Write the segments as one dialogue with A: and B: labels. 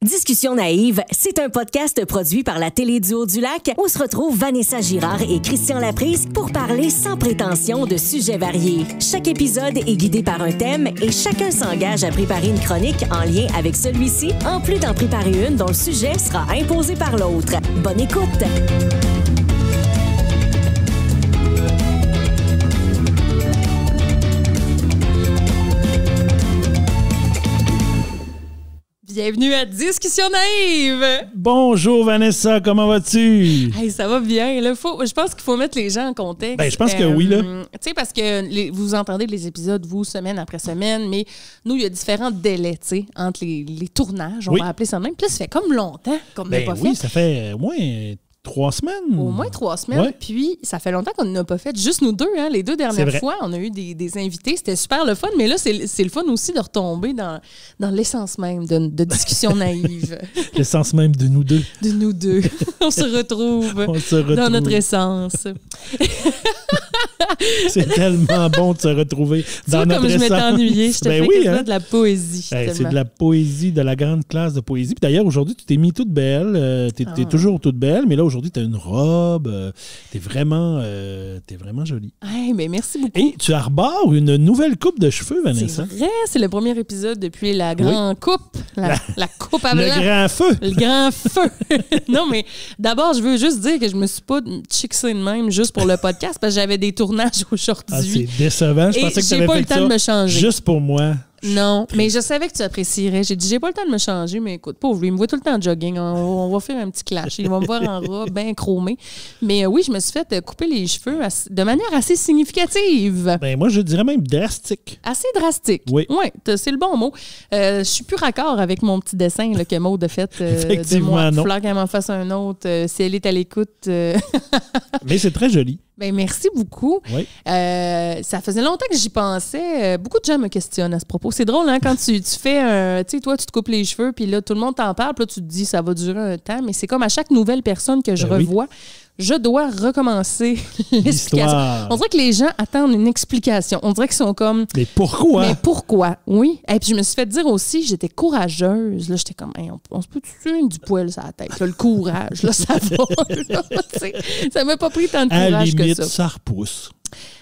A: Discussion naïve, c'est un podcast produit par la Télé du Haut-du-Lac où se retrouvent Vanessa Girard et Christian Laprise pour parler sans prétention de sujets variés. Chaque épisode est guidé par un thème et chacun s'engage à préparer une chronique en lien avec celui-ci, en plus d'en préparer une dont le sujet sera imposé par l'autre. Bonne écoute!
B: Bienvenue à Discussion naïve!
C: Bonjour Vanessa, comment vas-tu?
B: Hey, ça va bien. Là, je pense qu'il faut mettre les gens en contexte.
C: Ben, je pense que oui, là.
B: Tu sais, parce que vous entendez les épisodes, vous, semaine après semaine, mais nous, il y a différents délais, tu sais, entre les tournages, on va appeler ça de même. Puis là, ça fait comme longtemps qu'on n'a pas fait.
C: Oui, ça fait au moins 3 semaines.
B: Au moins 3 semaines.
C: Ouais.
B: Puis, ça fait longtemps qu'on n'a pas fait. Juste nous deux, hein. Les 2 dernières fois, on a eu des invités. C'était super le fun. Mais là, c'est le fun aussi de retomber dans l'essence même de discussion naïve.
C: L'essence même de nous deux.
B: De nous deux. On se retrouve dans notre essence.
C: C'est tellement bon de se retrouver dans notre essence.
B: Comme je m'étais ennuyée, je te fais quasiment de la poésie.
C: C'est de la poésie, de la grande classe de poésie. Puis d'ailleurs, aujourd'hui, tu t'es mis toute belle. T'es toujours toute belle, mais là, aujourd'hui, tu as une robe. T'es vraiment jolie.
B: Hey, mais merci beaucoup.
C: Et tu arbores une nouvelle coupe de cheveux, Vanessa.
B: C'est vrai, c'est le premier épisode depuis la grande coupe. La coupe à blanc.
C: Le grand feu.
B: Le grand feu. Non, mais d'abord, je veux juste dire que je me suis pas chicksée de même juste pour le podcast parce que j'avais des tournages aujourd'hui.
C: Ah, c'est décevant. Je pensais que tu avais fait ça. J'ai pas eu le temps de me changer. Juste pour moi.
B: Non, mais je savais que tu apprécierais. J'ai dit, j'ai pas le temps de me changer, mais écoute, pauvre lui, il me voit tout le temps en jogging. On va faire un petit clash. Il va me voir en robe, bien chromée. Mais oui, je me suis fait couper les cheveux de manière assez significative.
C: Ben moi, je dirais même drastique.
B: Assez drastique.
C: Oui.
B: Ouais, c'est le bon mot. Je suis plus raccord avec mon petit dessin là, que Maud a fait
C: Effectivement,
B: de moi. Il
C: non.
B: va falloir qu'elle m'en fasse un autre. Si elle est à l'écoute.
C: Mais c'est très joli.
B: Ben merci beaucoup.
C: Oui.
B: Ça faisait longtemps que j'y pensais. Beaucoup de gens me questionnent à ce propos. C'est drôle, hein, quand tu fais tu sais, toi, tu te coupes les cheveux, puis là, tout le monde t'en parle, puis là, tu te dis, ça va durer un temps, mais c'est comme à chaque nouvelle personne que je revois, je dois recommencer l'explication. On dirait que les gens attendent une explication. On dirait qu'ils sont comme...
C: Mais pourquoi?
B: Mais pourquoi? Oui. Et puis je me suis fait dire aussi, j'étais courageuse. Là, j'étais comme, hey, on se peut tuer du poil sur la tête. Là, le courage, là, ça va. Là, ça m'a pas pris tant de courage
C: à limite,
B: que ça repousse.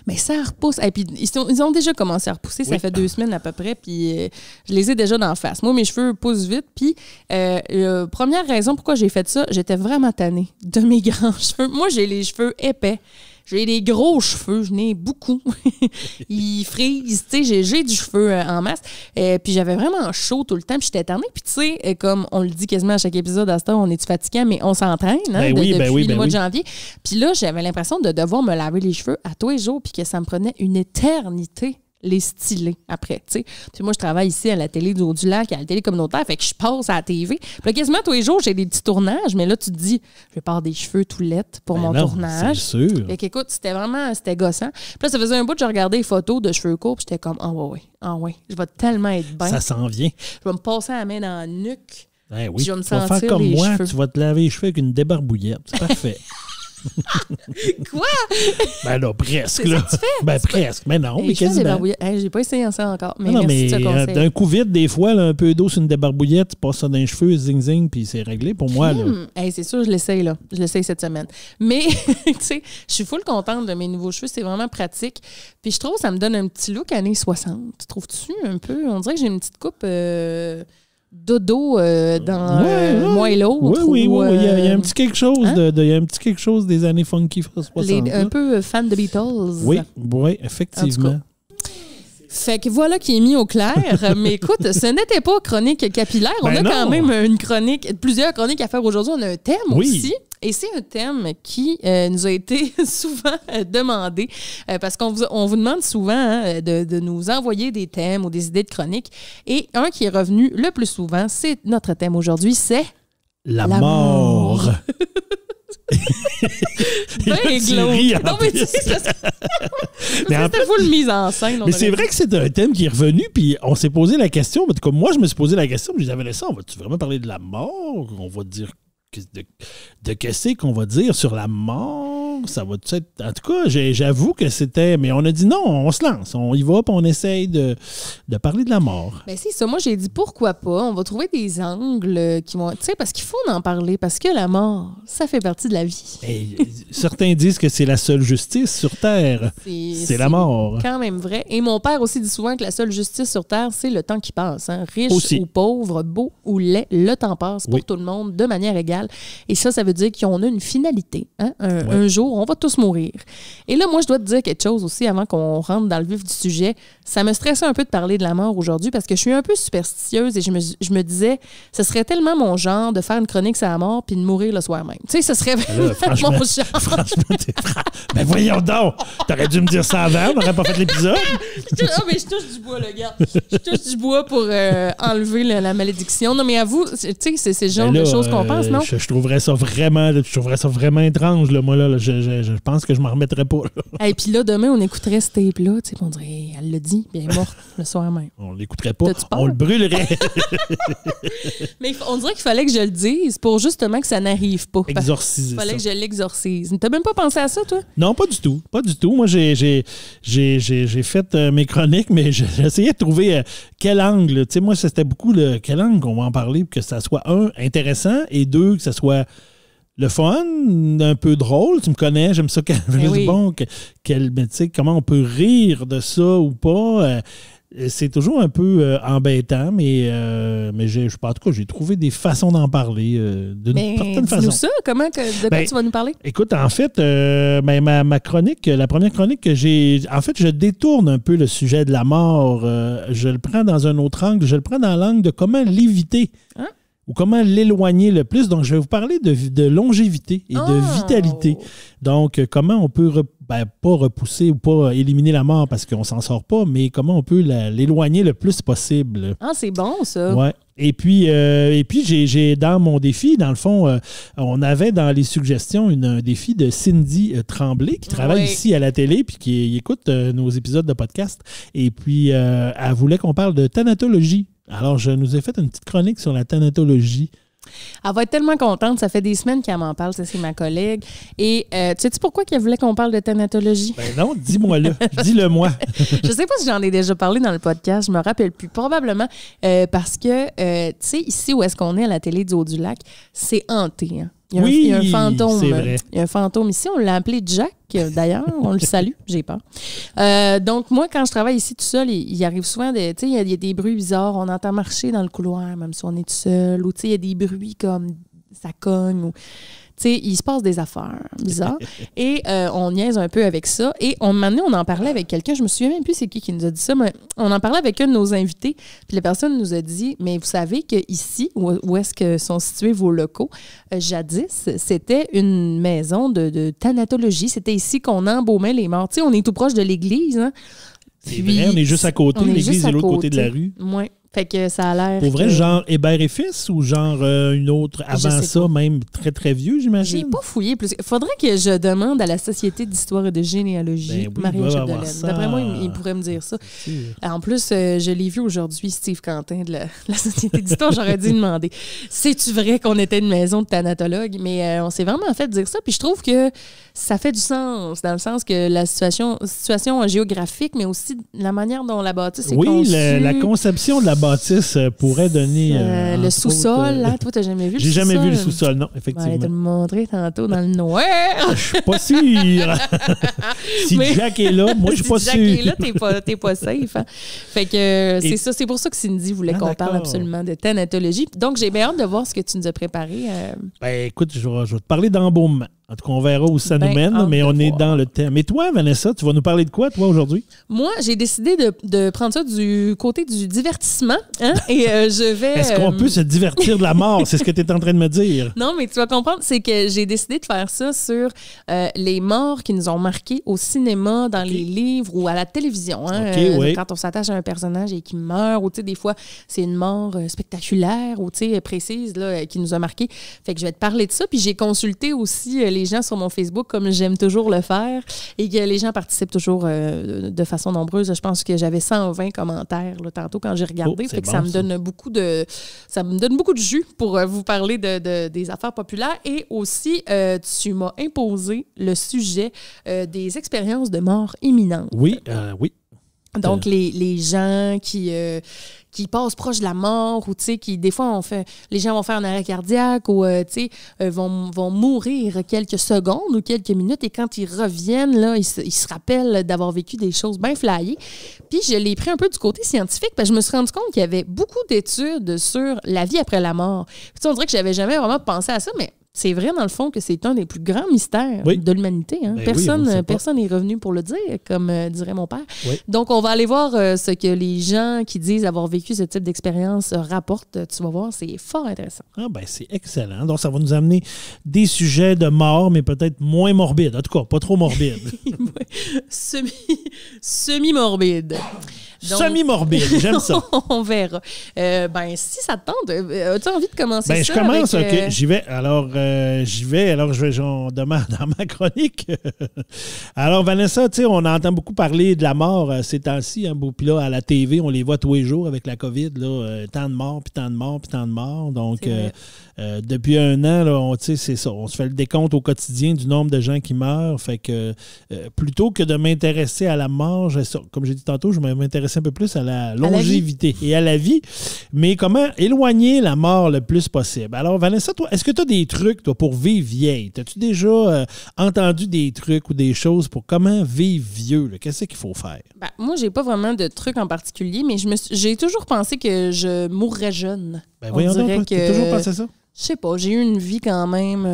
B: Mais ça repousse. Et puis, ils ont déjà commencé à repousser. Ça fait 2 semaines à peu près. Puis, je les ai déjà d'en face. Moi, mes cheveux poussent vite. Puis, première raison pourquoi j'ai fait ça, j'étais vraiment tannée de mes grands cheveux. Moi, j'ai les cheveux épais. J'ai des gros cheveux, j'en ai beaucoup. Ils frisent, tu sais, j'ai du cheveu en masse. Puis j'avais vraiment chaud tout le temps, puis j'étais tannée. Puis tu sais, comme on le dit quasiment à chaque épisode, à ce temps, on est fatigant, mais on s'entraîne depuis le mois de janvier. Puis là, j'avais l'impression de devoir me laver les cheveux à tous les jours, puis que ça me prenait une éternité les styler après, tu sais. Puis moi, je travaille ici à la Télé du Haut-du-Lac, à la télé communautaire, fait que je passe à la TV. Puis là, quasiment tous les jours, j'ai des petits tournages, mais là, tu te dis, je vais perdre des cheveux tout laides pour mon tournage.
C: C'est sûr.
B: Fait qu'écoute, c'était gossant. Puis là, ça faisait un bout que je regardais les photos de cheveux courts, puis j'étais comme, ah ouais, je vais tellement être bien.
C: Ça s'en vient.
B: Je vais me passer la main dans la nuque.
C: Ben oui,
B: je vais me
C: tu vas
B: sentir
C: faire comme moi,
B: cheveux.
C: tu vas te laver les cheveux avec une débarbouillette. C'est parfait.
B: Quoi?
C: Ben là, presque.
B: C'est
C: là.
B: ça que tu fais?
C: Ben presque. Mais non, mais quasiment.
B: J'ai pas essayé ça encore. Mais
C: non,
B: merci de ce conseil.
C: D'un coup vite, des fois, là, un peu d'eau sur une débarbouillette, tu passes ça dans les cheveux, zing-zing, puis c'est réglé pour moi. Là.
B: C'est sûr, je l'essaye là. Je l'essaye cette semaine. Mais, tu sais, je suis full contente de mes nouveaux cheveux. C'est vraiment pratique. Puis je trouve que ça me donne un petit look années 60. Trouves-tu un peu? On dirait que j'ai une petite coupe... dodo dans moi et l'autre.
C: Oui. Il y a un petit quelque chose il y a un petit quelque chose des années funky 60.
B: Un peu fan de Beatles.
C: Oui, effectivement.
B: Fait que voilà qui est mis au clair. Mais écoute, ce n'était pas chronique capillaire. On a quand même plusieurs chroniques à faire aujourd'hui. On a un thème aussi. Et c'est un thème qui nous a été souvent demandé parce qu'on vous demande souvent de nous envoyer des thèmes ou des idées de chroniques. Et un qui est revenu le plus souvent, c'est notre thème aujourd'hui, c'est...
C: La mort.
B: Ben glauque. Non, mais tu sais, c'était full mise en scène.
C: Mais c'est vrai que c'est un thème qui est revenu, puis on s'est posé la question. Comme moi, je me suis posé la question, je disais, Vanessa, on va-tu vraiment parler de la mort? On va dire de qu'est-ce qu'on va dire sur la mort? Ça va être... En tout cas, j'avoue que c'était... Mais on a dit non, on se lance. On y va, puis on essaye de parler de la mort.
B: Ben c'est ça. Moi, j'ai dit pourquoi pas. On va trouver des angles qui vont... Tu sais, parce qu'il faut en parler, parce que la mort, ça fait partie de la vie.
C: Et certains disent que c'est la seule justice sur Terre. C'est la mort.
B: Quand même vrai. Et mon père aussi dit souvent que la seule justice sur Terre, c'est le temps qui passe. Hein? Riche
C: aussi.
B: ou pauvre, beau ou laid, le temps passe pour tout le monde de manière égale. Et ça veut dire qu'on a une finalité. Hein? Un jour, on va tous mourir. Et là, moi, je dois te dire quelque chose aussi avant qu'on rentre dans le vif du sujet. Ça me stressait un peu de parler de la mort aujourd'hui parce que je suis un peu superstitieuse et je me disais, ce serait tellement mon genre de faire une chronique sur la mort puis de mourir le soir même. Tu sais, ce serait vraiment mon genre.
C: Franchement, ben voyons donc! T'aurais dû me dire ça avant, on n'aurait pas fait l'épisode.
B: Mais je touche du bois, là, gars. Je touche du bois pour enlever la malédiction. Non, mais à vous, tu sais, c'est le genre de choses qu'on pense, non?
C: Je trouverais ça vraiment étrange, là, moi, là. Je pense que je m'en remettrais pas, là.
B: Et puis là, demain, on écouterait ce tape-là, tu sais, on dirait, elle l'a dit, bien morte le soir même.
C: On l'écouterait pas, on le brûlerait.
B: Mais on dirait qu'il fallait que je le dise pour justement que ça n'arrive pas.
C: Exorciser ça.
B: Il fallait que je l'exorcise. T'as même pas pensé à ça, toi?
C: Non, pas du tout. Pas du tout. Moi, j'ai fait mes chroniques, mais j'ai essayé de trouver quel angle. Tu sais, moi, c'était beaucoup quel angle qu'on va en parler pour que ça soit, un, intéressant, et deux, que ça soit le fun, un peu drôle. Tu me connais, j'aime ça. Bon, mais tu sais, comment on peut rire de ça ou pas. C'est toujours un peu embêtant, mais en tout cas, j'ai trouvé des façons d'en parler d'une certaine façon.
B: Dis-nous ça, de quoi tu vas nous parler?
C: Écoute, en fait, ma chronique, la première chronique que j'ai... En fait, je détourne un peu le sujet de la mort. Je le prends dans un autre angle. Je le prends dans l'angle de comment l'éviter. Hein? Ou comment l'éloigner le plus. Donc, je vais vous parler de longévité et de vitalité. Donc, comment on peut pas repousser ou pas éliminer la mort parce qu'on s'en sort pas, mais comment on peut l'éloigner le plus possible.
B: Ah, c'est bon, ça.
C: Ouais. Et puis j'ai dans mon défi, dans le fond, on avait dans les suggestions un défi de Cindy Tremblay qui travaille ici à la télé puis qui écoute nos épisodes de podcast. Et puis, elle voulait qu'on parle de thanatologie. Alors, je nous ai fait une petite chronique sur la thanatologie.
B: Elle va être tellement contente. Ça fait des semaines qu'elle m'en parle. Ça, c'est ma collègue. Et sais-tu pourquoi qu'elle voulait qu'on parle de thanatologie?
C: Ben non, dis-moi-le. Dis-le-moi.
B: Je sais pas si j'en ai déjà parlé dans le podcast. Je me rappelle plus. Probablement parce que, tu sais, ici où est-ce qu'on est à la télé du Haut-du-Lac, c'est hanté. Hein? Il y a un fantôme.
C: C'est vrai.
B: Il y a un fantôme ici. On l'a appelé Jack, d'ailleurs. On le salue. J'ai peur. Donc, moi, quand je travaille ici tout seul, il arrive souvent il y a des bruits bizarres. On entend marcher dans le couloir, même si on est tout seul. Ou, il y a des bruits comme ça cogne. Ou, il se passe des affaires bizarres. Et on niaise un peu avec ça. Et un moment donné, on en parlait avec quelqu'un. Je me souviens même plus c'est qui nous a dit ça, mais on en parlait avec un de nos invités. Puis la personne nous a dit, mais vous savez qu'ici, où est-ce que sont situés vos locaux, jadis, c'était une maison de thanatologie. C'était ici qu'on embaumait les morts. On est tout proche de l'église. Hein?
C: C'est vrai, on est juste à côté. L'église est de l'autre côté de la rue.
B: Oui. Fait que ça a l'air...
C: Pour vrai, genre Hébert et Fils ou genre une autre avant ça, pas. Même très, très vieux, j'imagine?
B: J'ai pas fouillé plus. Il faudrait que je demande à la Société d'histoire et de généalogie, Marie Chapdelaine. D'après moi, il pourrait me dire ça. En plus, je l'ai vu aujourd'hui, Steve Quentin de la Société d'histoire. J'aurais dû demander, c'est-tu vrai qu'on était une maison de thanatologues? Mais on s'est vraiment fait dire ça. Puis je trouve que ça fait du sens, dans le sens que la situation géographique, mais aussi la manière dont la bâtisse est conçue.
C: Oui, la conception de la bâtisse pourrait donner...
B: le sous-sol, là, toi, t'as jamais vu le
C: sous-sol? J'ai jamais vu le sous-sol, non,
B: effectivement.
C: effectivement.
B: Je vais te le montrer tantôt dans le noir.
C: Je suis pas sûr. Si Jack est là, moi, je suis pas sûr.
B: Si Jack est là, t'es pas safe. Hein? Fait que c'est ça, c'est pour ça que Cindy voulait qu'on parle absolument de thanatologie. Donc, j'ai bien hâte de voir ce que tu nous as préparé.
C: Ben, écoute, je vais te parler d'embaumement. En tout cas, on verra où ça nous mène, mais on est dans le thème. Et toi, Vanessa, tu vas nous parler de quoi, toi, aujourd'hui?
B: Moi, j'ai décidé de prendre ça du côté du divertissement. Hein? Et je vais...
C: Est-ce qu'on peut se divertir de la mort? C'est ce que tu es en train de me dire.
B: Non, mais tu vas comprendre, c'est que j'ai décidé de faire ça sur les morts qui nous ont marqués au cinéma, dans les livres ou à la télévision. Hein? Quand on s'attache à un personnage et qu'il meurt, ou des fois, c'est une mort spectaculaire ou précise là, qui nous a marqués. Fait que je vais te parler de ça. Puis j'ai consulté aussi les gens sur mon Facebook, comme j'aime toujours le faire, et que les gens participent toujours de façon nombreuse. Je pense que j'avais 120 commentaires là, tantôt quand j'ai regardé. Fait que ça me donne beaucoup de jus pour vous parler des affaires populaires. Et aussi, tu m'as imposé le sujet des expériences de mort imminente.
C: Oui, oui.
B: Donc, les gens qui passent proche de la mort ou, tu sais, qui, des fois, les gens vont faire un arrêt cardiaque ou, tu sais, vont mourir quelques secondes ou quelques minutes et quand ils reviennent, là, ils se rappellent d'avoir vécu des choses bien flyées. Puis, je l'ai pris un peu du côté scientifique parce que je me suis rendu compte qu'il y avait beaucoup d'études sur la vie après la mort. Puis, tu sais, on dirait que j'avais jamais vraiment pensé à ça, mais c'est vrai, dans le fond, que c'est un des plus grands mystères de l'humanité. Hein?
C: Ben
B: Personne n'est revenu pour le dire, comme dirait mon père.
C: Oui.
B: Donc, on va aller voir ce que les gens qui disent avoir vécu ce type d'expérience rapportent. Tu vas voir, c'est fort intéressant.
C: Ah ben c'est excellent. Donc, ça va nous amener des sujets de mort, mais peut-être moins morbides. En tout cas, pas trop morbides.
B: Semi-morbide. Donc,
C: semi-morbide, j'aime ça.
B: On verra. Si ça te tente, as-tu envie de commencer ça?
C: Je commence, OK. J'y vais. Alors, je vais dans ma chronique. Alors, Vanessa, tu sais, on entend beaucoup parler de la mort ces temps-ci. Hein, puis là, à la TV, on les voit tous les jours avec la COVID. Là, tant de morts, puis tant de morts, puis tant de morts. Donc, depuis un an, là, c'est ça. On se fait le décompte au quotidien du nombre de gens qui meurent. Fait que plutôt que de m'intéresser à la mort, comme j'ai dit tantôt, je m'intéresse un peu plus à la longévité et à la vie, mais comment éloigner la mort le plus possible. Alors, Vanessa, toi, est-ce que tu as des trucs, toi, pour vivre vieille? As-tu déjà entendu des trucs ou des choses pour comment vivre vieux? Là? Qu'est-ce qu'il faut faire?
B: Moi, j'ai pas vraiment de trucs en particulier, mais j'ai toujours pensé que je mourrais jeune.
C: Voyons donc, tu as toujours pensé ça?
B: Je sais pas, j'ai eu une vie quand même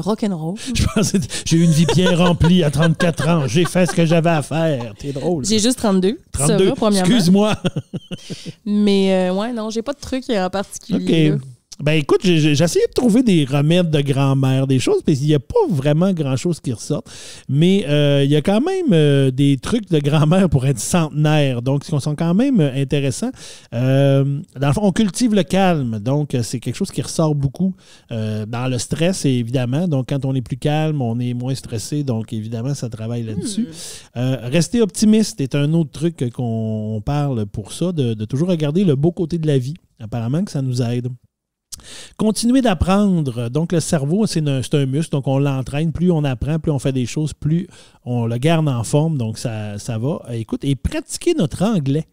B: rock'n'roll.
C: Je pensais j'ai eu une vie bien remplie à 34 ans. J'ai fait ce que j'avais à faire. T'es drôle.
B: J'ai juste 32.
C: 32,
B: ça va, premièrement.
C: Excuse-moi.
B: Mais non, j'ai pas de trucs en particulier.
C: OK. Ben écoute, j'ai essayé de trouver des remèdes de grand-mère, des choses, parce qu'il n'y a pas vraiment grand-chose qui ressort. Mais il y a quand même des trucs de grand-mère pour être centenaire, donc qui sont quand même intéressants. Dans le fond, on cultive le calme, donc c'est quelque chose qui ressort beaucoup dans le stress, évidemment. Donc quand on est plus calme, on est moins stressé, donc évidemment, ça travaille là-dessus. Rester optimiste est un autre truc qu'on parle pour ça, de toujours regarder le beau côté de la vie. Apparemment que ça nous aide. Continuer d'apprendre. Donc, le cerveau, c'est un muscle. Donc, on l'entraîne. Plus on apprend, plus on fait des choses, plus on le garde en forme. Donc, ça va. Écoute, et pratiquer notre anglais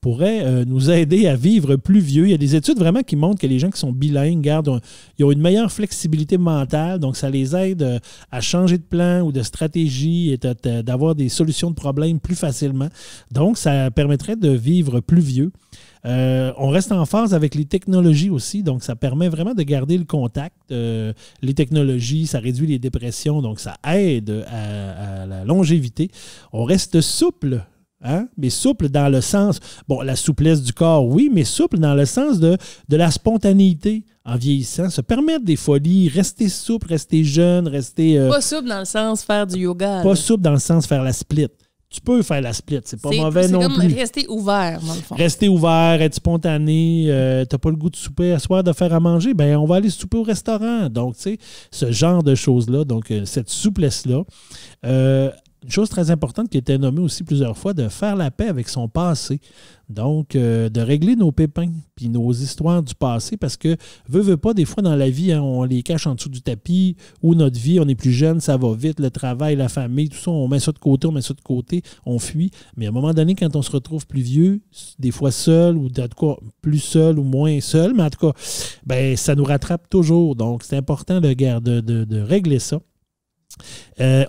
C: pourrait nous aider à vivre plus vieux. Il y a des études vraiment qui montrent que les gens qui sont bilingues, ils ont une meilleure flexibilité mentale. Donc, ça les aide à changer de plan ou de stratégie et d'avoir des solutions de problèmes plus facilement. Donc, ça permettrait de vivre plus vieux. On reste en phase avec les technologies aussi, donc ça permet vraiment de garder le contact. Les technologies, ça réduit les dépressions, donc ça aide à la longévité. On reste souple, hein? Mais souple dans le sens, la souplesse du corps, oui, mais souple dans le sens de la spontanéité en vieillissant. Se permettre des folies, rester souple, rester jeune, rester...
B: Pas souple dans le sens faire du yoga.
C: Pas souple dans le sens faire la split. Tu peux faire la split, c'est pas mauvais non plus.
B: C'est comme rester ouvert, dans le fond.
C: Rester ouvert, être spontané, t'as pas le goût de souper à soir, de faire à manger, on va aller souper au restaurant. Donc, tu sais, ce genre de choses-là, donc cette souplesse-là. Une chose très importante qui a été nommée aussi plusieurs fois, de faire la paix avec son passé. Donc, de régler nos pépins puis nos histoires du passé parce que, veut pas, des fois dans la vie, hein, on les cache en dessous du tapis ou notre vie, on est plus jeune, ça va vite, le travail, la famille, tout ça, on met ça de côté, on fuit. Mais à un moment donné, quand on se retrouve plus vieux, des fois seul ou en tout cas plus seul ou moins seul, mais en tout cas, ça nous rattrape toujours. Donc, c'est important de régler ça.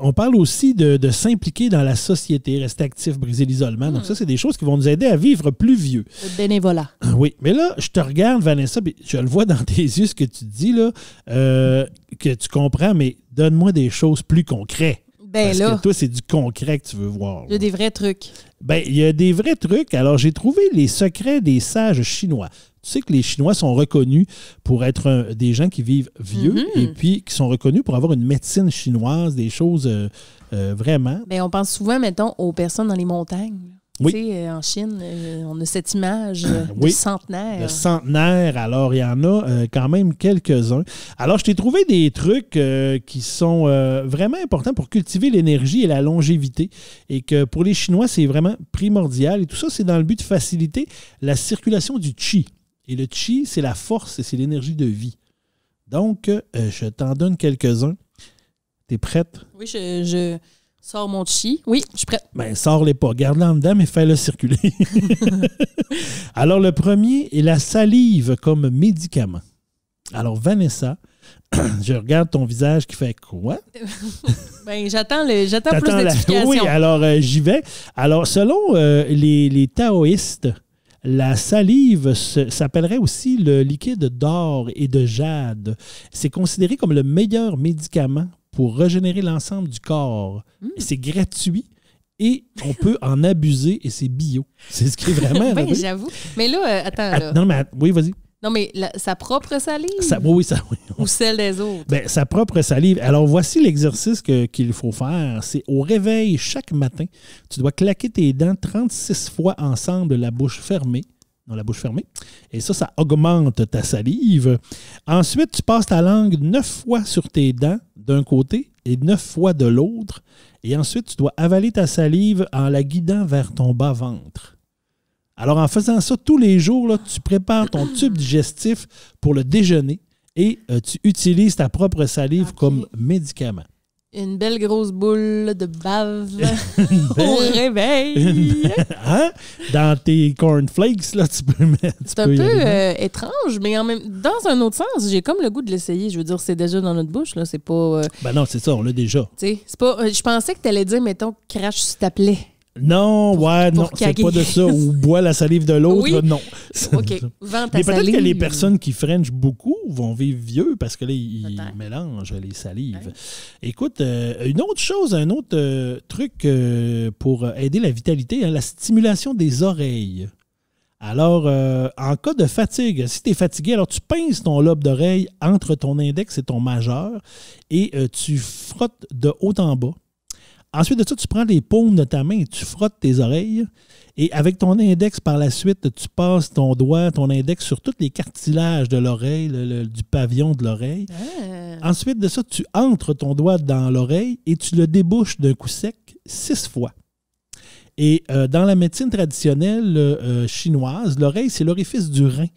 C: On parle aussi de s'impliquer dans la société, rester actif, briser l'isolement. Donc ça, c'est des choses qui vont nous aider à vivre plus vieux.
B: Le bénévolat.
C: Oui, mais là, je te regarde, Vanessa, puis je le vois dans tes yeux, ce que tu dis, là, que tu comprends, mais donne-moi des choses plus concrètes. Parce que toi, c'est du concret que tu veux voir.
B: Il y a des vrais trucs.
C: Il y a des vrais trucs. Alors, j'ai trouvé les secrets des sages chinois. Tu sais que les Chinois sont reconnus pour être des gens qui vivent vieux et puis qui sont reconnus pour avoir une médecine chinoise, des choses vraiment.
B: On pense souvent, mettons, aux personnes dans les montagnes.
C: Oui.
B: Tu sais, en Chine, on a cette image
C: Oui.
B: du centenaire.
C: Le centenaire, alors il y en a quand même quelques-uns. Alors, je t'ai trouvé des trucs qui sont vraiment importants pour cultiver l'énergie et la longévité et que pour les Chinois, c'est vraiment primordial. Et tout ça, c'est dans le but de faciliter la circulation du qi. Et le qi, c'est la force et c'est l'énergie de vie. Donc, je t'en donne quelques-uns. T'es prête?
B: Oui, je sors mon chi. Oui, je suis prête.
C: Ben, sors-les pas. Garde-les en dedans, mais fais-le circuler. Alors, le premier est la salive comme médicament. Alors, Vanessa, je regarde ton visage qui fait quoi?
B: Ben, j'attends plus d'explications.
C: Oui, alors j'y vais. Alors, selon les taoïstes, la salive s'appellerait aussi le liquide d'or et de jade. C'est considéré comme le meilleur médicament pour régénérer l'ensemble du corps. C'est gratuit et on peut en abuser et c'est bio. C'est ce qui est vraiment...
B: Ben, j'avoue. Mais là, attends. Là.
C: Non, mais oui, vas-y.
B: Non, mais sa propre salive?
C: Oui.
B: Ou celle des autres?
C: Ben, sa propre salive. Alors, voici l'exercice qu'il faut faire. C'est au réveil chaque matin. Tu dois claquer tes dents 36 fois ensemble, la bouche fermée. Et ça augmente ta salive. Ensuite, tu passes ta langue 9 fois sur tes dents d'un côté et 9 fois de l'autre. Et ensuite, tu dois avaler ta salive en la guidant vers ton bas-ventre. Alors, en faisant ça tous les jours, là, tu prépares ton tube digestif pour le déjeuner et tu utilises ta propre salive comme médicament.
B: Une belle grosse boule de bave au réveil.
C: Hein? Dans tes cornflakes, là, tu peux mettre...
B: C'est un peu étrange, mais dans un autre sens, j'ai comme le goût de l'essayer. Je veux dire, c'est déjà dans notre bouche, là. C'est pas...
C: Ben non, c'est ça, on l'a déjà.
B: Tu sais, c'est pas... je pensais que tu allais dire, mettons, crache sur ta plaie.
C: Non, non, c'est pas de ça. Ou bois la salive de l'autre,
B: oui?
C: Non.
B: OK, vends ta
C: mais peut-être
B: salive.
C: que les personnes qui frenchent beaucoup vont vivre vieux parce que là, ils mélangent les salives. Ouais. Écoute, une autre chose, un autre truc pour aider la vitalité, hein, la stimulation des oreilles. Alors, en cas de fatigue, si tu es fatigué, alors tu pinces ton lobe d'oreille entre ton index et ton majeur et tu frottes de haut en bas. Ensuite de ça, tu prends les paumes de ta main et tu frottes tes oreilles. Et avec ton index, par la suite, tu passes ton doigt, ton index sur tous les cartilages de l'oreille, du pavillon de l'oreille. Ensuite de ça, tu entres ton doigt dans l'oreille et tu le débouches d'un coup sec 6 fois. Et dans la médecine traditionnelle chinoise, l'oreille, c'est l'orifice du rein,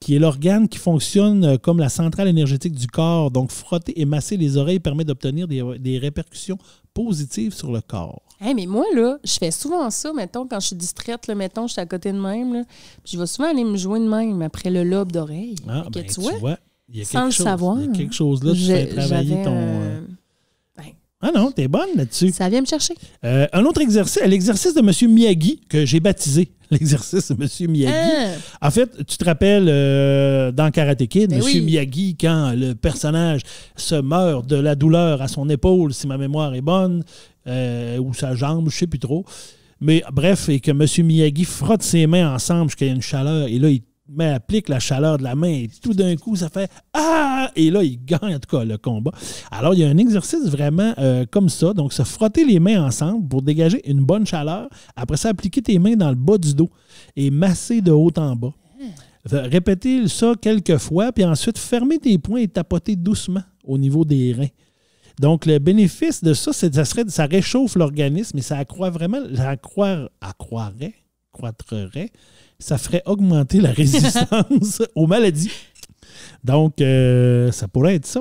C: qui est l'organe qui fonctionne comme la centrale énergétique du corps. Donc, frotter et masser les oreilles permet d'obtenir des répercussions positives sur le corps.
B: Hey, mais moi, là, je fais souvent ça, mettons, quand je suis distraite, là, mettons, je suis à côté de même, là, puis je vais souvent aller me jouer de même après le lobe d'oreille.
C: Ah, ben, tu vois, il y a
B: sans le savoir.
C: Il y a quelque chose là, tu fais travailler ton... Ah non, t'es bonne là-dessus.
B: Ça vient me chercher.
C: Un autre exercice, l'exercice de M. Miyagi, que j'ai baptisé. L'exercice de M. Miyagi. En fait, tu te rappelles dans Karate Kid, M. Miyagi, quand le personnage se meurt de la douleur à son épaule, si ma mémoire est bonne, ou sa jambe, je ne sais plus trop. Mais bref, et que M. Miyagi frotte ses mains ensemble jusqu'à une chaleur, et là, il applique la chaleur de la main et tout d'un coup, ça fait « Ah! » Et là, il gagne en tout cas le combat. Alors, il y a un exercice vraiment comme ça. Donc, se frotter les mains ensemble pour dégager une bonne chaleur. Après ça, appliquer tes mains dans le bas du dos et masser de haut en bas. Répéter ça quelques fois, puis ensuite, fermer tes poings et tapoter doucement au niveau des reins. Donc, le bénéfice de ça, ça réchauffe l'organisme et ça accroît vraiment, accroîtrait, ça ferait augmenter la résistance aux maladies. Donc, ça pourrait être ça.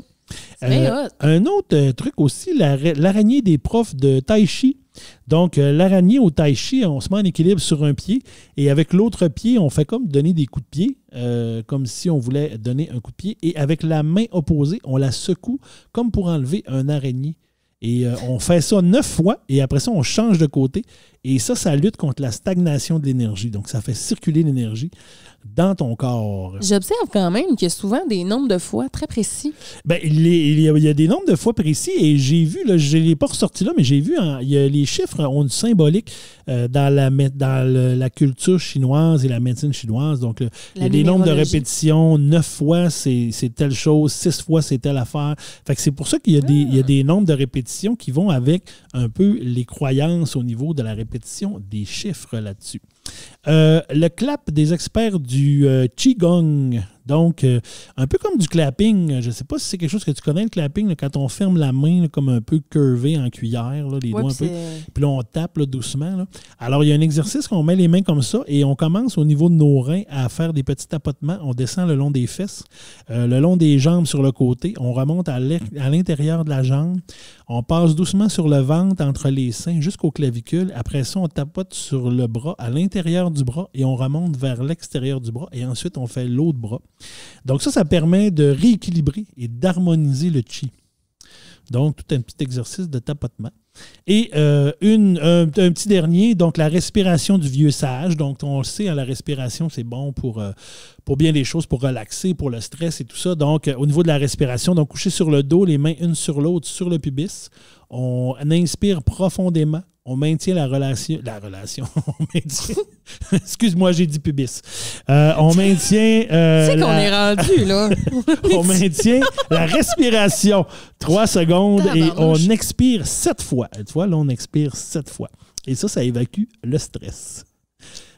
C: Un autre truc aussi, l'araignée des profs de tai chi. Donc, l'araignée au tai chi, on se met en équilibre sur un pied et avec l'autre pied, on fait comme donner des coups de pied, comme si on voulait donner un coup de pied. Et avec la main opposée, on la secoue comme pour enlever un araignée. Et on fait ça 9 fois et après ça, on change de côté. Et ça lutte contre la stagnation de l'énergie. Donc, ça fait circuler l'énergie. dans ton corps.
B: J'observe quand même qu'il y a souvent des nombres de fois très précis.
C: Bien, il y a des nombres de fois précis et j'ai vu, là, je ne l'ai pas ressorti là, mais j'ai vu, les chiffres ont du symbolique dans la culture chinoise et la médecine chinoise. Donc, il y a des nombres de répétitions. 9 fois, c'est telle chose. 6 fois, c'est telle affaire. Fait que c'est pour ça qu'il y a des nombres de répétitions qui vont avec un peu les croyances au niveau de la répétition des chiffres là-dessus. Le clap des experts du Qigong. Donc, un peu comme du clapping. Je ne sais pas si c'est quelque chose que tu connais, le clapping, là, quand on ferme la main là, comme un peu curvée en cuillère, là, les doigts un peu. Puis là, on tape là, doucement. Là. Alors, il y a un exercice qu'on met les mains comme ça et on commence au niveau de nos reins à faire des petits tapotements. On descend le long des fesses, le long des jambes sur le côté. On remonte à l'intérieur de la jambe. On passe doucement sur le ventre, entre les seins, jusqu'aux clavicules. Après ça, on tapote sur le bras, à l'intérieur du bras, et on remonte vers l'extérieur du bras. Et ensuite, on fait l'autre bras. Donc ça permet de rééquilibrer et d'harmoniser le chi. Donc, tout un petit exercice de tapotement. Et un petit dernier, donc la respiration du vieux sage. Donc, on le sait, la respiration, c'est bon pour bien des choses, pour relaxer, pour le stress et tout ça. Donc, au niveau de la respiration, donc coucher sur le dos, les mains une sur l'autre, sur le pubis. On inspire profondément. On maintient la relation. On maintient. Excuse-moi, j'ai dit pubis. On maintient.
B: C'est qu'on est rendu, là.
C: On maintient la respiration 3 secondes et on expire 7 fois. Tu vois, là, on expire 7 fois. Et ça évacue le stress.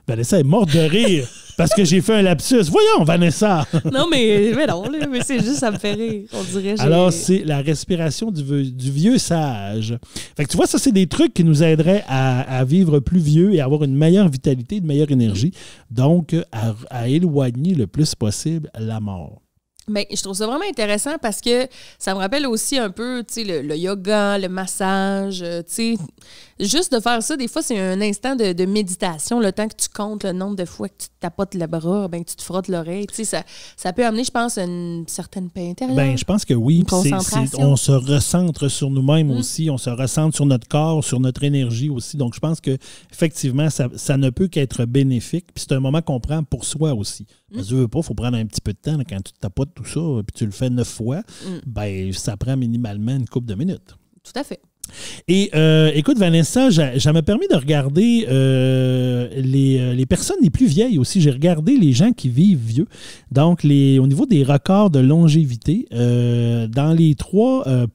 C: Vanessa est morte de rire parce que j'ai fait un lapsus. Voyons, Vanessa!
B: Non, mais non, mais c'est juste, ça me fait rire. On dirait.
C: Alors, c'est la respiration du vieux sage. Fait que tu vois, ça, c'est des trucs qui nous aideraient à vivre plus vieux et à avoir une meilleure vitalité, une meilleure énergie. Donc, à éloigner le plus possible la mort.
B: Bien, je trouve ça vraiment intéressant parce que ça me rappelle aussi un peu, tu sais, le yoga, le massage, tu sais. Juste de faire ça, des fois, c'est un instant de méditation. Le temps que tu comptes le nombre de fois que tu te tapotes le bras, ben, que tu te frottes l'oreille, tu sais, ça peut amener, je pense, une certaine paix intérieure.
C: Bien, je pense que oui. On se recentre sur nous-mêmes aussi. On se recentre sur notre corps, sur notre énergie aussi. Donc, je pense qu'effectivement, ça ne peut qu'être bénéfique. Puis c'est un moment qu'on prend pour soi aussi. Parce que tu veux pas, il faut prendre un petit peu de temps là, quand tu te tapotes tout ça, puis tu le fais 9 fois, ben ça prend minimalement une couple de minutes.
B: Tout à fait.
C: Et écoute, Vanessa, ça m'a permis de regarder les personnes les plus vieilles aussi. J'ai regardé les gens qui vivent vieux. Donc, au niveau des records de longévité, dans les 3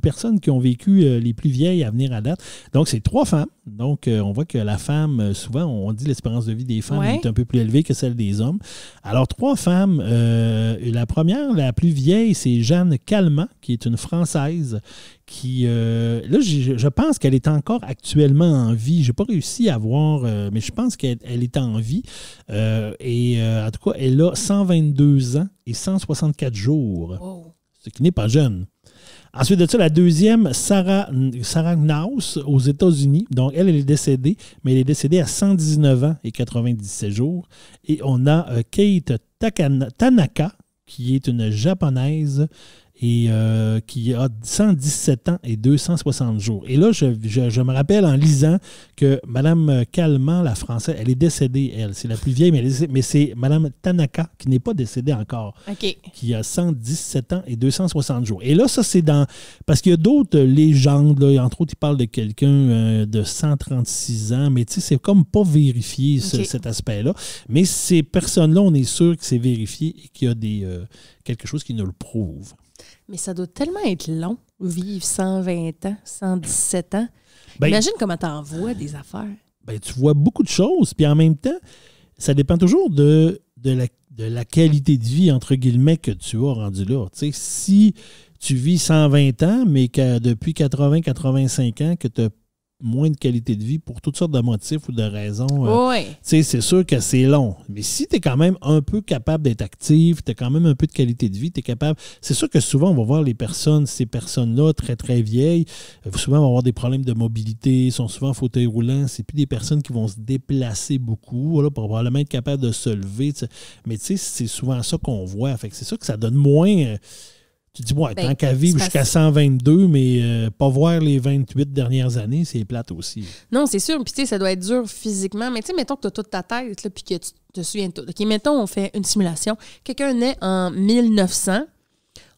C: personnes qui ont vécu les plus vieilles à venir à date, donc c'est 3 femmes. Donc, on voit que la femme, souvent, on dit l'espérance de vie des femmes est un peu plus élevée que celle des hommes. Alors, 3 femmes. La première, la plus vieille, c'est Jeanne Calment, qui est une Française qui, là, je pense qu'elle est encore actuellement en vie. Je n'ai pas réussi à voir, mais je pense qu'elle est en vie. En tout cas, elle a 122 ans et 164 jours, ce qui n'est pas jeune. Ensuite de ça, la deuxième, Sarah Knaus, aux États-Unis. Donc, elle est décédée, mais elle est décédée à 119 ans et 97 jours. Et on a Kate Tanaka, qui est une Japonaise et qui a 117 ans et 260 jours. Et là, je me rappelle en lisant que Mme Calment, la Française, elle est décédée, elle. C'est la plus vieille, mais c'est Mme Tanaka qui n'est pas décédée encore, qui a 117 ans et 260 jours. Et là, ça, c'est dans... Parce qu'il y a d'autres légendes, là, entre autres, ils parlent de quelqu'un de 136 ans, mais tu sais, c'est comme pas vérifié, cet aspect-là. Mais ces personnes-là, on est sûr que c'est vérifié et qu'il y a quelque chose qui nous le prouve.
B: Mais ça doit tellement être long, vivre 120 ans, 117 ans. Imagine comment tu envoies des affaires.
C: Ben, tu vois beaucoup de choses, puis en même temps, ça dépend toujours de la qualité de vie, entre guillemets, que tu as rendu là. Tu sais, si tu vis 120 ans, mais que depuis 80-85 ans, que tu as moins de qualité de vie pour toutes sortes de motifs ou de raisons. C'est sûr que c'est long. Mais si tu es quand même un peu capable d'être actif, tu as quand même un peu de qualité de vie, tu es capable... C'est sûr que souvent, on va voir ces personnes-là très, très vieilles. Souvent, on va avoir des problèmes de mobilité, sont souvent en fauteuil roulant. C'est plus des personnes qui vont se déplacer beaucoup, voilà, pour probablement être capable de se lever. T'sais. Mais tu sais, c'est souvent ça qu'on voit. Fait que c'est sûr que ça donne moins... Tu te dis, tant qu'à vivre jusqu'à 122, mais pas voir les 28 dernières années, c'est plate aussi.
B: Non, c'est sûr. Puis, tu sais, ça doit être dur physiquement. Mais, tu sais, mettons que tu as toute ta tête, là, puis que tu te souviens tout. OK, mettons, on fait une simulation. Quelqu'un naît en 1900.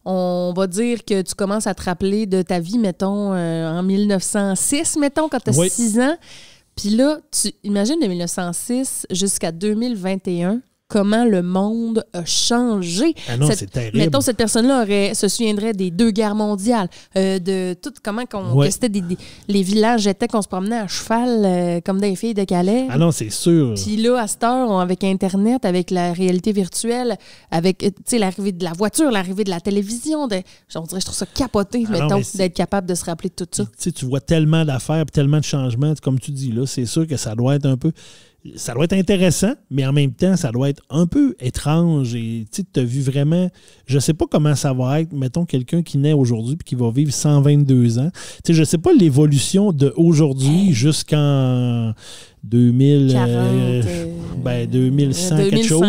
B: On va dire que tu commences à te rappeler de ta vie, mettons, en 1906, mettons, quand tu as 6 ans. Puis là, tu imagines de 1906 jusqu'à 2021, comment le monde a changé.
C: Ah non, c'est terrible.
B: Mettons, cette personne-là se souviendrait des 2 guerres mondiales, de tout comment que c'était les villages étaient qu'on se promenait à cheval comme des filles de Calais.
C: Ah non, c'est sûr.
B: Puis là, à cette heure, avec Internet, avec la réalité virtuelle, avec l'arrivée de la voiture, l'arrivée de la télévision, je trouve ça capoté, mettons, d'être capable de se rappeler de tout ça.
C: Tu vois tellement d'affaires et tellement de changements, comme tu dis, là, c'est sûr que ça doit être un peu... Ça doit être intéressant, mais en même temps, ça doit être un peu étrange. Et tu as vu vraiment... Je ne sais pas comment ça va être, mettons, quelqu'un qui naît aujourd'hui et qui va vivre 122 ans. Je ne sais pas l'évolution d'aujourd'hui jusqu'en 2040, 2100 quelque chose.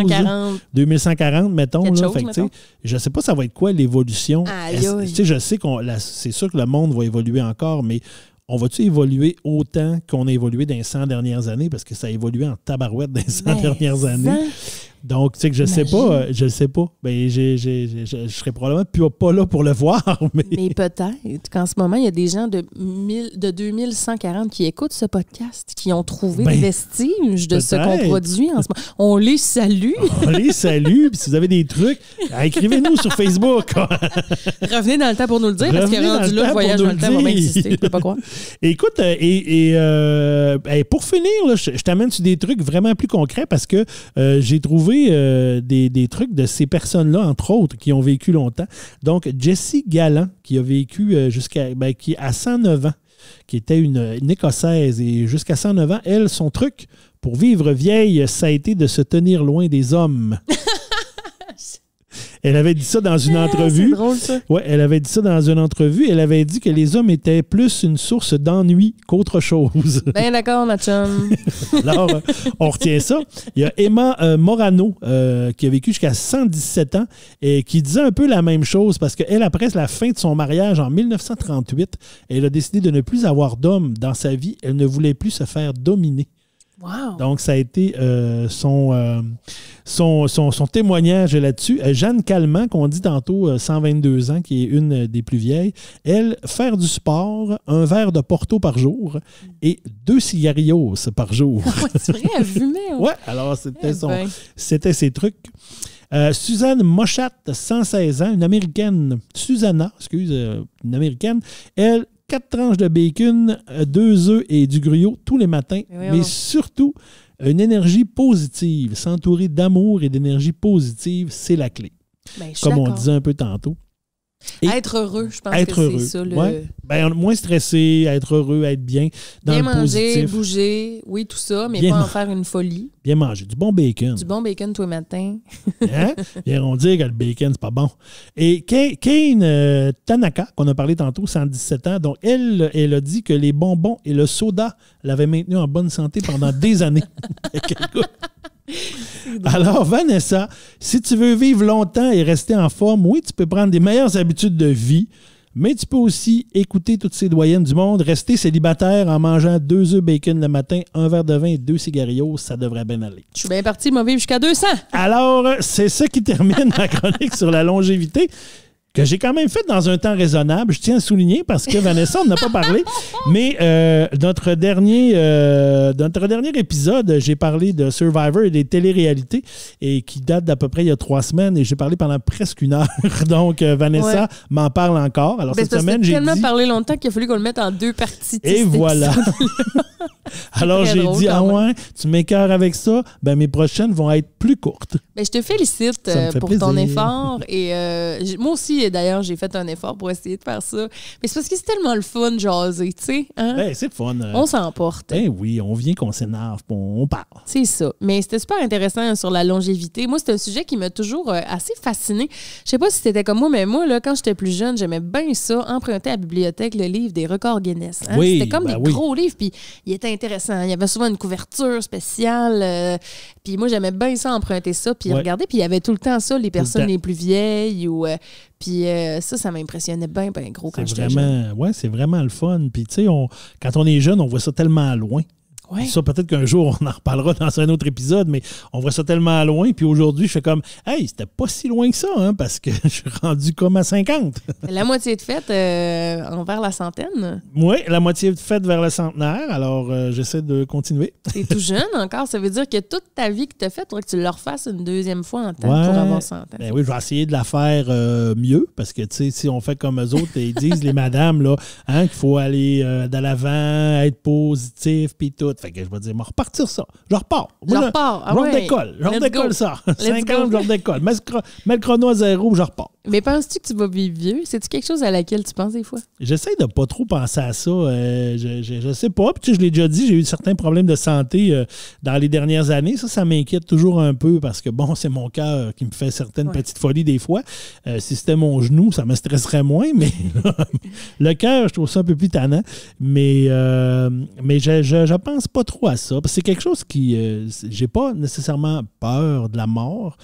C: 2140, mettons. Je ne sais pas ça va être quoi l'évolution. Je sais c'est sûr que le monde va évoluer encore, mais... On va-tu évoluer autant qu'on a évolué dans les 100 dernières années? Parce que ça a évolué en tabarouette dans les 100 dernières années. Donc, tu sais que je sais pas. Ben, je serais probablement pas là pour le voir. Mais
B: peut-être qu'en ce moment, il y a des gens de 2140 qui écoutent ce podcast, qui ont trouvé des vestiges de ce qu'on produit en ce moment. On les salue.
C: Puis si vous avez des trucs, écrivez-nous sur Facebook.
B: Revenez dans le temps pour nous le dire, parce que rendu là, le voyage dans le temps va m'exister. Je peux pas croire.
C: Écoute, pour finir, là, je t'amène sur des trucs vraiment plus concrets parce que j'ai trouvé des trucs de ces personnes-là, entre autres, qui ont vécu longtemps. Donc, Jessie Gallant, qui a vécu qui à 109 ans, qui était une Écossaise, et jusqu'à 109 ans, elle, son truc pour vivre vieille, ça a été de se tenir loin des hommes. Elle avait dit ça dans une entrevue.
B: C'est drôle, ça.
C: Oui, elle avait dit ça dans une entrevue. Elle avait dit que les hommes étaient plus une source d'ennui qu'autre chose.
B: Bien d'accord, ma chum.
C: Alors, on retient ça. Il y a Emma Morano qui a vécu jusqu'à 117 ans et qui disait un peu la même chose parce qu'elle, après la fin de son mariage en 1938, elle a décidé de ne plus avoir d'homme dans sa vie. Elle ne voulait plus se faire dominer.
B: Wow.
C: Donc, ça a été son témoignage là-dessus. Jeanne Calment, qu'on dit tantôt, 122 ans, qui est une des plus vieilles, elle, faire du sport, un verre de Porto par jour et 2 cigarillos par jour.
B: C'est vrai, elle fumait.
C: Oui, alors c'était ses trucs. Suzanne Mochat, 116 ans, une Américaine. Une Américaine. Elle, 4 tranches de bacon, 2 œufs et du gruyot tous les matins, mais surtout une énergie positive. S'entourer d'amour et d'énergie positive, c'est la clé. Comme on disait un peu tantôt.
B: Et être heureux, je pense que c'est ça.
C: Moins stressé, être heureux, être bien. Dans
B: bien
C: le
B: manger,
C: positif.
B: Bouger, oui, tout ça, mais
C: bien
B: pas en faire une folie.
C: Bien manger, du bon bacon.
B: Du bon bacon tous les matins.
C: Hein? On dit que le bacon, c'est pas bon. Et Kane Tanaka, qu'on a parlé tantôt, 117 ans, donc elle a dit que les bonbons et le soda l'avaient maintenu en bonne santé pendant des années. Alors, Vanessa, si tu veux vivre longtemps et rester en forme, oui, tu peux prendre des meilleures habitudes de vie, mais tu peux aussi écouter toutes ces doyennes du monde, rester célibataire en mangeant 2 œufs bacon le matin, 1 verre de vin et 2 cigarillos, ça devrait bien aller.
B: Je suis bien parti, moi, vivre jusqu'à 200.
C: Alors, c'est ça qui termine ma chronique sur la longévité, que j'ai quand même fait dans un temps raisonnable. Je tiens à souligner parce que Vanessa, on n'a pas parlé, mais notre dernier épisode, j'ai parlé de Survivor et des téléréalités et qui date d'à peu près il y a 3 semaines et j'ai parlé pendant presque 1 heure. Donc, Vanessa m'en parle encore. Alors, cette semaine, j'ai
B: tellement parlé longtemps qu'il a fallu qu'on le mette en 2 parties.
C: Et voilà. Alors, j'ai dit, tu m'écœures avec ça, ben mes prochaines vont être plus courtes.
B: Ben, je te félicite pour ton effort et moi aussi, d'ailleurs, j'ai fait un effort pour essayer de faire ça. Mais c'est parce que c'est tellement le fun de jaser, tu sais. Hein?
C: Ben, c'est le fun.
B: On s'emporte.
C: Ben oui, on vient qu'on s'énerve, on parle.
B: C'est ça. Mais c'était super intéressant sur la longévité. Moi, c'est un sujet qui m'a toujours assez fascinée. Je sais pas si c'était comme moi, mais moi, là, quand j'étais plus jeune, j'aimais bien ça, emprunter à la bibliothèque le livre des records Guinness. Hein?
C: Oui,
B: c'était comme des gros livres, puis il était intéressant. Il y avait souvent une couverture spéciale. Puis moi, j'aimais bien ça, emprunter ça, puis regarder. Puis il y avait tout le temps ça, les personnes les plus vieilles ou... Puis ça m'impressionnait bien gros quand j'étais jeune.
C: Oui, c'est vraiment le fun. Puis tu sais, quand on est jeune, on voit ça tellement loin.
B: Ouais.
C: Ça, peut-être qu'un jour, on en reparlera dans un autre épisode, mais on voit ça tellement loin. Puis aujourd'hui, je fais comme, hey, c'était pas si loin que ça, hein, parce que je suis rendu comme à 50.
B: La moitié de fête envers la centaine.
C: Oui, la moitié de fête vers le centenaire. Alors, j'essaie de continuer.
B: T'es tout jeune encore. Ça veut dire que toute ta vie que t'as faite, il faudrait que tu le refasses une deuxième fois en temps pour avoir 100 ans.
C: Ben oui, je vais essayer de la faire mieux, parce que, tu sais, si on fait comme eux autres, ils disent, les madames, là, hein, qu'il faut aller de l'avant, être positif, puis tout. Fait que je vais dire, moi, repartir ça. Je repars.
B: Je repars. Ah
C: je
B: ouais.
C: redécolle. Je redécolle ça. 50,
B: go.
C: je redécolle. Mets le chrono à 0, je repars.
B: Mais penses-tu que tu vas vivre vieux? C'est-tu quelque chose à laquelle tu penses des fois?
C: J'essaie de pas trop penser à ça. Je sais pas. Puis, tu sais, je l'ai déjà dit, j'ai eu certains problèmes de santé dans les dernières années. Ça m'inquiète toujours un peu parce que, bon, c'est mon cœur qui me fait certaines petites folies des fois. Si c'était mon genou, ça me stresserait moins. Mais le cœur, je trouve ça un peu plus tannant. Mais je pense pas trop à ça. Parce que c'est quelque chose qui... j'ai pas nécessairement peur de la mort,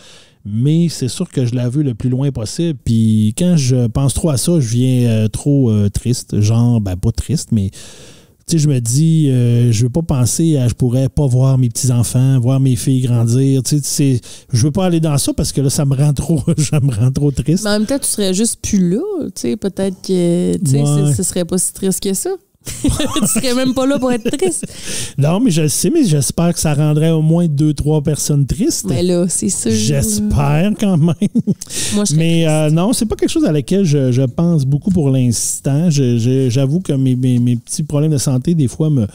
C: mais c'est sûr que je la veux le plus loin possible. Puis quand je pense trop à ça, je viens trop triste. Genre, ben pas triste, mais... Tu sais, je me dis, je veux pas penser à je pourrais pas voir mes petits-enfants, voir mes filles grandir. Tu sais, je veux pas aller dans ça parce que là, ça me rend trop triste.
B: Mais en même temps, tu serais juste plus là. Tu sais, peut-être que ce serait pas si triste que ça. Tu serais même pas là pour être triste.
C: Non, mais je le sais, mais j'espère que ça rendrait au moins 2-3 personnes tristes.
B: Mais là, c'est sûr.
C: J'espère quand même.
B: Moi,
C: mais non, c'est pas quelque chose à laquelle je pense beaucoup pour l'instant. J'avoue que mes petits problèmes de santé, des fois, me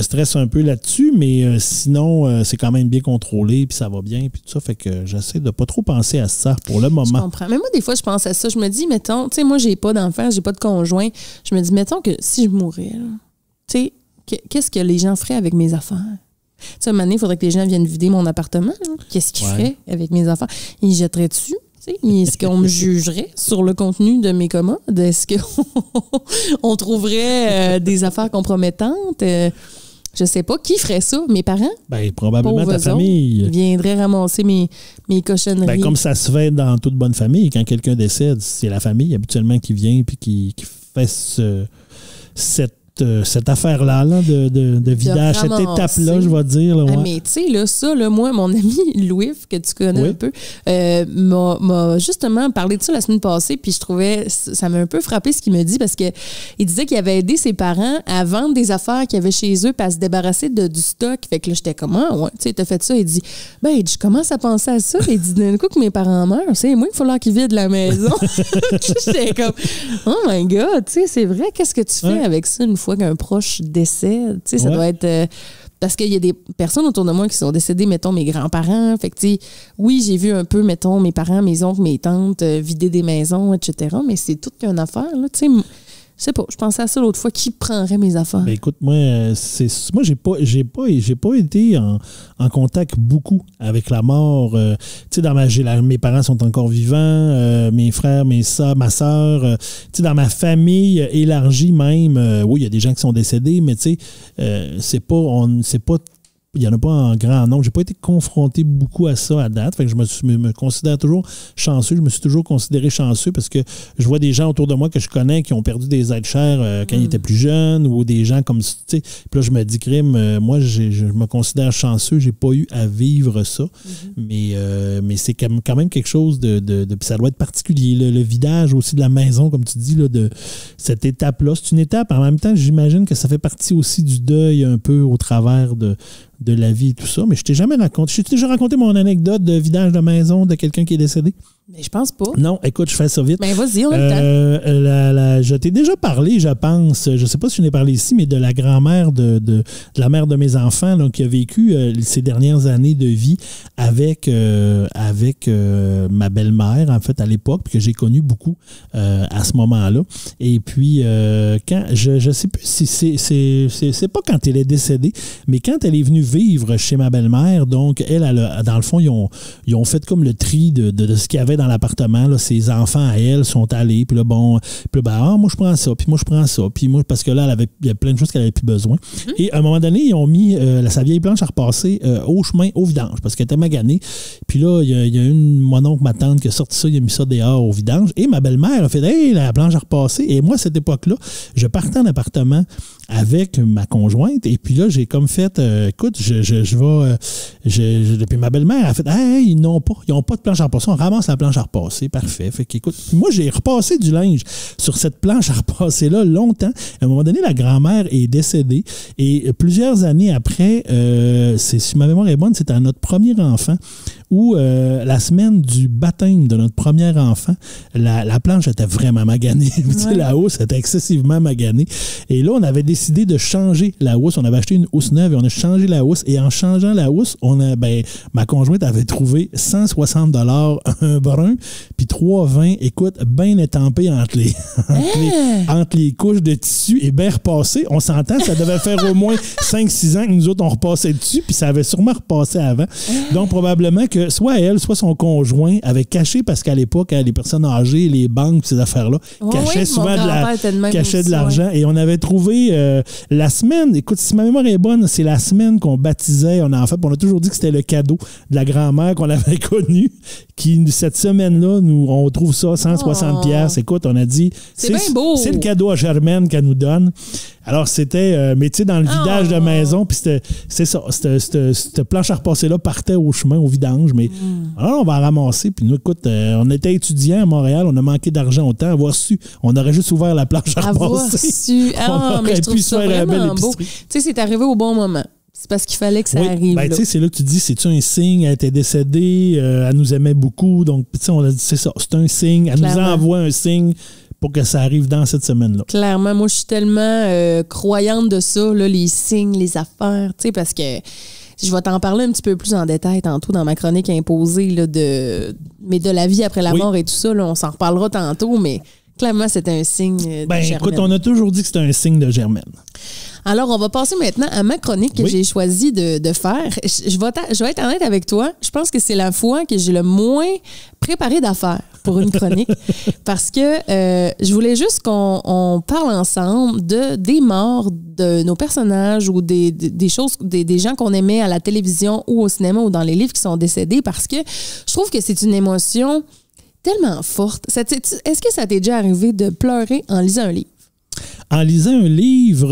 C: stresse un peu là-dessus, mais sinon, c'est quand même bien contrôlé, puis ça va bien, puis tout ça. Fait que j'essaie de pas trop penser à ça pour le moment.
B: Je comprends. Mais moi, des fois, je pense à ça. Je me dis, mettons, tu sais, moi, j'ai pas d'enfant, j'ai pas de conjoint. Je me dis, mettons que si je mourais, tu sais, qu'est-ce que les gens feraient avec mes affaires? Tu sais, un moment donné, il faudrait que les gens viennent vider mon appartement. Qu'est-ce qu'ils feraient avec mes affaires? Ils jetteraient dessus? Est-ce qu'on me jugerait sur le contenu de mes commandes? Est-ce qu'on trouverait des affaires compromettantes? Je sais pas. Qui ferait ça? Mes parents?
C: Ben, probablement ta famille.
B: Ils viendraient ramasser mes cochonneries.
C: Ben, comme ça se fait dans toute bonne famille. Quand quelqu'un décède, c'est la famille habituellement qui vient et qui fait cette affaire-là de vidage, cette étape-là, je vais dire. Là, ouais.
B: Mais tu sais, là, ça, là, moi, mon ami Louis, que tu connais un peu, m'a justement parlé de ça la semaine passée, puis je trouvais, ça m'a un peu frappé ce qu'il me dit, parce que il disait qu'il avait aidé ses parents à vendre des affaires qu'il y avait chez eux, puis à se débarrasser du stock. Fait que là, j'étais comme, ouais, tu sais, t'as fait ça. Il dit, ben, je commence à penser à ça. Il dit, d'un coup que mes parents meurent, c'est moi, il faut falloir qu'ils vident la maison. J'étais comme, oh my God, tu sais, c'est vrai, qu'est-ce que tu fais avec ça une fois qu'un proche décède? Tu sais, ça doit être... parce qu'il y a des personnes autour de moi qui sont décédées, mettons, mes grands-parents. Fait que, tu sais, oui, j'ai vu un peu, mettons, mes parents, mes oncles, mes tantes vider des maisons, etc. Mais c'est toute qu'une affaire, là. Tu sais, je sais pas, je pensais à ça l'autre fois. Qui prendrait mes affaires? Ben
C: écoute, moi, j'ai pas été en contact beaucoup avec la mort. Tu sais, mes parents sont encore vivants, mes frères, ma sœur. Tu sais, dans ma famille élargie même, oui, il y a des gens qui sont décédés, mais tu sais, il n'y en a pas en grand nombre. Je n'ai pas été confronté beaucoup à ça à date. Fait que je me considère toujours chanceux. Je me suis toujours considéré chanceux parce que je vois des gens autour de moi que je connais qui ont perdu des êtres chers quand ils étaient plus jeunes ou des gens comme ça. Puis là, je me dis, crime, moi, je me considère chanceux. Je n'ai pas eu à vivre ça. Mais c'est quand même quelque chose de puis ça doit être particulier. Le vidage aussi de la maison, comme tu dis, là, de cette étape-là. C'est une étape. En même temps, j'imagine que ça fait partie aussi du deuil un peu au travers de la vie et tout ça, mais je t'ai jamais raconté. Je t'ai déjà raconté mon anecdote de vidage de maison de quelqu'un qui est décédé?
B: Mais je pense pas.
C: Non, écoute, je fais ça vite.
B: Ben vas-y, on a le
C: temps. Je t'ai déjà parlé, je pense, je sais pas si je n'ai parlé ici, mais de la grand-mère de la mère de mes enfants, là, qui a vécu ces dernières années de vie avec ma belle-mère, en fait, à l'époque, puis que j'ai connu beaucoup à ce moment-là. Et puis, quand je sais plus si c'est pas quand elle est décédée, mais quand elle est venue vivre chez ma belle-mère, donc elle dans le fond, ils ont fait comme le tri de ce qu'il y avait dans l'appartement. Là, ses enfants à elle sont allés, puis là, moi je prends ça, puis moi je prends ça, puis moi, parce que là, il y a plein de choses qu'elle n'avait plus besoin. Et à un moment donné, ils ont mis sa vieille planche à repasser au chemin, au vidange, parce qu'elle était maganée. Puis là, il y a mon oncle, ma tante qui a sorti ça, il a mis ça dehors au vidange, et ma belle-mère a fait « Hey, la planche à repasser ». Et moi, à cette époque-là, je partais en appartement avec ma conjointe. Et puis là, j'ai comme fait, écoute, puis ma belle-mère a fait, hey, ils n'ont pas de planche à repasser. On ramasse la planche à repasser. Parfait. Fait qu'écoute, moi, j'ai repassé du linge sur cette planche à repasser-là longtemps. À un moment donné, la grand-mère est décédée. Et plusieurs années après, si ma mémoire est bonne, c'était à notre premier enfant où la semaine du baptême de notre premier enfant, la planche était vraiment maganée. Ouais. La housse était excessivement maganée. Et là, on avait décidé de changer la housse. On avait acheté une housse neuve et on a changé la housse. Et en changeant la housse, ma conjointe avait trouvé 160 $ un brun, puis 3,20, écoute, bien étampé entre les couches de tissu et bien repassé. On s'entend, ça devait faire au moins 5-6 ans que nous autres, on repassait dessus, puis ça avait sûrement repassé avant. Donc, probablement que soit elle, soit son conjoint avait caché, parce qu'à l'époque, les personnes âgées, les banques, ces affaires-là, cachaient souvent de l'argent. Et on avait trouvé la semaine, écoute, si ma mémoire est bonne, c'est la semaine qu'on baptisait un enfant. On a toujours dit que c'était le cadeau de la grand-mère qu'on avait connu, qui, cette semaine-là, on trouve ça 160 $. Écoute, on a dit, c'est le cadeau à Germaine qu'elle nous donne. Alors, c'était, mais tu sais, dans le vidage de maison, puis c'est ça, cette planche à repasser-là partait au chemin, au vidange, mais alors on va ramasser, puis nous, écoute, on était étudiants à Montréal, on a manqué d'argent autant, avoir su, on aurait juste ouvert la planche à repasser.
B: Mais je trouve ça vraiment beau. Tu sais, c'est arrivé au bon moment. C'est parce qu'il fallait que ça arrive. Ben,
C: tu sais, c'est là que tu dis, c'est-tu un signe? Elle était décédée, elle nous aimait beaucoup, donc, tu sais, on a dit, c'est ça, c'est un signe, elle nous envoie un signe pour que ça arrive dans cette semaine-là. Clairement,
B: moi, je suis tellement croyante de ça, là, les signes, les affaires, tu sais, parce que je vais t'en parler un petit peu plus en détail tantôt dans ma chronique imposée, là, mais de la vie après la mort et tout ça, là, on s'en reparlera tantôt, mais clairement, c'est un signe de Germaine.
C: Écoute, on a toujours dit que c'était un signe de Germaine.
B: Alors, on va passer maintenant à ma chronique que j'ai choisi de faire. Je vais être honnête avec toi. Je pense que c'est la fois que j'ai le moins préparé d'affaires pour une chronique parce que je voulais juste qu'on parle ensemble des morts de nos personnages ou des choses, des gens qu'on aimait à la télévision ou au cinéma ou dans les livres qui sont décédés parce que je trouve que c'est une émotion tellement forte. Est-ce que ça t'est déjà arrivé de pleurer en lisant un livre?
C: En lisant un livre,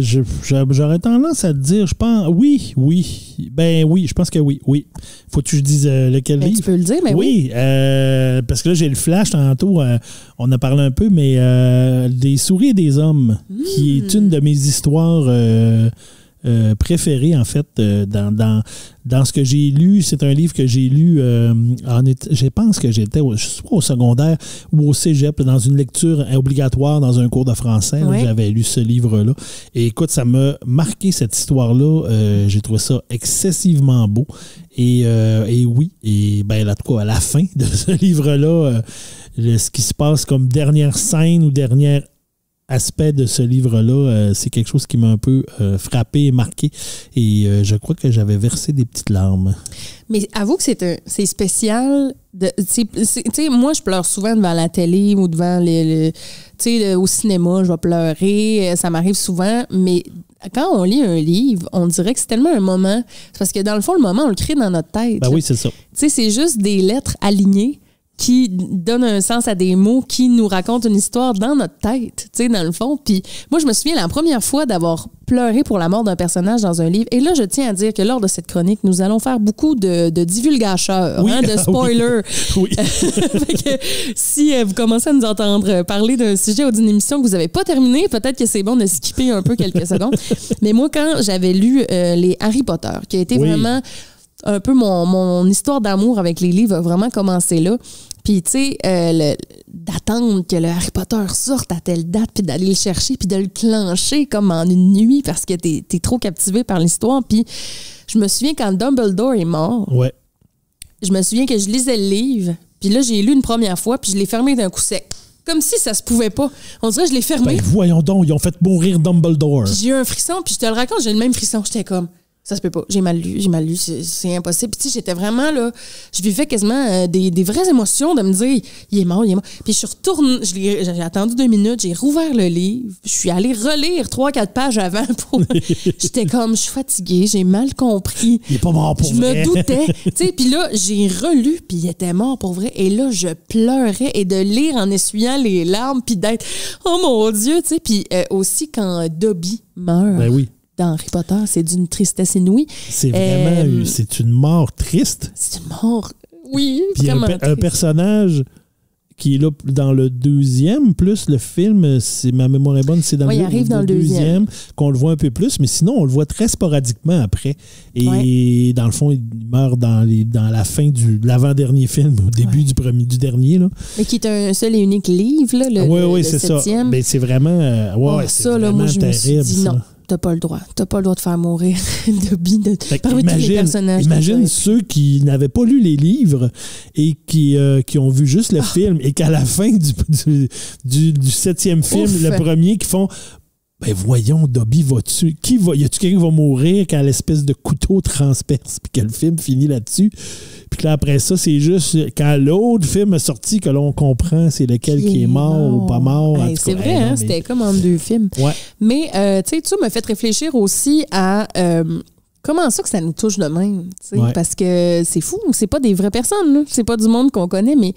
C: j'aurais tendance à te dire, je pense, oui. Ben oui, je pense que oui. Faut-tu que je dise lequel livre?
B: Tu peux le dire, mais oui.
C: Parce que là, j'ai le flash tantôt, on a parlé un peu, mais Des souris et des hommes, qui est une de mes histoires préférées, en fait, dans ce que j'ai lu. C'est un livre que j'ai lu, je pense que j'étais soit au secondaire ou au cégep, dans une lecture obligatoire dans un cours de français. Là, j'avais lu ce livre-là. Et écoute, ça m'a marqué cette histoire-là. J'ai trouvé ça excessivement beau. Et oui, et ben là, à la fin de ce livre-là, ce qui se passe comme dernière scène ou dernière aspect de ce livre-là, c'est quelque chose qui m'a un peu frappé et marqué. Et je crois que j'avais versé des petites larmes.
B: Mais avoue que c'est spécial. Tu sais, moi, je pleure souvent devant la télé ou devant au cinéma, je vais pleurer. Ça m'arrive souvent. Mais quand on lit un livre, on dirait que c'est tellement un moment. C'est parce que dans le fond, le moment, on le crée dans notre tête.
C: Ben oui, c'est ça.
B: Tu sais, c'est juste des lettres alignées qui donne un sens à des mots, qui nous racontent une histoire dans notre tête, tu sais, dans le fond. Puis moi, je me souviens la première fois d'avoir pleuré pour la mort d'un personnage dans un livre. Et là, je tiens à dire que lors de cette chronique, nous allons faire beaucoup de divulgateurs, de spoilers. Oui. Fait que, si vous commencez à nous entendre parler d'un sujet ou d'une émission que vous n'avez pas terminé, peut-être que c'est bon de skipper un peu quelques secondes. Mais moi, quand j'avais lu les Harry Potter, qui a été vraiment un peu mon histoire d'amour avec les livres a vraiment commencé là. Puis, tu sais, d'attendre que le Harry Potter sorte à telle date, puis d'aller le chercher, puis de le clencher comme en une nuit parce que t'es trop captivé par l'histoire. Puis, je me souviens quand Dumbledore est mort, je me souviens que je lisais le livre, puis là, j'ai lu une première fois, puis je l'ai fermé d'un coup sec. Comme si ça se pouvait pas. On dirait que je l'ai fermé.
C: Ben voyons donc, ils ont fait mourir Dumbledore.
B: Puis j'ai eu un frisson, puis je te le raconte, j'ai le même frisson. J'étais comme... Ça se peut pas. J'ai mal lu. C'est impossible. Puis, tu sais, j'étais vraiment là. Je vivais quasiment des vraies émotions de me dire, il est mort. Puis, je suis retournée. J'ai attendu 2 minutes. J'ai rouvert le livre. Je suis allée relire 3-4 pages avant. J'étais comme, je suis fatiguée. J'ai mal compris.
C: Il est pas mort pour vrai.
B: Je me doutais. Tu sais, puis là, j'ai relu. Puis, il était mort pour vrai. Et là, je pleurais. Et de lire en essuyant les larmes. Puis d'être, oh mon Dieu. Tu sais, puis aussi quand Dobby meurt.
C: Ben oui.
B: Dans Harry Potter, c'est d'une tristesse inouïe.
C: C'est vraiment c'est une mort triste.
B: C'est une mort, oui,
C: puis
B: vraiment
C: un personnage qui est là dans le 2e, plus le film, si ma mémoire est bonne, c'est dans
B: il arrive dans le 2e
C: qu'on le voit un peu plus, mais sinon, on le voit très sporadiquement après. Et dans le fond, il meurt dans la fin de l'avant-dernier film, au début du dernier. Là.
B: Mais qui est un seul et unique livre, là, le
C: c'est
B: 7e.
C: Ça. Mais c'est vraiment, c'est
B: ça, là,
C: vraiment
B: moi, je
C: terrible.
B: Me suis dit, non. T'as pas le droit. T'as pas le droit de faire mourir Dobby parmi tous les personnages.
C: Imagine ceux qui n'avaient pas lu les livres et qui ont vu juste le film et qu'à la fin du 7e film, le premier, qui font ben voyons, Dobby va-tu... Y a-tu quelqu'un qui va mourir quand l'espèce de couteau transperce puis que le film finit là-dessus? Puis que là, après ça, c'est juste quand l'autre film est sorti que l'on comprend c'est lequel qui est mort ou pas mort.
B: C'est vrai, hein, c'était comme entre 2 films.
C: Ouais.
B: Mais, tu sais, ça m'a fait réfléchir aussi à... comment ça que ça nous touche de même? Ouais. Parce que c'est fou, c'est pas des vraies personnes, là. C'est pas du monde qu'on connaît, mais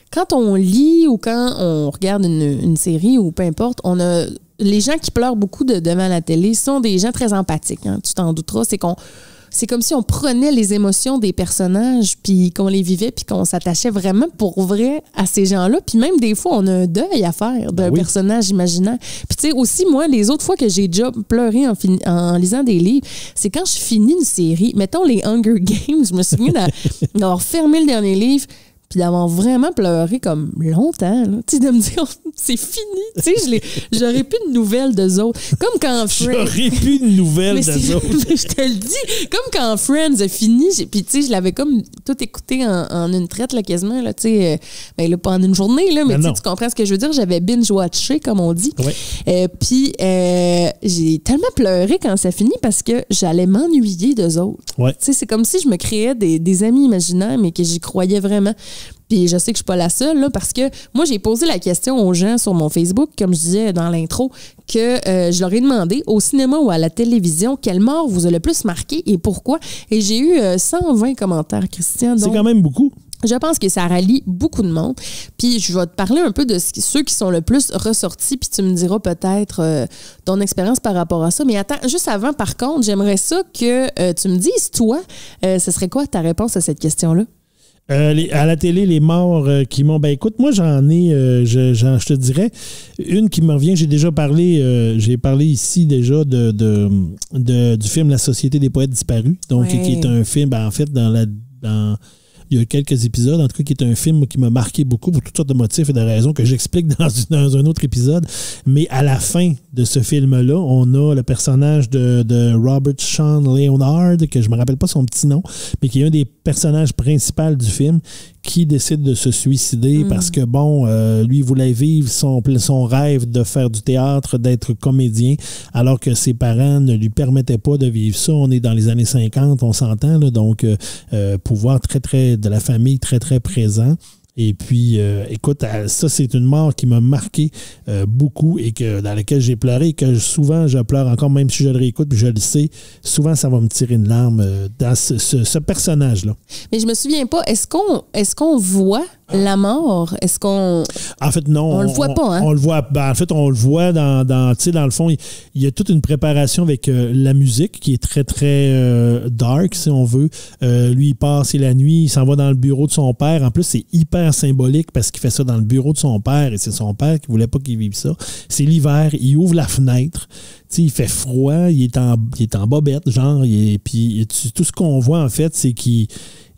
B: quand on lit ou quand on regarde une série ou peu importe, on a... Les gens qui pleurent beaucoup devant la télé sont des gens très empathiques, hein, tu t'en douteras. C'est comme si on prenait les émotions des personnages puis qu'on les vivait puis qu'on s'attachait vraiment pour vrai à ces gens-là. Puis même des fois, on a un deuil à faire d'un personnage imaginaire. Puis tu sais, aussi, moi, les autres fois que j'ai déjà pleuré en lisant des livres, c'est quand je finis une série. Mettons les Hunger Games, je me souviens d'avoir fermé le dernier livre puis d'avoir vraiment pleuré comme longtemps, tu sais, de me dire, c'est fini, tu sais, j'aurais plus de nouvelles d'eux autres. Comme quand Friends...
C: J'aurais plus de nouvelles d'eux autres.
B: Je te le dis, comme quand Friends a fini, puis tu sais, je l'avais comme tout écouté en une traite, là, quasiment, là, tu sais, ben là, pas en une journée, là, mais tu comprends ce que je veux dire, j'avais binge-watché, comme on dit.
C: Ouais.
B: Puis j'ai tellement pleuré quand ça finit parce que j'allais m'ennuyer d'eux autres.
C: Ouais.
B: Tu sais, c'est comme si je me créais des amis imaginaires, mais que j'y croyais vraiment. Puis je sais que je suis pas la seule, là, parce que moi, j'ai posé la question aux gens sur mon Facebook, comme je disais dans l'intro, que je leur ai demandé au cinéma ou à la télévision quelle mort vous a le plus marqué et pourquoi. Et j'ai eu 120 commentaires, Christian.
C: C'est quand même beaucoup.
B: Je pense que ça rallie beaucoup de monde. Puis je vais te parler un peu de ceux qui sont le plus ressortis, puis tu me diras peut-être ton expérience par rapport à ça. Mais attends, juste avant, par contre, j'aimerais ça que tu me dises, toi, ce serait quoi ta réponse à cette question-là?
C: À la télé, les morts qui m'ont... Ben écoute, moi j'en ai, je te dirais, une qui me revient, j'ai parlé ici déjà du film La Société des poètes disparus, donc qui est un film, ben, en fait, il y a quelques épisodes, en tout cas, qui est un film qui m'a marqué beaucoup pour toutes sortes de motifs et de raisons que j'explique dans un autre épisode. Mais à la fin de ce film-là, on a le personnage de Robert Sean Leonard, que je ne me rappelle pas son petit nom, mais qui est un des personnages principaux du film, qui décide de se suicider parce que, bon, lui, il voulait vivre son rêve de faire du théâtre, d'être comédien, alors que ses parents ne lui permettaient pas de vivre ça. On est dans les années 50, on s'entend, là, donc pouvoir de la famille très, très présent. Et puis, écoute, ça, c'est une mort qui m'a marqué beaucoup et dans laquelle j'ai pleuré et que souvent, je pleure encore, même si je le réécoute, puis je le sais, souvent, ça va me tirer une larme dans ce personnage-là. Mais
B: je me souviens pas, est-ce qu'on voit la mort? Est-ce qu'on...
C: En fait, non.
B: On le voit pas, hein?
C: On le voit. Ben, en fait, on le voit tu sais, dans le fond, il y a toute une préparation avec la musique qui est très, très dark, si on veut. Lui, il part, c'est la nuit, il s'en va dans le bureau de son père. En plus, c'est hyper symbolique parce qu'il fait ça dans le bureau de son père et c'est son père qui voulait pas qu'il vive ça. C'est l'hiver, il ouvre la fenêtre. Tu sais, il fait froid, il est en bobette, genre, puis tout ce qu'on voit, en fait, c'est qu'il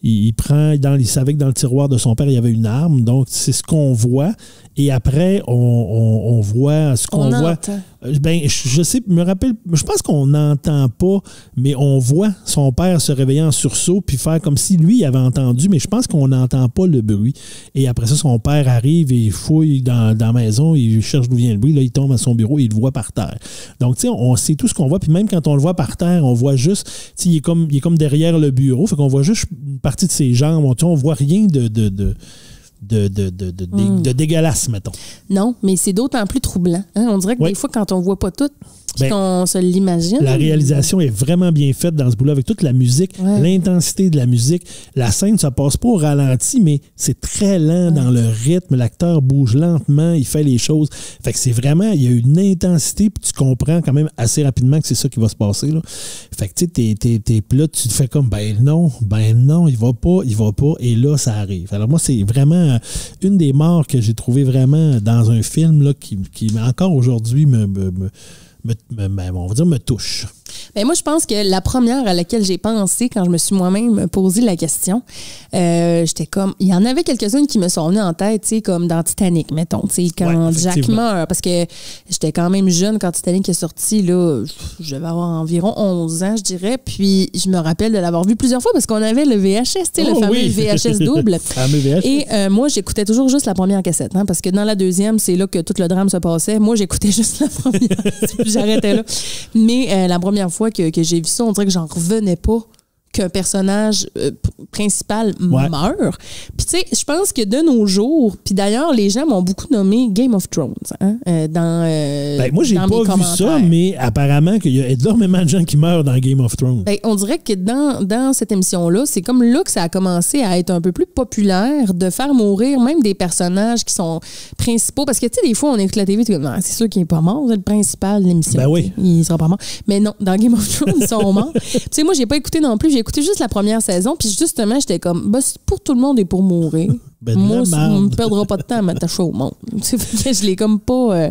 C: il savait que dans le tiroir de son père, il y avait une arme. Donc, c'est ce qu'on voit. Et après, on voit ce qu'on voit. Ben, je pense qu'on n'entend pas, mais on voit son père se réveiller en sursaut puis faire comme si lui il avait entendu, mais je pense qu'on n'entend pas le bruit. Et après ça, son père arrive et il fouille dans la maison, il cherche d'où vient le bruit, là, il tombe à son bureau et il le voit par terre. Donc, tu sais, on sait tout ce qu'on voit, puis même quand on le voit par terre, on voit juste, tu sais, il est comme derrière le bureau, fait qu'on voit juste une partie de ses jambes, on voit rien de dégueulasse, mettons.
B: Non, mais c'est d'autant plus troublant. Hein? On dirait que des fois, quand on voit pas tout, qu'on se l'imagine.
C: La réalisation est vraiment bien faite dans ce bout-là, avec toute la musique, l'intensité de la musique. La scène, ça passe pas au ralenti, mais c'est très lent dans le rythme. L'acteur bouge lentement, il fait les choses. Fait que c'est vraiment, il y a une intensité, puis tu comprends quand même assez rapidement que c'est ça qui va se passer, là. Fait que tu sais, puis là, tu te fais comme, ben non, il va pas, et là, ça arrive. Alors moi, c'est vraiment une des morts que j'ai trouvé vraiment dans un film là, qui encore aujourd'hui on va dire, me touche.
B: Ben moi, je pense que la première à laquelle j'ai pensé quand je me suis moi-même posé la question, j'étais comme... Il y en avait quelques-unes qui me sont venues en tête, tu sais, comme dans Titanic, mettons, tu sais, quand Jack meurt, parce que j'étais quand même jeune quand Titanic est sorti, là, je devais avoir environ 11 ans, je dirais, puis je me rappelle de l'avoir vu plusieurs fois parce qu'on avait le VHS, tu sais, le fameux VHS double. Et moi, j'écoutais toujours juste la première cassette, hein, parce que dans la deuxième, c'est là que tout le drame se passait. Moi, j'écoutais juste la première, puis j'arrêtais là. Mais la première fois que j'ai vu ça, on dirait que j'en revenais pas qu'un personnage principal meurt. Puis tu sais, je pense que de nos jours, puis d'ailleurs, les gens m'ont beaucoup nommé Game of Thrones, hein,
C: moi, j'ai pas vu ça, mais apparemment qu'il y a énormément de gens qui meurent dans Game of Thrones.
B: Ben, on dirait que dans cette émission-là, c'est comme là que ça a commencé à être un peu plus populaire de faire mourir même des personnages qui sont principaux. Parce que tu sais, des fois, on écoute la TV, c'est sûr qu'il n'est pas mort, c'est le principal de l'émission.
C: Ben oui.
B: Il sera pas mort. Mais non, dans Game of Thrones, ils sont morts. Tu sais, moi, j'ai pas écouté non plus, j'ai écouté juste la première saison, puis justement, j'étais comme, c'est pour tout le monde et pour mourir. Moi, on ne perdra pas de temps à m'attacher au monde. Je l'ai comme pas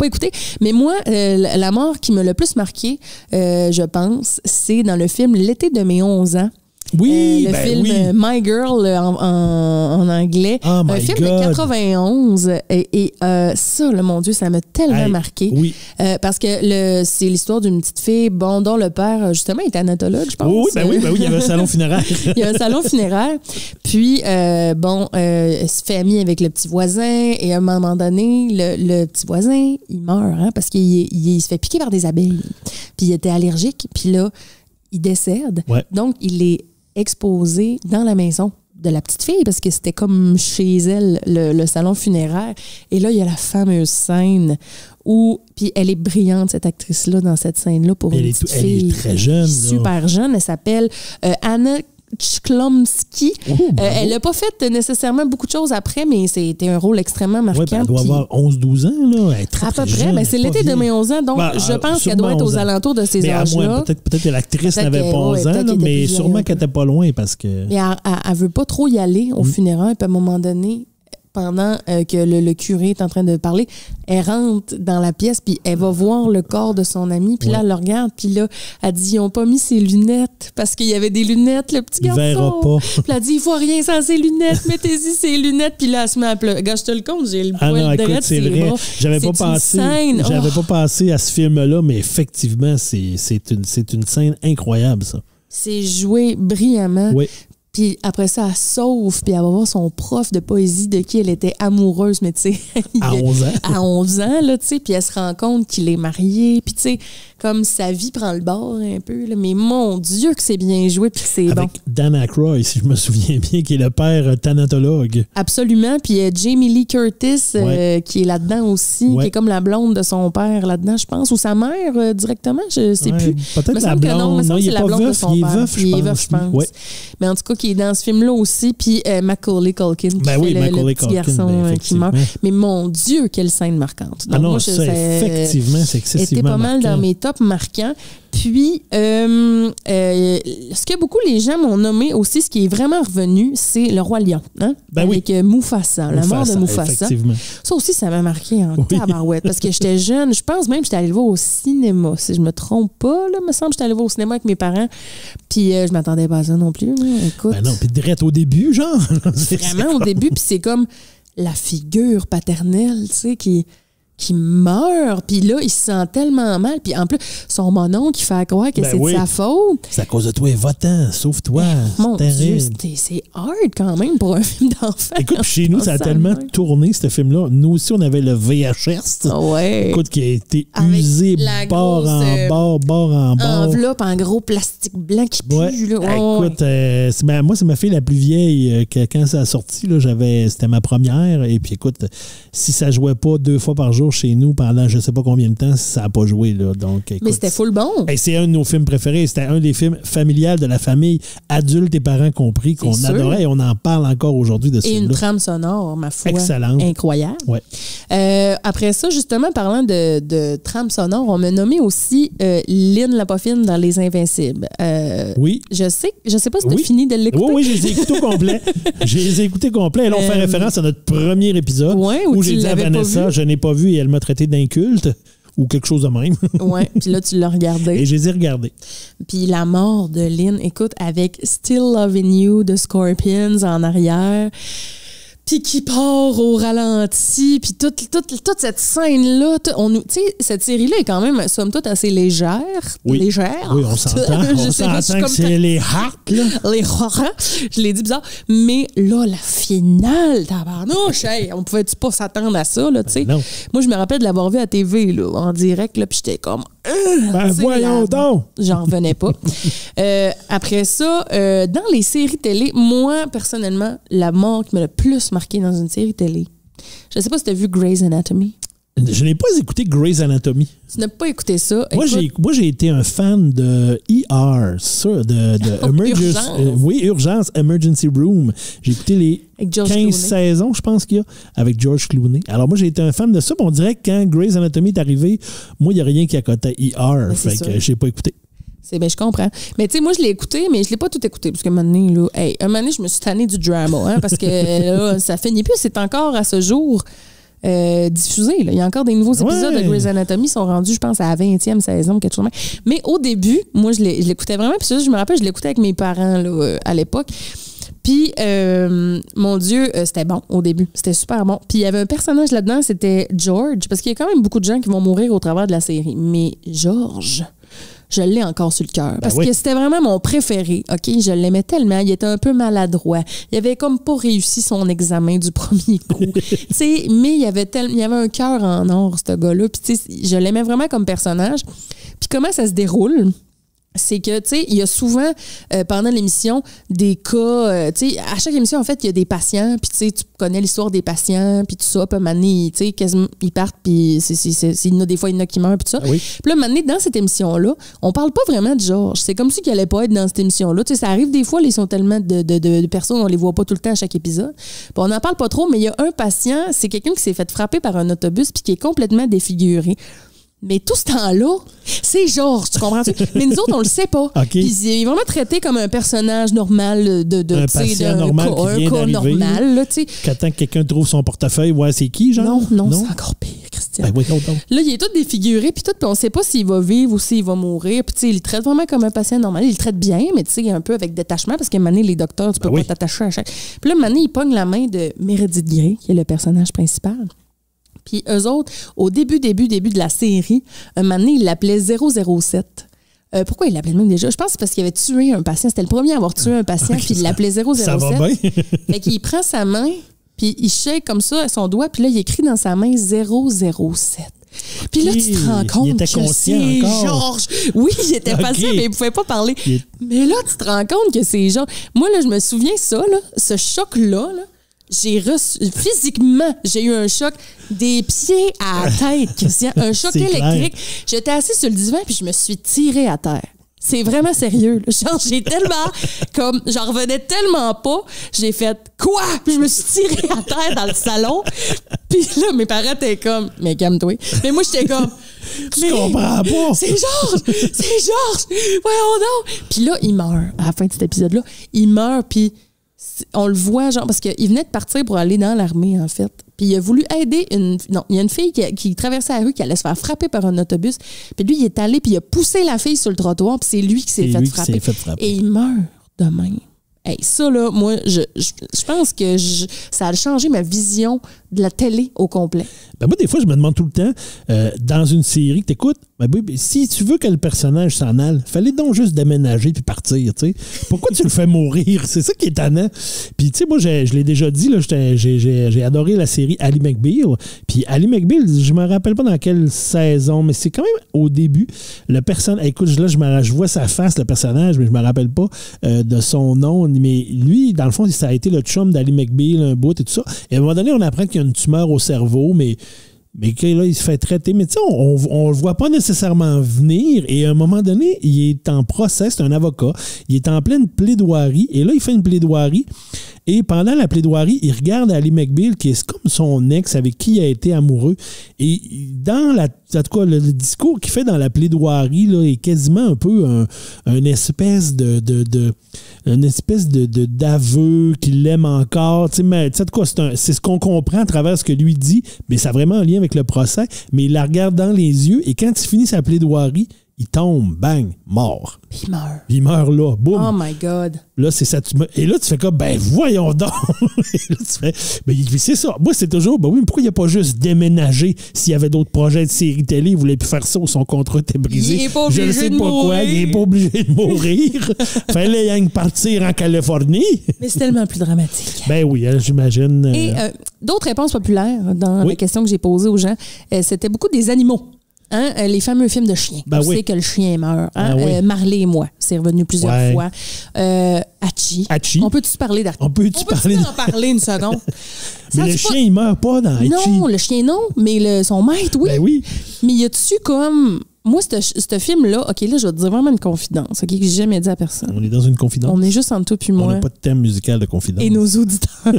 B: écouté. Mais moi, la mort qui m'a le plus marqué, je pense, c'est dans le film L'été de mes 11 ans.
C: Oui,
B: le film My Girl en anglais.
C: Oh
B: un film de 91. Et ça, là, mon Dieu, ça m'a tellement marqué.
C: Oui.
B: Parce que c'est l'histoire d'une petite fille dont le père, justement, est thanatologue, je pense.
C: Oui, il y avait un salon funéraire.
B: Il y a un salon funéraire. Puis, elle se fait amie avec le petit voisin. Et à un moment donné, le petit voisin, il meurt, hein, parce qu'il se fait piquer par des abeilles. Puis, il était allergique. Puis là, il décède. Ouais. Donc, il est exposé dans la maison de la petite fille parce que c'était comme chez elle le salon funéraire. Et là, il y a la fameuse scène où, puis elle est brillante, cette actrice-là, dans cette scène-là, pour une petite fille.
C: Elle est très jeune.
B: Super jeune. Elle s'appelle Anna Chlumsky. Elle n'a pas fait nécessairement beaucoup de choses après, mais c'était un rôle extrêmement marquant.
C: Elle doit avoir 11-12 ans, là. Elle est très,
B: à peu
C: très
B: près.
C: jeune,
B: Mais c'est l'été de mes 11 ans, donc je pense qu'elle doit être aux alentours de ces âges-là.
C: Peut-être que l'actrice n'avait pas 11 ans, là, mais sûrement qu'elle n'était pas loin parce que...
B: Mais elle ne veut pas trop y aller au funérail, puis à un moment donné, pendant que le curé est en train de parler, elle rentre dans la pièce, puis elle va voir le corps de son ami, puis là, elle le regarde, puis là, elle dit, ils n'ont pas mis ses lunettes, parce qu'il y avait des lunettes, le petit garçon.
C: Il verra pas.
B: Puis elle dit, il ne faut rien sans ses lunettes, mettez-y ses lunettes, puis là, elle se met à pleurer. Gars, je te le compte, j'ai le poil de rette,
C: c'est vrai. J'avais pas pensé à ce film-là, mais effectivement, c'est une scène incroyable, ça.
B: C'est joué brillamment.
C: Oui.
B: Puis après ça, elle sauve, puis elle va voir son prof de poésie de qui elle était amoureuse, mais tu sais...
C: À 11 ans.
B: À 11 ans, là, tu sais, puis elle se rend compte qu'il est marié, puis tu sais, comme sa vie prend le bord un peu, là, mais mon Dieu que c'est bien joué, puis que c'est bon.
C: Avec Dan Aykroyd, si je me souviens bien, qui est le père thanatologue.
B: Absolument, puis Jamie Lee Curtis, qui est là-dedans aussi, qui est comme la blonde de son père là-dedans, je pense, ou sa mère directement, je sais plus.
C: Peut-être la blonde, non, il est pas veuf, il est veuf, je pense. Ouais.
B: Mais en tout cas, qui est dans ce film-là aussi, puis Macaulay Culkin, qui fait le petit garçon qui meurt. Mais mon Dieu, quelle scène marquante. Donc,
C: effectivement, c'est excessivement
B: était pas mal
C: marquant.
B: dans mes tops marquants. Puis, ce que beaucoup les gens m'ont nommé aussi, ce qui est vraiment revenu, c'est Le Roi Lion. Hein?
C: Ben
B: avec Mufasa, la mort de Mufasa.
C: Effectivement.
B: Ça aussi, ça m'a marqué en tabarouette. Parce que j'étais jeune. Je pense même que j'étais allée le voir au cinéma. Si je me trompe pas, là, me semble que j'étais allée le voir au cinéma avec mes parents. Puis, je m'attendais pas à ça non plus. Là. Écoute.
C: Ben non, puis direct au début, genre.
B: Vraiment au début. Puis c'est comme la figure paternelle, tu sais, qui meurt, puis là, il se sent tellement mal. Puis en plus, son mononcle qui fait croire que c'est de sa faute.
C: C'est à cause de toi, va-t'en, sauve-toi.
B: Mon Dieu, c'est hard quand même pour un film d'enfant.
C: Écoute, chez nous, ça a tellement tourné, ce film-là. Nous aussi, on avait le VHS.
B: Ouais.
C: Écoute, qui a été usé bord en bord.
B: Enveloppe en gros plastique blanc qui pue. Là.
C: Écoute, moi, c'est ma fille la plus vieille quand ça a sorti. Là, c'était ma première. Et puis, écoute, si ça jouait pas 2 fois par jour chez nous pendant je sais pas combien de temps, ça n'a pas joué. Là. Donc, écoute,
B: mais c'était full bon.
C: C'est un de nos films préférés. C'était un des films familiales de la famille, adultes et parents compris, qu'on adorait et on en parle encore aujourd'hui de ce film-là.
B: Et une trame sonore, ma foi,
C: excellente.
B: Incroyable.
C: Ouais.
B: Après ça, justement, parlant de trame sonore, on m'a nommé aussi Lynn la Poffine dans Les Invincibles.
C: Oui.
B: Je sais pas si tu as fini de l'écouter.
C: Oui, je les ai écoutés au complet. Je les ai écoutés complets. Et là, on fait référence à notre premier épisode où j'ai dit à Vanessa, je n'ai pas vu et elle m'a traité d'inculte ou quelque chose de même.
B: Oui, puis là, tu l'as regardé.
C: Et je les ai regardés.
B: Puis la mort de Lynn, écoute, avec Still Loving You de Scorpions en arrière, puis qui part au ralenti, puis toute cette scène-là, tu sais, cette série-là est quand même, somme toute, assez légère.
C: Oui.
B: Légère.
C: Oui, on s'entend. On s'entend que c'est les hacks, là.
B: Les hacks, je l'ai dit bizarre. Mais là, la finale, tabarnouche, on pouvait-tu pas s'attendre à ça, là, tu sais.
C: Non.
B: Moi, je me rappelle de l'avoir vu à TV, là, en direct, là, puis j'étais comme...
C: voyons donc!
B: J'en revenais pas. Après ça, dans les séries télé, moi, personnellement, la mort qui m'a le plus marqué dans une série télé, je sais pas si tu as vu Grey's Anatomy.
C: Je n'ai pas écouté Grey's Anatomy.
B: Tu n'as pas écouté ça.
C: Moi, j'ai été un fan de ER, ça, Urgence, Emergency Room. J'ai écouté les 15 saisons, je pense qu'il y a, avec George Clooney. Alors, moi, j'ai été un fan de ça. On dirait que quand Grey's Anatomy est arrivé, moi, il n'y a rien qui accotait ER. Fait que je n'ai pas écouté.
B: Je comprends. Mais tu sais, moi, je l'ai écouté, mais je l'ai pas tout écouté. Parce que un moment donné, je me suis tannée du drama. Hein, parce que là, ça finit plus. C'est encore à ce jour diffusé. Là. Il y a encore des nouveaux épisodes de Grey's Anatomy qui sont rendus, je pense, à la 20e saison, quelque chose de même. Mais au début, moi, je l'écoutais vraiment. Puis ça, je me rappelle, je l'écoutais avec mes parents là, à l'époque. Puis, mon Dieu, c'était bon au début. C'était super bon. Puis, il y avait un personnage là-dedans, c'était George. Parce qu'il y a quand même beaucoup de gens qui vont mourir au travers de la série. Mais George... je l'ai encore sur le cœur. Parce que c'était vraiment mon préféré. OK? Je l'aimais tellement. Il était un peu maladroit. Il avait comme pas réussi son examen du premier coup. Mais il y avait un cœur en or, ce gars-là. Puis, je l'aimais vraiment comme personnage. Puis, comment ça se déroule? C'est que, tu sais, il y a souvent, pendant l'émission, des cas, tu sais, à chaque émission, en fait, il y a des patients, puis tu sais, tu connais l'histoire des patients, puis tout ça, puis à un moment donné, tu sais, quasiment, ils partent, puis des fois, il y en a qui meurent, puis tout ça.
C: Oui.
B: Puis là, à un moment donné, dans cette émission-là, on parle pas vraiment de George. C'est comme si qu'il allait pas être dans cette émission-là. Tu sais, ça arrive des fois, ils sont tellement de personnes, on les voit pas tout le temps à chaque épisode. Puis on n'en parle pas trop, mais il y a un patient, c'est quelqu'un qui s'est fait frapper par un autobus, puis qui est complètement défiguré. Mais tout ce temps-là, c'est George, tu comprends? Mais nous autres, on le sait pas.
C: Okay.
B: Puis il est vraiment traité comme un personnage normal
C: un patient normal qui vient d'arriver.
B: Normal,
C: qu'attend que quelqu'un trouve son portefeuille, c'est qui, genre?
B: Non, c'est encore pire, Christian.
C: Ben oui,
B: là, il est tout défiguré, puis on sait pas s'il va vivre ou s'il va mourir. Puis il le traite vraiment comme un patient normal. Il le traite bien, mais un peu avec détachement, parce qu'à un moment donné, les docteurs, tu peux pas t'attacher à chaque... Puis là, à un moment donné, il pogne la main de Meredith Grey, qui est le personnage principal. Puis eux autres, au début de la série, un moment donné, ils l'appelaient 007. Pourquoi il l'appelait même déjà? Je pense que c'est parce qu'il avait tué un patient. C'était le premier à avoir tué un patient, puis il l'appelait 007.
C: Ça va bien.
B: Fait qu'il prend sa main, puis il shake comme ça son doigt, puis là, il écrit dans sa main 007. Puis là, tu te rends compte que c'est Georges. Oui, il était patient, mais il pouvait pas parler. Mais là, tu te rends compte que c'est Georges. Moi, là, je me souviens ça, là, ce choc-là, là, physiquement, j'ai eu un choc des pieds à la tête, Christian. Un choc électrique. J'étais assise sur le divan puis je me suis tirée à terre. C'est vraiment sérieux. Genre, j'en revenais tellement pas. J'ai fait quoi? Puis je me suis tirée à terre dans le salon. Puis là, mes parents étaient comme, mais calme-toi. Mais moi, j'étais comme,
C: Tu comprends pas.
B: C'est Georges! Voyons donc! Puis là, il meurt. À la fin de cet épisode-là, il meurt, puis on le voit, genre, parce qu'il venait de partir pour aller dans l'armée, en fait. Puis il a voulu aider Non, il y a une fille qui traversait la rue, qui allait se faire frapper par un autobus. Puis lui, il est allé, puis il a poussé la fille sur le trottoir, puis c'est lui qui s'est fait frapper. Et il meurt de même. Hey, ça, là, moi, je pense que ça a changé ma vision de la télé au complet.
C: Ben moi, des fois, je me demande tout le temps, dans une série que t'écoutes, si tu veux que le personnage s'en aille, fallait donc juste déménager puis partir, tu sais. Pourquoi tu le fais mourir? C'est ça qui est tannant. Puis, tu sais, moi, je l'ai déjà dit, là, j'ai adoré la série Ally McBeal. Puis, Ally McBeal, je me rappelle pas dans quelle saison, mais c'est quand même au début. Le personnage, écoute, là, je vois sa face, le personnage, mais je me rappelle pas de son nom. Mais lui, dans le fond, ça a été le chum d'Ally McBeal, un bout et tout ça. Et à un moment donné, on apprend qu'il y a une tumeur au cerveau, mais que là, il se fait traiter. Mais tu sais, on le voit pas nécessairement venir. Et à un moment donné, il est en procès, c'est un avocat. Il est en pleine plaidoirie. Et là, il fait une plaidoirie. Et pendant la plaidoirie, il regarde Ally McBeal, qui est comme son ex avec qui il a été amoureux. Et en tout cas, le discours qu'il fait dans la plaidoirie là, est quasiment un peu une espèce d'aveu qu'il l'aime encore. Mais en tout cas, c'est ce qu'on comprend à travers ce que lui dit, mais ça a vraiment un lien avec le procès. Mais il la regarde dans les yeux et quand il finit sa plaidoirie, il tombe, bang, mort.
B: Puis il meurt.
C: Puis il meurt là, boum.
B: Oh my God.
C: Là, c'est ça. Et là, tu fais comme, ben voyons donc. Et là, tu fais, ben c'est ça. Moi, c'est toujours, ben oui, mais pourquoi il n'a pas juste déménagé s'il y avait d'autres projets de série télé, il voulait plus faire ça ou son contrat était brisé.
B: Il est pas obligé
C: je ne sais
B: de
C: pas
B: mourir.
C: quoi, il n'est pas obligé de mourir. Fallait rien que partir en Californie.
B: Mais c'est tellement plus dramatique.
C: Ben oui, j'imagine.
B: Et d'autres réponses populaires dans la question que j'ai posée aux gens, c'était beaucoup des animaux. Hein, les fameux films de chiens.
C: Ben
B: on sait que le chien meurt. Hein?
C: oui.
B: Marley et moi, c'est revenu plusieurs fois. Hachi.
C: On
B: peut-tu parler d'Hachi?
C: On peut-tu
B: en parler une seconde?
C: Mais le chien, il meurt pas dans Hachi.
B: Non, le chien, non. Mais son maître, oui.
C: Ben oui.
B: Mais y a-tu comme... Moi, ce film-là, OK, là, je vais te dire vraiment une confidence, OK, que j'ai jamais dit à personne.
C: On est dans une confidence.
B: On est juste entre toi puis moi.
C: On n'a pas de thème musical de confidence.
B: Et nos auditeurs.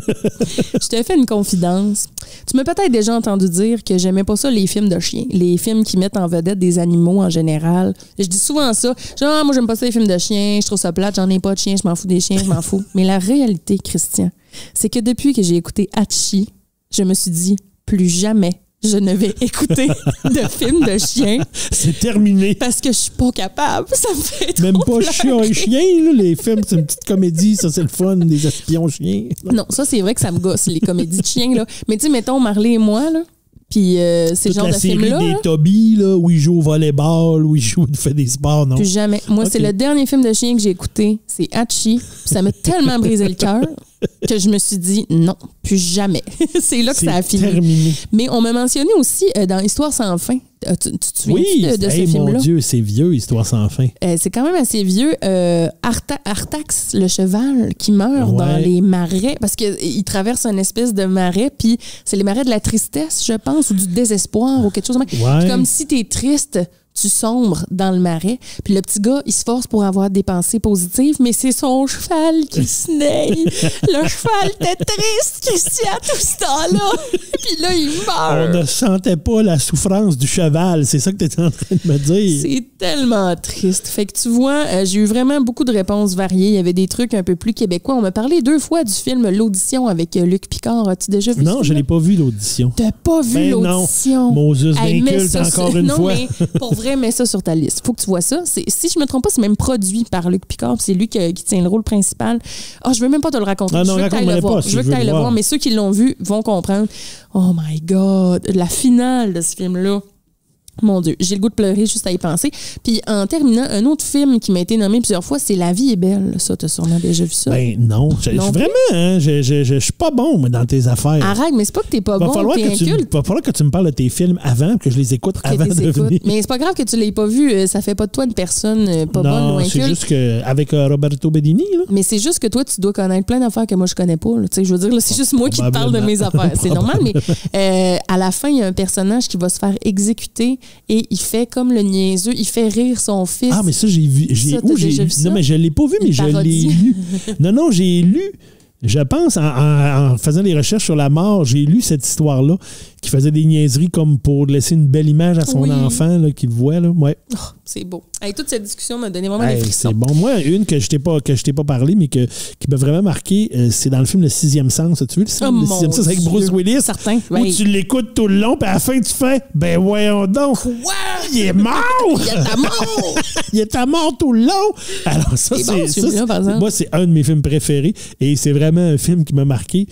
B: Je te fais une confidence. Tu m'as peut-être déjà entendu dire que j'aimais pas ça, les films de chiens. Les films qui mettent en vedette des animaux en général. Je dis souvent ça. Genre, moi, j'aime pas ça, les films de chiens. Je trouve ça plate. J'en ai pas de chiens. Je m'en fous des chiens. Je m'en fous. Mais la réalité, Christian, c'est que depuis que j'ai écouté Hachi, je me suis dit, plus jamais je ne vais écouter de films de chiens.
C: C'est terminé.
B: Parce que je suis pas capable. Ça me fait trop
C: Même pas
B: pleurer.
C: Chien et chien, là, les films, c'est une petite comédie, ça c'est le fun, des espions chiens.
B: Non, ça c'est vrai que ça me gosse, les comédies de chiens. Là. Mais tu sais, mettons Marley et moi, là. Puis c'est le genre de film-là.
C: La série des
B: là.
C: Toby, là, où il joue au volleyball, où il fait des sports, non?
B: Plus jamais. Moi,
C: Okay.
B: c'est le dernier film de chien que j'ai écouté. C'est Hachi. Ça m'a tellement brisé le cœur que je me suis dit non, plus jamais. C'est là que ça a fini.
C: Terminé.
B: Mais on m'a mentionné aussi dans Histoire sans fin. Tu te souviens
C: Oui,
B: de ce film-là?
C: mon Dieu, c'est vieux, Histoire sans fin.
B: C'est quand même assez vieux. Artax, le cheval, qui meurt
C: Ouais.
B: dans les marais, parce qu'il traverse une espèce de marais, puis c'est les marais de la tristesse, je pense, ou du désespoir, ou quelque chose de même.
C: Ouais.
B: Puis comme si t'es triste, tu sombres dans le marais. Puis le petit gars, il se force pour avoir des pensées positives, mais c'est son cheval qui se naille. Le cheval était triste, Christian, tout ce temps-là. Puis là, il meurt.
C: On ne sentait pas la souffrance du cheval, c'est ça que tu étais en train de me dire.
B: C'est tellement triste. Fait que tu vois, j'ai eu vraiment beaucoup de réponses variées. Il y avait des trucs un peu plus québécois. On m'a parlé 2 fois du film L'Audition avec Luc Picard. As-tu déjà vu ça?
C: Non, je l'ai pas vu, l'audition.
B: T'as pas vu
C: Ben
B: l'audition?
C: Non, Moses
B: Hey, mets
C: d'inculte
B: ça
C: encore
B: sur-
C: une
B: non,
C: fois.
B: Mais pour vrai, mets ça sur ta liste. Faut que tu vois ça. Si je me trompe pas, c'est même produit par Luc Picard. C'est lui qui tient le rôle principal. Je veux même pas te le raconter.
C: Ah non,
B: je veux que t'ailles
C: raconte-moi
B: le voir.
C: pas, si
B: Je veux
C: je
B: que
C: veux
B: t'ailles
C: le
B: le voir.
C: voir.
B: Mais ceux qui l'ont vu vont comprendre. Oh my God. La finale de ce film-là. Mon Dieu, j'ai le goût de pleurer juste à y penser. Puis en terminant, un autre film qui m'a été nommé plusieurs fois, c'est La vie est belle. Ça, t'as sûrement déjà vu ça.
C: Ben non,
B: Non plus.
C: vraiment, hein, je suis pas bon moi, dans tes affaires.
B: Arrête, mais c'est pas que t'es pas
C: Va
B: bon,
C: falloir
B: t'es
C: que tu
B: inculte.
C: va falloir que tu me parles de tes films avant, que je les écoute
B: que
C: avant
B: t'es
C: de
B: écoutes.
C: venir.
B: Mais c'est pas grave que tu l'aies pas vu. Ça fait pas de toi une personne pas bonne ou
C: Non, c'est
B: inculte.
C: juste qu'avec Roberto Bedini, là.
B: Mais c'est juste que toi, tu dois connaître plein d'affaires que moi, je connais pas. Là. Tu sais, je veux dire, là, c'est juste moi qui te parle de
C: Probablement.
B: mes affaires. C'est normal, mais à la fin, il y a un personnage qui va se faire exécuter et il fait comme le niaiseux. Il fait rire son fils.
C: Ah, mais ça, j'ai vu.
B: Ça, t'as déjà vu ça?
C: Non, mais je l'ai pas vu, mais
B: Une
C: je l'ai
B: parodie.
C: lu. Non, j'ai lu Je pense, en faisant des recherches sur la mort, j'ai lu cette histoire-là, qui faisait des niaiseries comme pour laisser une belle image à son enfant là, qui le voit. Là. Ouais.
B: Oh, c'est beau. Hey, toute cette discussion m'a donné vraiment des frissons.
C: C'est bon. Moi, une que je t'ai pas parlé, mais qui m'a vraiment marqué, c'est dans le film Le Sixième Sens. As-tu vu le film Le Sixième Sens avec Bruce Willis?
B: Certain.
C: Où tu l'écoutes tout le long, puis à la fin, tu fais « Ben voyons donc! Quoi? Il est mort!
B: Il est à mort!
C: Il est à mort tout le long! » Alors ça, moi, c'est un de mes films préférés, et c'est vraiment un film qui m'a marqué,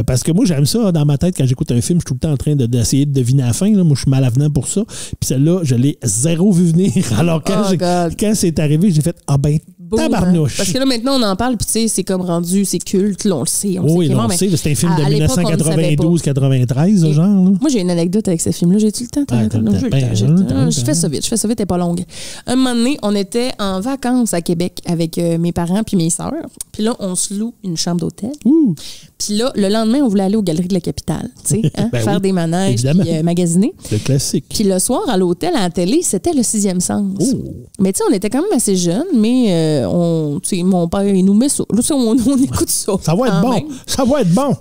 C: parce que moi, j'aime ça dans ma tête, quand j'écoute un film, je suis tout le temps en train d'essayer de deviner la fin. Là. Moi, je suis mal avenant pour ça. Puis celle-là, je l'ai zéro vu venir. Alors, quand c'est arrivé, j'ai fait « Ah ben, tabarnouche! »
B: Parce que là, maintenant, on en parle, puis tu sais, c'est comme rendu, c'est culte, là, on le sait.
C: Oui, on le sait. C'est un film de 1992-93, genre. Là.
B: Moi, j'ai une anecdote avec ce film-là. J'ai-tu le temps? Je fais ça vite, elle n'est pas longue. Un moment donné, on était en vacances à Québec avec mes parents puis mes sœurs. Puis là, on se loue une chambre d'hôtel. Puis là, le lendemain, on voulait aller aux Galeries de la Capitale, tu sais, faire des manèges, puis magasiner.
C: Le classique.
B: Puis le soir, à l'hôtel, à la télé, c'était Le Sixième Sens. Mais tu sais, on était quand même assez jeunes, mais mon père, il nous met ça. Là, on écoute ça.
C: Ça va être bon. Même. Ça va être bon.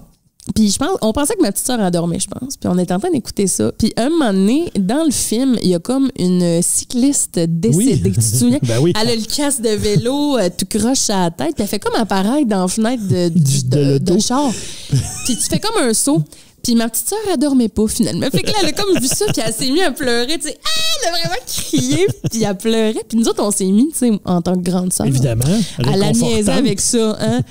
B: Puis on pensait que ma petite sœur endormait, je pense. Puis on était en train d'écouter ça. Puis un moment donné, dans le film, il y a comme une cycliste décédée. Tu te souviens? Elle a le casque de vélo tout croche à la tête. Puis elle fait comme apparaître dans la fenêtre de char. Puis tu fais comme un saut. Puis ma petite sœur, elle dormait pas, finalement. Fait que là, elle a comme vu ça, puis elle s'est mise à pleurer, tu sais. Elle a vraiment crié, puis elle pleurait. Puis nous autres, on s'est mis, tu sais, en tant que grande sœur.
C: Évidemment.
B: Elle la niaisait avec ça, hein.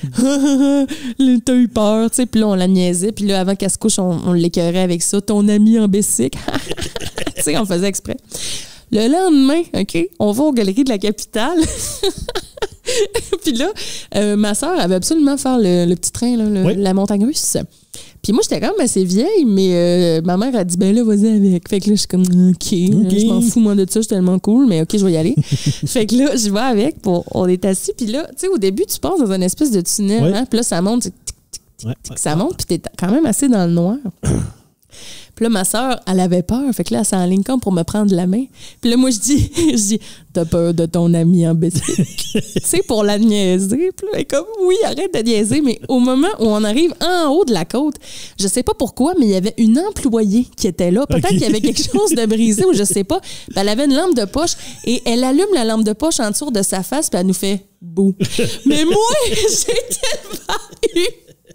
B: T'as eu peur, tu sais. Puis là, on la niaisait. Puis là, avant qu'elle se couche, on l'écœurait avec ça. Ton ami en bicycle. Tu sais, on faisait exprès. Le lendemain, OK, on va aux Galeries de la Capitale. Puis là, ma sœur avait absolument faire le petit train, là, la montagne russe. Puis moi, j'étais quand même assez vieille, mais ma mère a dit, ben là, vas-y avec. Fait que là, je suis comme, OK, je m'en fous, moi, de ça, je suis tellement cool, mais OK, je vais y aller. Fait que là, je vais avec, on est assis, puis là, tu sais, au début, tu passes dans une espèce de tunnel, hein, puis là, ça monte, ça monte, puis t'es quand même assez dans le noir. Puis là, ma sœur, elle avait peur. Fait que là, elle s'enligne comme pour me prendre la main. Puis là, moi, je dis, t'as peur de ton ami en bicycle? Tu sais, pour la niaiser. Puis là, elle est comme, oui, arrête de niaiser. Mais au moment où on arrive en haut de la côte, je sais pas pourquoi, mais il y avait une employée qui était là. Peut-être qu'il y avait quelque chose de brisé ou je sais pas. Puis elle avait une lampe de poche et elle allume la lampe de poche en dessous de sa face puis elle nous fait « bouh ». Mais moi, j'ai tellement eu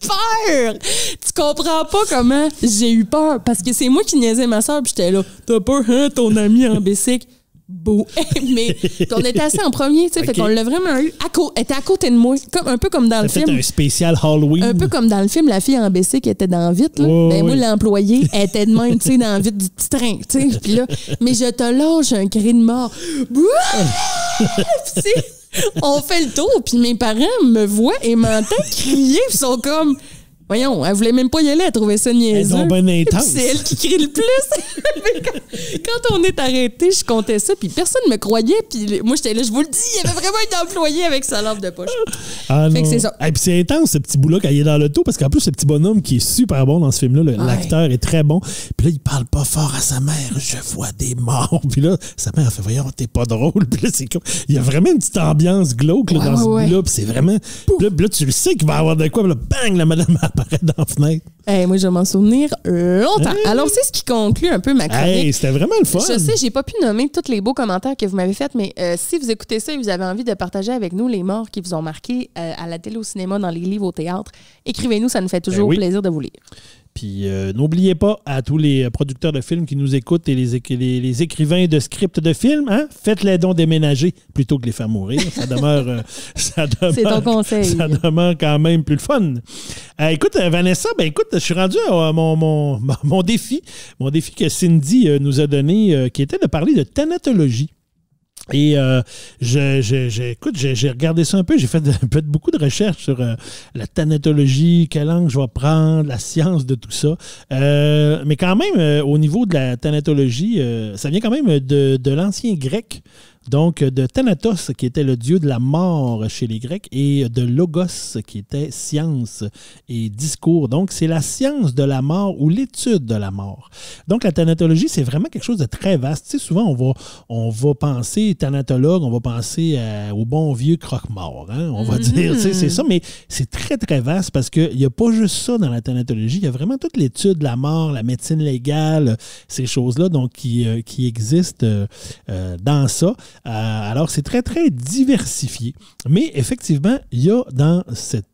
B: peur! Tu comprends pas comment j'ai eu peur. Parce que c'est moi qui niaisais ma soeur, puis j'étais là, t'as peur, hein, ton ami en bicycle? Beau. Mais on était assis en premier, tu sais, fait qu'on l'a vraiment eu. Elle était à côté de moi, un peu comme dans le film.
C: C'était un spécial Halloween.
B: Un peu comme dans le film, la fille en bicycle était dans vite, là. Moi, l'employée, elle était de même, tu sais, dans vite du petit train, tu sais. Puis là, mais je te lâche un cri de mort. Puis on fait le tour, puis mes parents me voient et m'entendent crier, puis sont comme... Voyons, elle voulait même pas y aller, elle trouvait ça niaiseux. C'est elle qui crie le plus. quand on est arrêté, je comptais ça, puis personne me croyait, puis moi j'étais là, je vous le dis, il y avait vraiment un employé avec sa lampe de poche. Fait que c'est ça.
C: Et puis c'est intense ce petit bout-là quand il est dans l'auto, parce qu'en plus ce petit bonhomme qui est super bon dans ce film-là, l'acteur est très bon. Puis là, il parle pas fort à sa mère, je vois des morts. Puis là, sa mère fait, voyons, t'es pas drôle. Puis là, c'est comme, il y a vraiment une petite ambiance glauque là, dans ce bout-là, puis c'est vraiment. Puis là, tu le sais qu'il va y avoir de quoi, puis là, bang, la madame apparaît dans la fenêtre.
B: Moi, je vais m'en souvenir longtemps. Alors, c'est ce qui conclut un peu ma chronique.
C: C'était vraiment le fun.
B: Je sais, j'ai pas pu nommer tous les beaux commentaires que vous m'avez faits, mais si vous écoutez ça et vous avez envie de partager avec nous les morts qui vous ont marqué à la télé, au cinéma, dans les livres, au théâtre, écrivez-nous, ça nous fait toujours plaisir de vous lire.
C: Puis n'oubliez pas à tous les producteurs de films qui nous écoutent et les écrivains de scripts de films, hein, faites-les donc déménager plutôt que les faire mourir. Ça demeure,
B: c'est ton conseil.
C: Ça demeure quand même plus le fun. Écoute, Vanessa, je suis rendu à mon défi. Mon défi que Cindy nous a donné, qui était de parler de thanatologie. Et écoute, j'ai regardé ça un peu, j'ai fait beaucoup de recherches sur la thanatologie, quel angle je vais prendre, la science de tout ça. Mais quand même, au niveau de la thanatologie, ça vient quand même de l'ancien grec. Donc, de Thanatos, qui était le dieu de la mort chez les Grecs, et de Logos, qui était science et discours. Donc, c'est la science de la mort ou l'étude de la mort. Donc, la thanatologie, c'est vraiment quelque chose de très vaste. Tu sais, souvent, on va penser thanatologue, on va penser au bon vieux croque-mort. Hein? On va dire, tu sais, c'est ça, mais c'est très, très vaste parce qu'il n'y a pas juste ça dans la thanatologie. Il y a vraiment toute l'étude de la mort, la médecine légale, ces choses-là donc qui existent dans ça. Alors, c'est très, très diversifié. Mais effectivement, il y a dans cette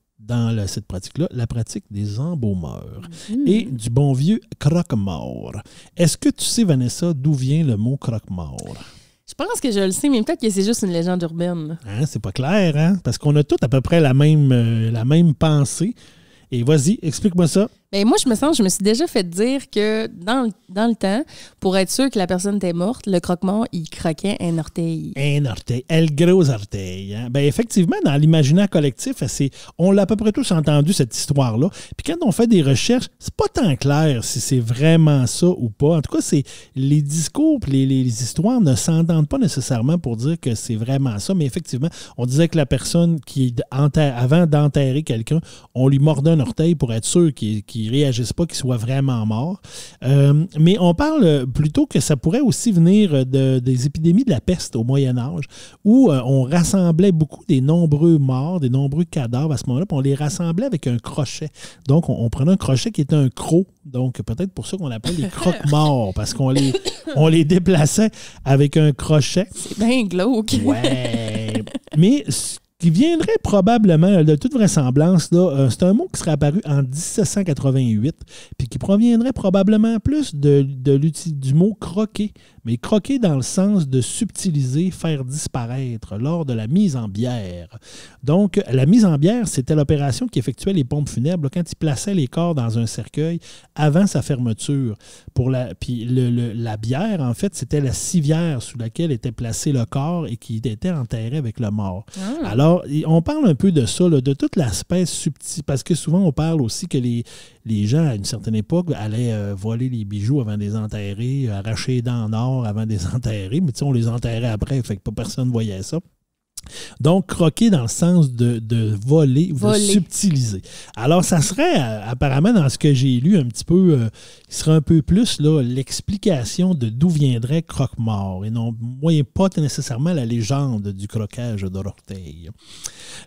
C: pratique-là, la pratique des embaumeurs et du bon vieux croque-mort. Est-ce que tu sais, Vanessa, d'où vient le mot croque-mort?
B: Je pense que je le sais, mais peut-être que c'est juste une légende urbaine.
C: Hein, c'est pas clair, hein? Parce qu'on a tous à peu près la même pensée. Et vas-y, explique-moi ça.
B: Ben moi, je me suis déjà fait dire que dans le temps, pour être sûr que la personne était morte, le croque-mort, il croquait un orteil.
C: Un orteil, le gros orteil. Hein? Ben effectivement, dans l'imaginaire collectif, on l'a à peu près tous entendu, cette histoire-là. Puis quand on fait des recherches, c'est pas tant clair si c'est vraiment ça ou pas. En tout cas, les discours et les histoires ne s'entendent pas nécessairement pour dire que c'est vraiment ça. Mais effectivement, on disait que la personne avant d'enterrer quelqu'un, on lui mordait un orteil pour être sûr qu'il ne réagisse pas, qu'il soit vraiment mort. Mais on parle plutôt que ça pourrait aussi venir des épidémies de la peste au Moyen Âge, où on rassemblait beaucoup des nombreux morts, des nombreux cadavres à ce moment-là, puis on les rassemblait avec un crochet. Donc, on prenait un crochet qui était un croc. Donc, peut-être pour ça qu'on l'appelle les croque-morts, parce qu'on les déplaçait avec un crochet.
B: C'est bien glauque.
C: Ouais. Mais qui viendrait probablement, de toute vraisemblance, là, c'est un mot qui serait apparu en 1788, puis qui proviendrait probablement plus du mot croquer, mais croquer dans le sens de subtiliser, faire disparaître lors de la mise en bière. Donc, la mise en bière, c'était l'opération qu'effectuaient les pompes funèbres là, quand ils plaçaient les corps dans un cercueil avant sa fermeture. Puis la bière, en fait, c'était la civière sous laquelle était placé le corps et qui était enterré avec le mort. Alors, on parle un peu de ça, là, de tout l'aspect subtil, parce que souvent, on parle aussi que les gens, à une certaine époque, allaient voler les bijoux avant de les enterrer, arracher les dents en or avant de les enterrer, mais on les enterrait après, fait que pas personne ne voyait ça. Donc, croquer dans le sens de voler ou de subtiliser. Alors, ça serait, apparemment, dans ce que j'ai lu un petit peu, il serait un peu plus là, l'explication de d'où viendrait croque-mort et non pas nécessairement la légende du croquage de l'orteil.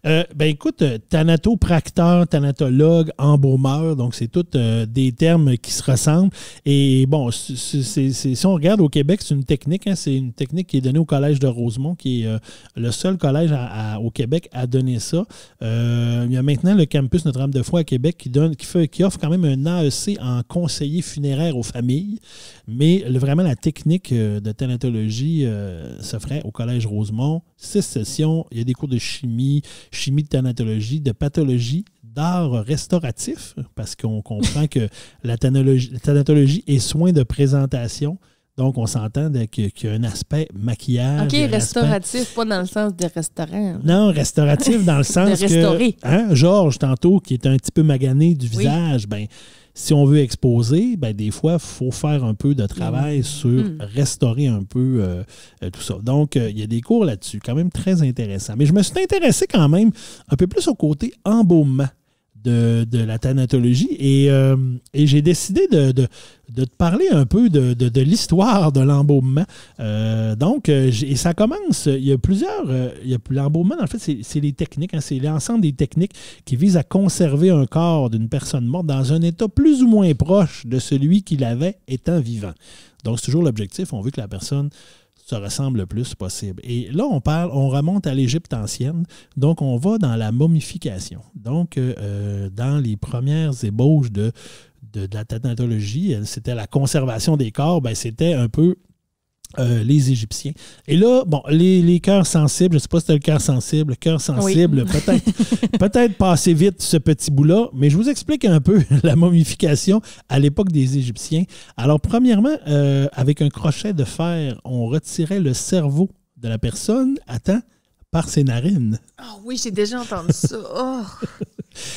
C: Ben écoute, thanatopracteur, thanatologue, embaumeur, donc c'est tous des termes qui se ressemblent. Et bon, si on regarde au Québec, c'est une technique, hein, c'est une technique qui est donnée au Collège de Rosemont, qui est le seul collège au Québec à donner ça. Il y a maintenant le campus Notre-Dame-de-Foix à Québec qui offre quand même un AEC en conseiller funéraire aux familles, mais vraiment la technique de thanatologie se ferait au Collège Rosemont. 6 sessions, il y a des cours de chimie de thanatologie, de pathologie, d'art restauratif, parce qu'on comprend que la thanatologie est soin de présentation. Donc, on s'entend qu'il y a un aspect maquillage.
B: OK, restauratif, pas dans le sens de restaurant.
C: Non, restauratif dans le sens
B: de restaurer.
C: Que Georges, tantôt, qui est un petit peu magané du visage, ben si on veut exposer, ben des fois, il faut faire un peu de travail sur restaurer un peu tout ça. Donc, il y a des cours là-dessus, quand même très intéressants. Mais je me suis intéressé quand même un peu plus au côté embaumement de la thanatologie et j'ai décidé de te parler un peu de l'histoire de l'embaumement. Et ça commence, il y a plusieurs, l'embaumement, en fait, c'est les techniques, hein, c'est l'ensemble des techniques qui visent à conserver un corps d'une personne morte dans un état plus ou moins proche de celui qu'il avait étant vivant. Donc, c'est toujours l'objectif, on veut que la personne se ressemble le plus possible. Et là, on remonte à l'Égypte ancienne, donc on va dans la momification. Donc, dans les premières ébauches de la thanatologie, c'était la conservation des corps, ben, c'était un peu les Égyptiens. Et là, bon, les cœurs sensibles, je ne sais pas si c'était le cœur sensible, oui. peut-être passer vite ce petit bout-là, mais je vous explique un peu la momification à l'époque des Égyptiens. Alors, premièrement, avec un crochet de fer, on retirait le cerveau de la personne, par ses narines.
B: Ah oui, j'ai déjà entendu ça. Oh.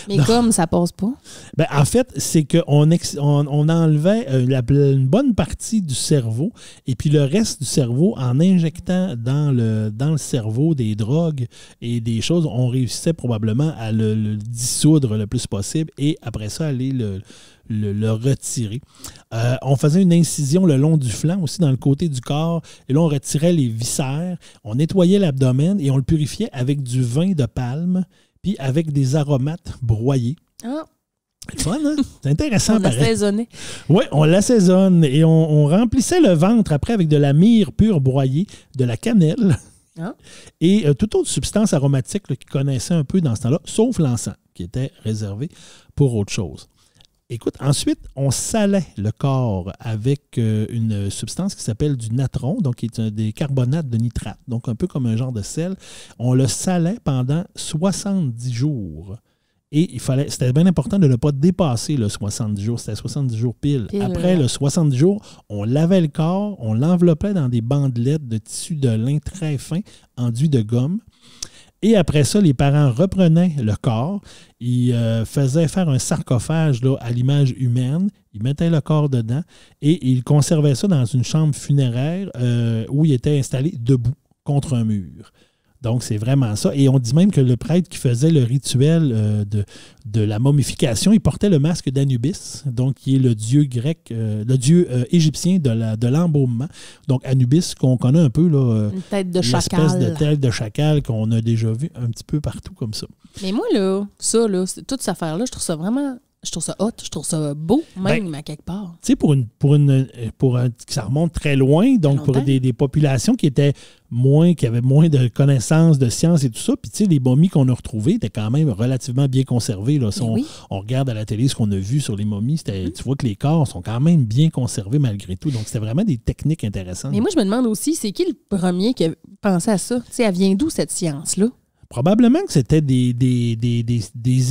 B: Mais comme ça passe pas?
C: Ben, en fait, c'est qu'on on enlevait une bonne partie du cerveau et puis le reste du cerveau, en injectant dans le cerveau des drogues et des choses, on réussissait probablement à le dissoudre le plus possible et après ça, aller le retirer. On faisait une incision le long du flanc, aussi dans le côté du corps, et là, on retirait les viscères, on nettoyait l'abdomen et on le purifiait avec du vin de palme puis avec des aromates broyés.
B: Ah!
C: C'est fun, hein? C'est intéressant.
B: On l'assaisonnait.
C: Oui, on l'assaisonne et on remplissait le ventre après avec de la myrrhe pure broyée, de la cannelle et toute autre substance aromatique qu'ils connaissaient un peu dans ce temps-là, sauf l'encens, qui était réservé pour autre chose. Écoute, ensuite, on salait le corps avec une substance qui s'appelle du natron, donc qui est des carbonates de nitrate, donc un peu comme un genre de sel. On le salait pendant 70 jours. Et c'était bien important de ne pas dépasser le 70 jours. C'était 70 jours pile. Après le 70 jours, on lavait le corps, on l'enveloppait dans des bandelettes de tissu de lin très fin, enduit de gomme. Et après ça, les parents reprenaient le corps, ils faisaient faire un sarcophage là, à l'image humaine, ils mettaient le corps dedans et ils conservaient ça dans une chambre funéraire où il était installé debout contre un mur. Donc, c'est vraiment ça. Et on dit même que le prêtre qui faisait le rituel de la momification, il portait le masque d'Anubis, donc qui est le dieu grec, le dieu égyptien de l'embaumement. Donc, Anubis, qu'on connaît un peu, là,
B: une tête de chacal.
C: L'espèce de tête de chacal qu'on a déjà vu un petit peu partout comme ça.
B: Mais moi, là, toute cette affaire-là, je trouve ça vraiment... Je trouve ça hot, je trouve ça beau, même à quelque part.
C: Tu sais, ça remonte très loin, donc pour des populations qui avaient moins de connaissances de sciences et tout ça. Puis tu sais, les momies qu'on a retrouvées étaient quand même relativement bien conservées. Là. Si on regarde à la télé ce qu'on a vu sur les momies, tu vois que les corps sont quand même bien conservés malgré tout. Donc c'était vraiment des techniques intéressantes.
B: Mais moi, je me demande aussi, c'est qui le premier qui a pensé à ça? Tu sais, elle vient d'où cette science-là?
C: Probablement que c'était des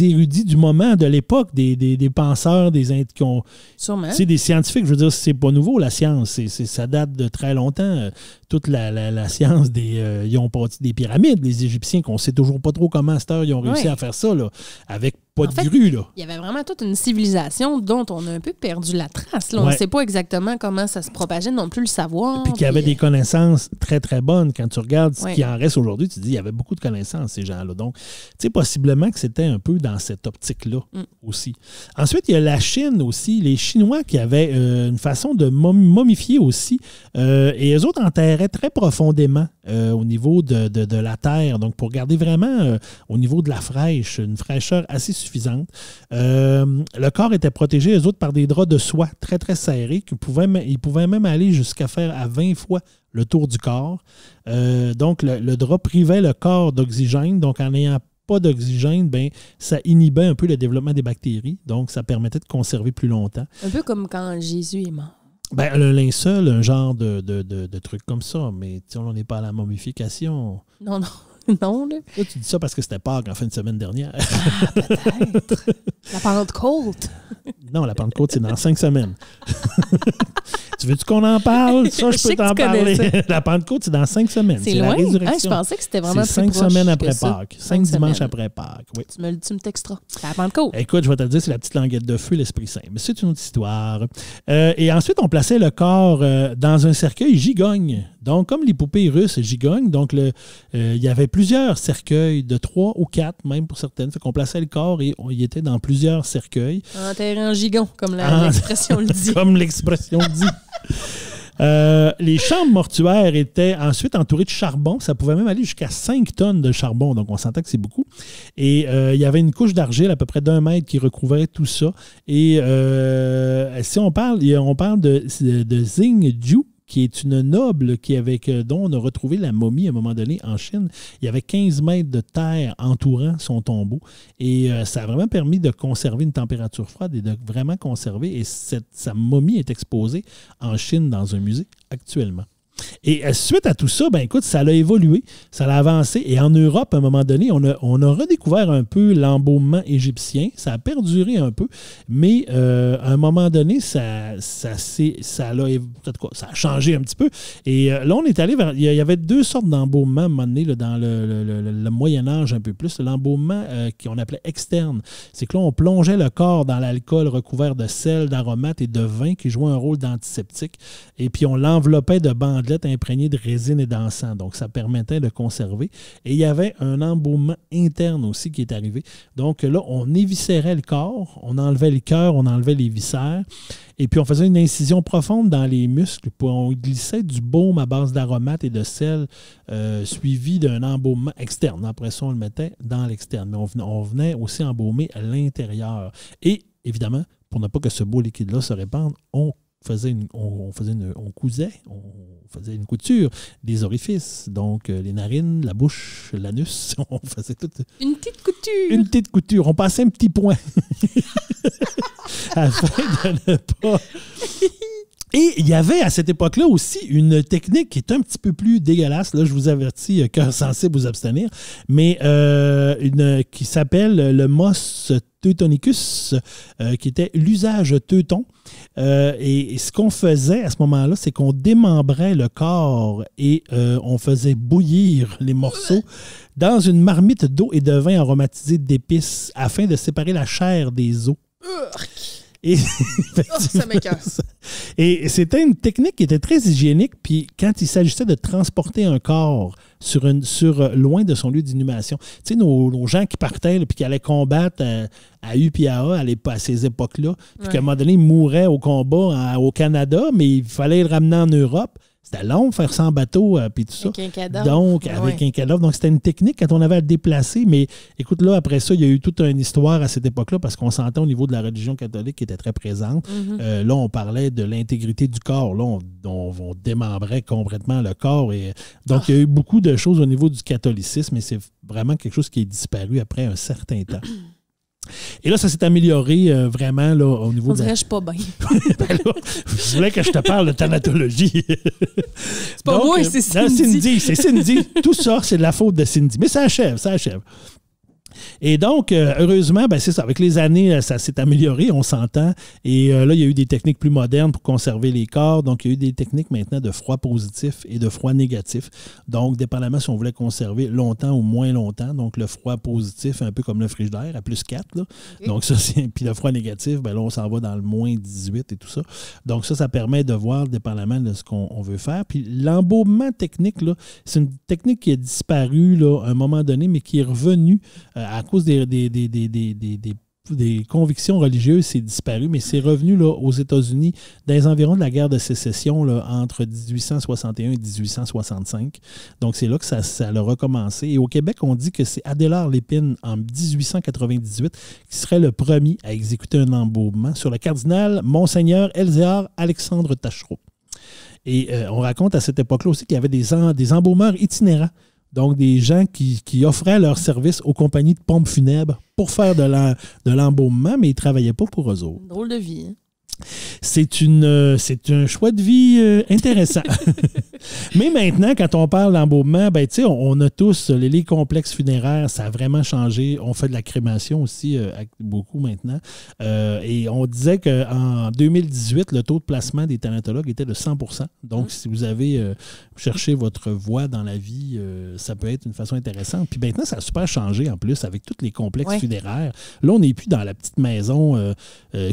C: érudits du moment, de l'époque, des penseurs,
B: sûrement.
C: Des scientifiques. Je veux dire, c'est pas nouveau, la science. Ça date de très longtemps. Toute la science ils ont bâti des pyramides, les Égyptiens, qu'on sait toujours pas trop comment à cette heure ils ont réussi à faire ça, là, avec pas de grue, là.
B: Il y avait vraiment toute une civilisation dont on a un peu perdu la trace. Là. On ne sait pas exactement comment ça se propageait, non plus le savoir.
C: Puis qu'il y avait des connaissances très, très bonnes. Quand tu regardes ce qui en reste aujourd'hui, tu te dis, il y avait beaucoup de connaissances, ces gens-là. Donc, tu sais, possiblement que c'était un peu dans cette optique-là aussi. Ensuite, il y a la Chine aussi. Les Chinois qui avaient une façon de momifier aussi. Et eux autres enterraient très profondément au niveau de la terre. Donc, pour garder vraiment au niveau de la fraîche, une fraîcheur assez suffisante. Le corps était protégé, eux autres, par des draps de soie très, très serrés. Ils pouvaient même aller jusqu'à faire à 20 fois le tour du corps. Donc, le drap privait le corps d'oxygène. Donc, en n'ayant pas d'oxygène, ça inhibait un peu le développement des bactéries. Donc, ça permettait de conserver plus longtemps.
B: Un peu comme quand Jésus est mort.
C: Le linceul, un genre de truc comme ça. Mais on n'est pas à la momification.
B: Non. Non, là.
C: Là, tu dis ça parce que c'était Pâques en fin de semaine dernière.
B: Ah, peut-être. La Pentecôte.
C: Non, la Pentecôte, c'est dans 5 semaines. Tu veux-tu qu'on en parle? Ça, je peux t'en parler. La Pentecôte, c'est dans 5 semaines.
B: C'est
C: loin?
B: La résurrection.
C: Ah,
B: je pensais que c'était vraiment plus
C: 5
B: proche
C: semaines après
B: que ça.
C: Pâques. 5 dimanches après Pâques, oui.
B: Tu me texteras. C'est la Pentecôte.
C: Écoute, je vais te le dire, c'est la petite languette de feu, l'Esprit Saint. Mais c'est une autre histoire. Et ensuite, on plaçait le corps dans un cercueil gigogne. Donc, comme les poupées russes gigognes, donc il y avait plusieurs cercueils, de 3 ou 4, même pour certaines. Fait qu'on plaçait le corps et il était dans plusieurs cercueils.
B: Enterré en gigon, comme l'expression le dit.
C: Comme l'expression le dit. Les chambres mortuaires étaient ensuite entourées de charbon. Ça pouvait même aller jusqu'à 5 tonnes de charbon. Donc, on sentait que c'est beaucoup. Et il y avait une couche d'argile à peu près d'1 mètre qui recouvrait tout ça. Et si on parle de Xing Jiu, qui est une noble dont on a retrouvé la momie à un moment donné en Chine. Il y avait 15 mètres de terre entourant son tombeau. Et ça a vraiment permis de conserver une température froide et de vraiment conserver. Et sa momie est exposée en Chine dans un musée actuellement. Et suite à tout ça, ben écoute, ça a évolué, ça a avancé. Et en Europe, à un moment donné, on a redécouvert un peu l'embaumement égyptien. Ça a perduré un peu, mais à un moment donné, ça a changé un petit peu. Et là, on est allé vers... Il y avait deux sortes d'embaumement à un moment donné, là, dans le Moyen-Âge un peu plus. L'embaumement qu'on appelait externe. C'est que là, on plongeait le corps dans l'alcool recouvert de sel, d'aromates et de vin qui jouait un rôle d'antiseptique. Et puis, on l'enveloppait de bandelettes imprégnées de résine et d'encens. Donc, ça permettait de conserver. Et il y avait un embaumement interne aussi qui est arrivé. Donc, là, on éviscérait le corps, on enlevait le cœur, on enlevait les viscères. Et puis, on faisait une incision profonde dans les muscles. Puis, on glissait du baume à base d'aromates et de sel suivi d'un embaumement externe. Après ça, on le mettait dans l'externe. Mais on venait aussi embaumer à l'intérieur. Et, évidemment, pour ne pas que ce beau liquide-là se répande, on faisait une couture des orifices, donc les narines, la bouche, l'anus, on faisait tout.
B: Une petite couture.
C: Une petite couture. On passait un petit point afin de ne pas... Et il y avait à cette époque-là aussi une technique qui est un petit peu plus dégueulasse. Là, je vous avertis, cœur sensible, vous abstenir, mais qui s'appelle le mos teutonicus, qui était l'usage teuton. Et ce qu'on faisait à ce moment-là, c'est qu'on démembrait le corps et on faisait bouillir les morceaux dans une marmite d'eau et de vin aromatisé d'épices afin de séparer la chair des os. Et,
B: ça m'écoeure.
C: Et c'était une technique qui était très hygiénique. Puis quand il s'agissait de transporter un corps loin de son lieu d'inhumation, tu sais, nos gens qui partaient et qui allaient combattre à UPAA à ces époques-là, puis qu'à un moment donné, ils mouraient au combat au Canada, mais il fallait le ramener en Europe. C'était long, faire ça en bateau, puis tout ça.
B: Avec un cadavre.
C: Donc, avec un cadavre. Donc, c'était une technique quand on avait à le déplacer. Mais écoute, là, après ça, il y a eu toute une histoire à cette époque-là parce qu'on s'entend au niveau de la religion catholique qui était très présente.
B: Mm-hmm.
C: Là, on parlait de l'intégrité du corps. Là, on démembrait complètement le corps. Et donc, il y a eu beaucoup de choses au niveau du catholicisme, et c'est vraiment quelque chose qui est disparu après un certain temps. Et là, ça s'est amélioré vraiment là, au niveau
B: de... On dirait que je suis pas bien.
C: Ben là, je voulais que je te parle de thanatologie.
B: C'est pas moi, c'est Cindy.
C: C'est Cindy. Tout ça, c'est de la faute de Cindy. Mais ça achève. Et donc, heureusement, ben c'est ça. Avec les années, ça s'est amélioré, on s'entend. Et là, il y a eu des techniques plus modernes pour conserver les corps. Donc, il y a eu des techniques maintenant de froid positif et de froid négatif. Donc, dépendamment si on voulait conserver longtemps ou moins longtemps. Donc, le froid positif, un peu comme le frigidaire, à plus 4. Là. Okay. Donc, ça, puis le froid négatif, ben là, on s'en va dans le moins 18 et tout ça. Donc, ça permet de voir dépendamment de ce qu'on veut faire. Puis, l'embaumement technique, là, c'est une technique qui a disparu là, à un moment donné, mais qui est revenue à cause des convictions religieuses, c'est disparu, mais c'est revenu là, aux États-Unis dans les environs de la guerre de sécession là, entre 1861 et 1865. Donc, c'est là que ça a recommencé. Et au Québec, on dit que c'est Adélard Lépine, en 1898, qui serait le premier à exécuter un embaumement sur le cardinal Monseigneur Elzéar Alexandre Taschereau. Et on raconte à cette époque-là aussi qu'il y avait des embaumeurs itinérants. Donc, des gens qui offraient leur service aux compagnies de pompes funèbres pour faire de l'embaumement, mais ils ne travaillaient pas pour eux autres.
B: Drôle de vie, hein?
C: C'est un choix de vie intéressant. Mais maintenant, quand on parle d'embaumement, ben, on a tous les complexes funéraires, ça a vraiment changé. On fait de la crémation aussi beaucoup maintenant. Et on disait qu'en 2018, le taux de placement des thanatologues était de 100%. Donc, si vous avez cherché votre voie dans la vie, ça peut être une façon intéressante. Puis maintenant, ça a super changé en plus avec tous les complexes funéraires. Là, on n'est plus dans la petite maison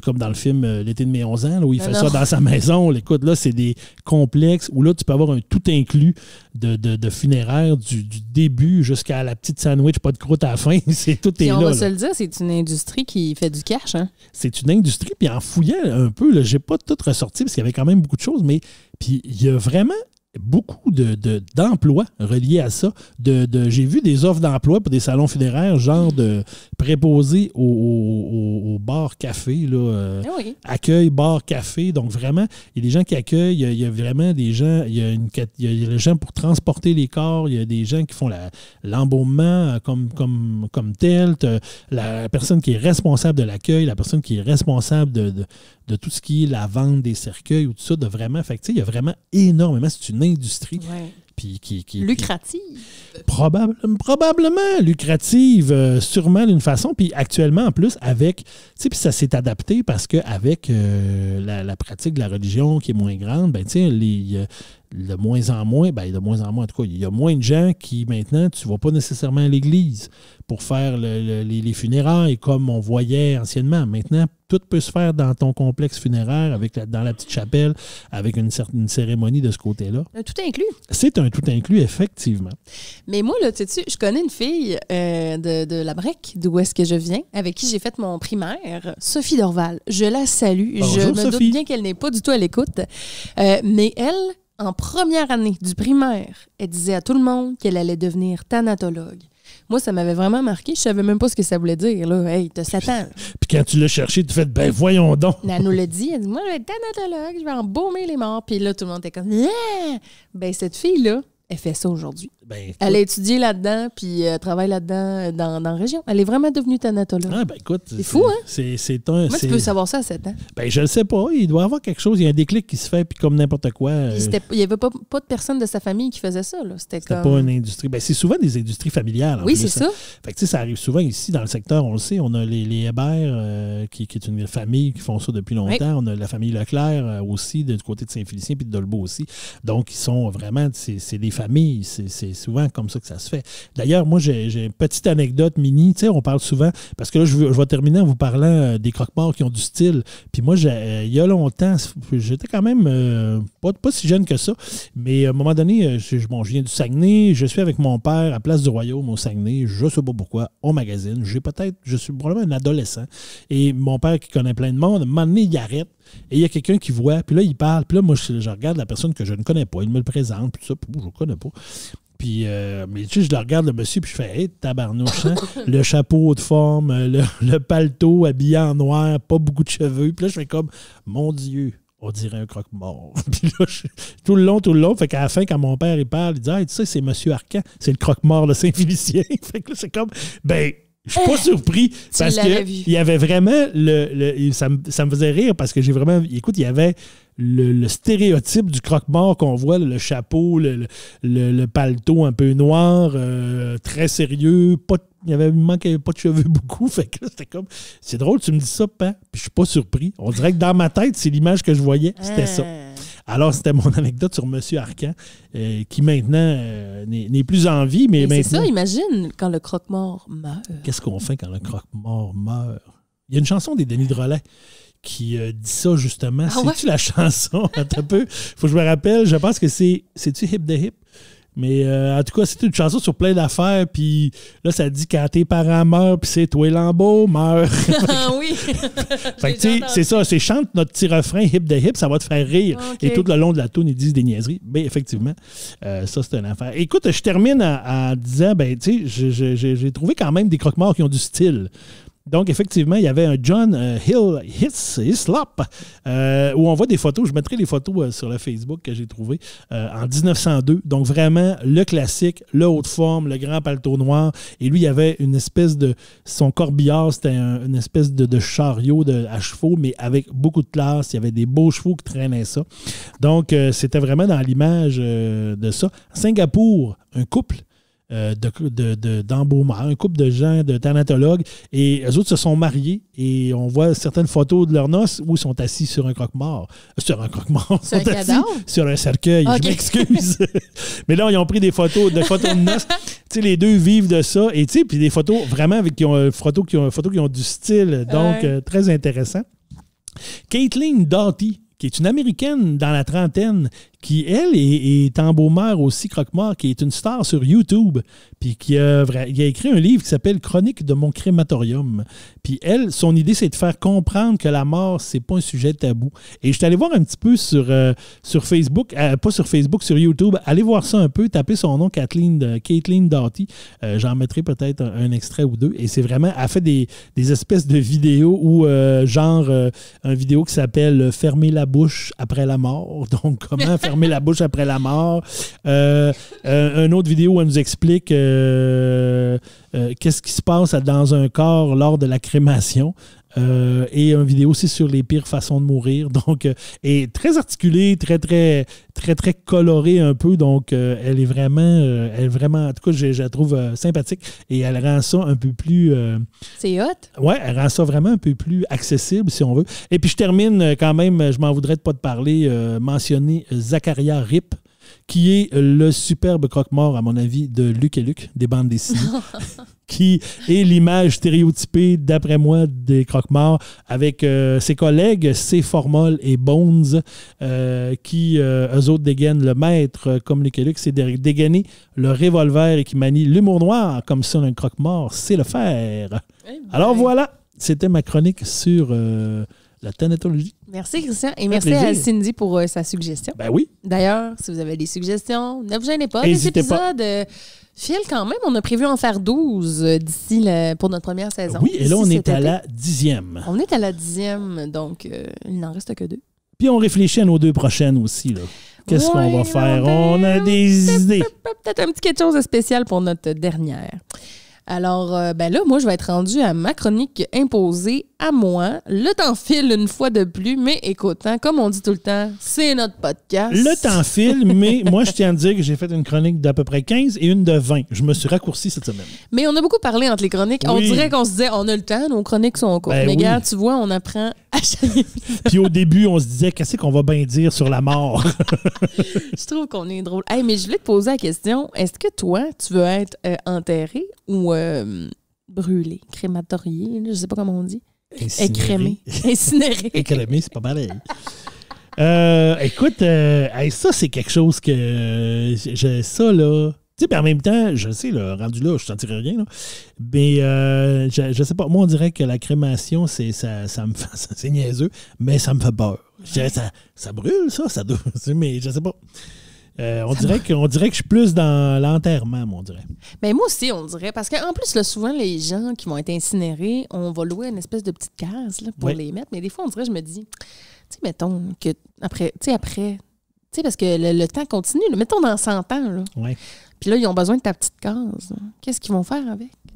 C: comme dans le film L'été de mes 11 ans, là, où il fait ça dans sa maison. Écoute, là, c'est des complexes où là, tu peux avoir un tout inclus de funéraires du début jusqu'à la petite sandwich, pas de croûte à la fin. Tout est là.
B: On va se le dire, c'est une industrie qui fait du cash. Hein?
C: C'est une industrie. Puis en fouillant un peu, je n'ai pas tout ressorti parce qu'il y avait quand même beaucoup de choses, mais puis il y a vraiment beaucoup d'emplois reliés à ça. J'ai vu des offres d'emploi pour des salons funéraires, genre de préposés au bar-café, accueil, bar-café. Donc vraiment, il y a des gens qui accueillent, il y a vraiment des gens, il y a des gens pour transporter les corps, il y a des gens qui font l'embaumement comme tel, la personne qui est responsable de l'accueil, la personne qui est responsable de tout ce qui est la vente des cercueils ou tout ça, de vraiment... Fait que, il y a vraiment énormément... C'est une industrie...
B: Ouais.
C: Puis
B: lucrative.
C: Probablement lucrative, sûrement d'une façon. Puis actuellement, en plus, avec... Tu sais, puis ça s'est adapté parce qu'avec la pratique de la religion qui est moins grande, ben tu sais, de moins en moins, en tout cas, il y a moins de gens qui, maintenant, tu ne vas pas nécessairement à l'église pour faire les funérailles comme on voyait anciennement. Maintenant, tout peut se faire dans ton complexe funéraire, dans la petite chapelle, avec une certaine cérémonie de ce côté-là.
B: Un tout inclus.
C: C'est un tout inclus, effectivement.
B: Mais moi, là, tu sais, je connais une fille de la Brec, d'où est-ce que je viens, avec qui j'ai fait mon primaire, Sophie Dorval. Je la salue.
C: Bonjour,
B: je me
C: Sophie.
B: doute bien qu'elle n'est pas du tout à l'écoute. Mais elle, en première année du primaire, elle disait à tout le monde qu'elle allait devenir thanatologue. Moi, ça m'avait vraiment marqué. Je savais même pas ce que ça voulait dire. Là. Hey, t'as 7 ans.
C: Puis quand tu l'as cherché, tu fais ben voyons donc.
B: Elle nous l'a dit. Elle dit, moi, je vais être thanatologue, je vais embaumer les morts. Puis là, tout le monde était comme, yeah! Ben, cette fille-là, elle fait ça aujourd'hui.
C: Ben,
B: elle a étudié là-dedans, puis elle travaille là-dedans dans la région. Elle est vraiment devenue thanatologue.
C: Ah, ben écoute.
B: C'est fou, hein?
C: Comment
B: tu peux savoir ça à 7 ans?
C: Ben, je le sais pas. Il doit y avoir quelque chose. Il y a un déclic qui se fait, puis comme n'importe quoi.
B: Il n'y avait pas de personne de sa famille qui faisait ça. Là. C'était
C: pas une industrie. Ben, c'est souvent des industries familiales.
B: Oui, c'est ça.
C: Fait que, ça arrive souvent ici dans le secteur. On le sait. On a les Hébert, qui est une famille qui font ça depuis longtemps. Oui. On a la famille Leclerc aussi, du côté de Saint-Félicien, puis de Dolbeau aussi. Donc, ils sont vraiment. C'est des familles. C'est souvent comme ça que ça se fait. D'ailleurs, moi, j'ai une petite anecdote mini. Tu sais, on parle souvent, parce que là, je vais terminer en vous parlant des croque-morts qui ont du style. Puis moi, il y a longtemps, j'étais quand même pas si jeune que ça, mais à un moment donné, je viens du Saguenay, je suis avec mon père à Place du Royaume au Saguenay, je ne sais pas pourquoi, au magazine. Je suis probablement un adolescent. Et mon père qui connaît plein de monde, à un moment donné, il arrête. Et il y a quelqu'un qui voit, puis là, il parle. Puis là, moi, je regarde la personne que je ne connais pas. Il me le présente, puis ça, je ne connais pas. Puis, mais tu sais, je le regarde, le monsieur, puis je fais, hey, tabarnouche, hein? Le chapeau de forme, le paletot habillé en noir, pas beaucoup de cheveux. Puis là, je fais comme, mon Dieu, on dirait un croque-mort. Puis là, tout le long, fait qu'à la fin, quand mon père, il parle, il dit, hey, tu sais, c'est monsieur Arcan, c'est le croque-mort de Saint-Félicien. Fait que là, c'est comme, ben, je suis pas surpris parce qu'il y avait vraiment ça me faisait rire parce que j'ai vraiment. Écoute, il y avait le stéréotype du croque-mort qu'on voit, le chapeau, le paletot un peu noir, très sérieux, il manquait pas de cheveux beaucoup. Fait que là, c'était comme. C'est drôle, tu me dis ça, Pan, puis je suis pas surpris. On dirait que dans ma tête, c'est l'image que je voyais, c'était ça. Alors, c'était mon anecdote sur M. Arcan, qui maintenant n'est plus en vie, mais maintenant...
B: C'est ça, imagine, quand le croque-mort meurt.
C: Qu'est-ce qu'on fait quand le croque-mort meurt? Il y a une chanson des Denis Drolet qui dit ça, justement. C'est-tu la chanson? Attends un peu. Faut que je me rappelle. Je pense que c'est-tu Hip de Hip? Mais en tout cas, c'est une chanson sur plein d'affaires. Puis là, ça dit quand tes parents meurent, puis c'est toi Lambeau meurt.
B: Ah oui!
C: Fait que tu sais, c'est ça. C'est chante notre petit refrain hip de hip, ça va te faire rire. Okay. Et tout le long de la toune, ils disent des niaiseries. Bien, effectivement, ça, c'est une affaire. Écoute, je termine en disant, ben, tu sais, j'ai trouvé quand même des croque-morts qui ont du style. Donc, effectivement, il y avait un John Hislop où on voit des photos. Je mettrai les photos sur le Facebook que j'ai trouvé en 1902. Donc, vraiment, le classique, le haut de forme, le grand paletot noir. Et lui, il y avait une espèce de... Son corbillard, c'était une espèce de chariot à chevaux, mais avec beaucoup de classe. Il y avait des beaux chevaux qui traînaient ça. Donc, c'était vraiment dans l'image de ça. À Singapour, un couple d'embaumeurs, un couple de gens, de thanatologues, et eux autres se sont mariés et on voit certaines photos de leurs noces où ils sont assis sur un croque-mort. Sur un croque-mort. Ils sont assis sur un cercueil. Okay. Je m'excuse. Mais là, ils ont pris des photos de noces. Tu sais, les deux vivent de ça. Et tu sais, puis des photos vraiment qui ont du style. Donc, très intéressant. Caitlin Doughty, qui est une Américaine dans la trentaine, qui, elle, est embaumeur aussi, croque-mort, qui est une star sur YouTube, puis qui a écrit un livre qui s'appelle « Chronique de mon crématorium ». Puis elle, son idée, c'est de faire comprendre que la mort, c'est pas un sujet tabou. Et je suis allé voir un petit peu sur Facebook, pas sur Facebook, sur YouTube. Allez voir ça un peu, tapez son nom, Caitlin Doughty. J'en mettrai peut-être un extrait ou deux. Et c'est vraiment, elle fait des espèces de vidéos où, une vidéo qui s'appelle « Fermer la bouche après la mort ». Donc, comment fermer la bouche après la mort. Une autre vidéo où elle nous explique qu'est-ce qui se passe dans un corps lors de la crémation. et une vidéo aussi sur les pires façons de mourir. Donc, et très articulée, très, très, très, très colorée un peu. Donc, elle est vraiment, en tout cas, je la trouve sympathique et elle rend ça un peu plus...
B: C'est hot?
C: Ouais, elle rend ça vraiment un peu plus accessible, si on veut. Et puis, je termine quand même, je m'en voudrais de pas te parler, mentionner Zacharia Rip, qui est le superbe croque-mort, à mon avis, de Luc et Luc, des bandes dessinées, qui est l'image stéréotypée, d'après moi, des croque-morts, avec ses collègues, C. Formol et Bones, qui, eux autres, dégainent le maître, comme Luc et Luc, c'est dégainer le revolver et qui manie l'humour noir, comme ça, un croque-mort, c'est le faire. Alors voilà, c'était ma chronique sur... la thanatologie.
B: Merci, Christian. Et merci à Cindy pour sa suggestion.
C: Ben oui.
B: D'ailleurs, si vous avez des suggestions, ne vous gênez pas.
C: N'hésitez
B: Cet épisode file quand même. On a prévu en faire 12 d'ici pour notre première saison.
C: Oui, et là, on est à la 10e.
B: On est à la 10e, donc il n'en reste que 2.
C: Puis on réfléchit à nos 2 prochaines aussi, là. Qu'est-ce qu'on va faire? On a des idées.
B: Peut-être un petit quelque chose de spécial pour notre dernière. Alors, ben là, moi, je vais être rendue à ma chronique imposée à moi. Le temps file une fois de plus, mais écoute, hein, comme on dit tout le temps, c'est notre podcast.
C: Le temps file, mais moi, je tiens à dire que j'ai fait une chronique d'à peu près 15 et une de 20. Je me suis raccourci cette semaine.
B: Mais on a beaucoup parlé entre les chroniques. Oui. On dirait qu'on se disait, on a le temps, nos chroniques sont courtes. Ben mais regarde, tu vois, on apprend à chaque épisode.
C: Puis au début, on se disait, qu'est-ce qu'on va bien dire sur la mort?
B: Je trouve qu'on est drôle. Hey, mais je voulais te poser la question, est-ce que toi, tu veux être enterré ou brûlé, crématorié, je sais pas comment on dit. Écrémé. Incinéré.
C: Écrémé, c'est pas pareil. Écoute, ça, c'est quelque chose que... ça, là... Tu sais, en même temps, je sais, là, rendu là, je ne sentirais rien, là. Mais je sais pas, moi, on dirait que la crémation, ça me fait... c'est niaiseux, mais ça me fait peur. Je dirais, ça brûle, ça doit... Mais je sais pas. On dirait que je suis plus dans l'enterrement, on dirait.
B: Mais moi aussi, on dirait. Parce qu'en plus, là, souvent, les gens qui vont être incinérés, on va louer une espèce de petite case là, pour les mettre. Mais des fois, on dirait, je me dis, tu sais, mettons que après, tu sais, parce que le temps continue. Là, mettons dans 100 ans, là.
C: Ouais.
B: Puis là, ils ont besoin de ta petite case. Hein. Qu'est-ce qu'ils vont faire avec? Tu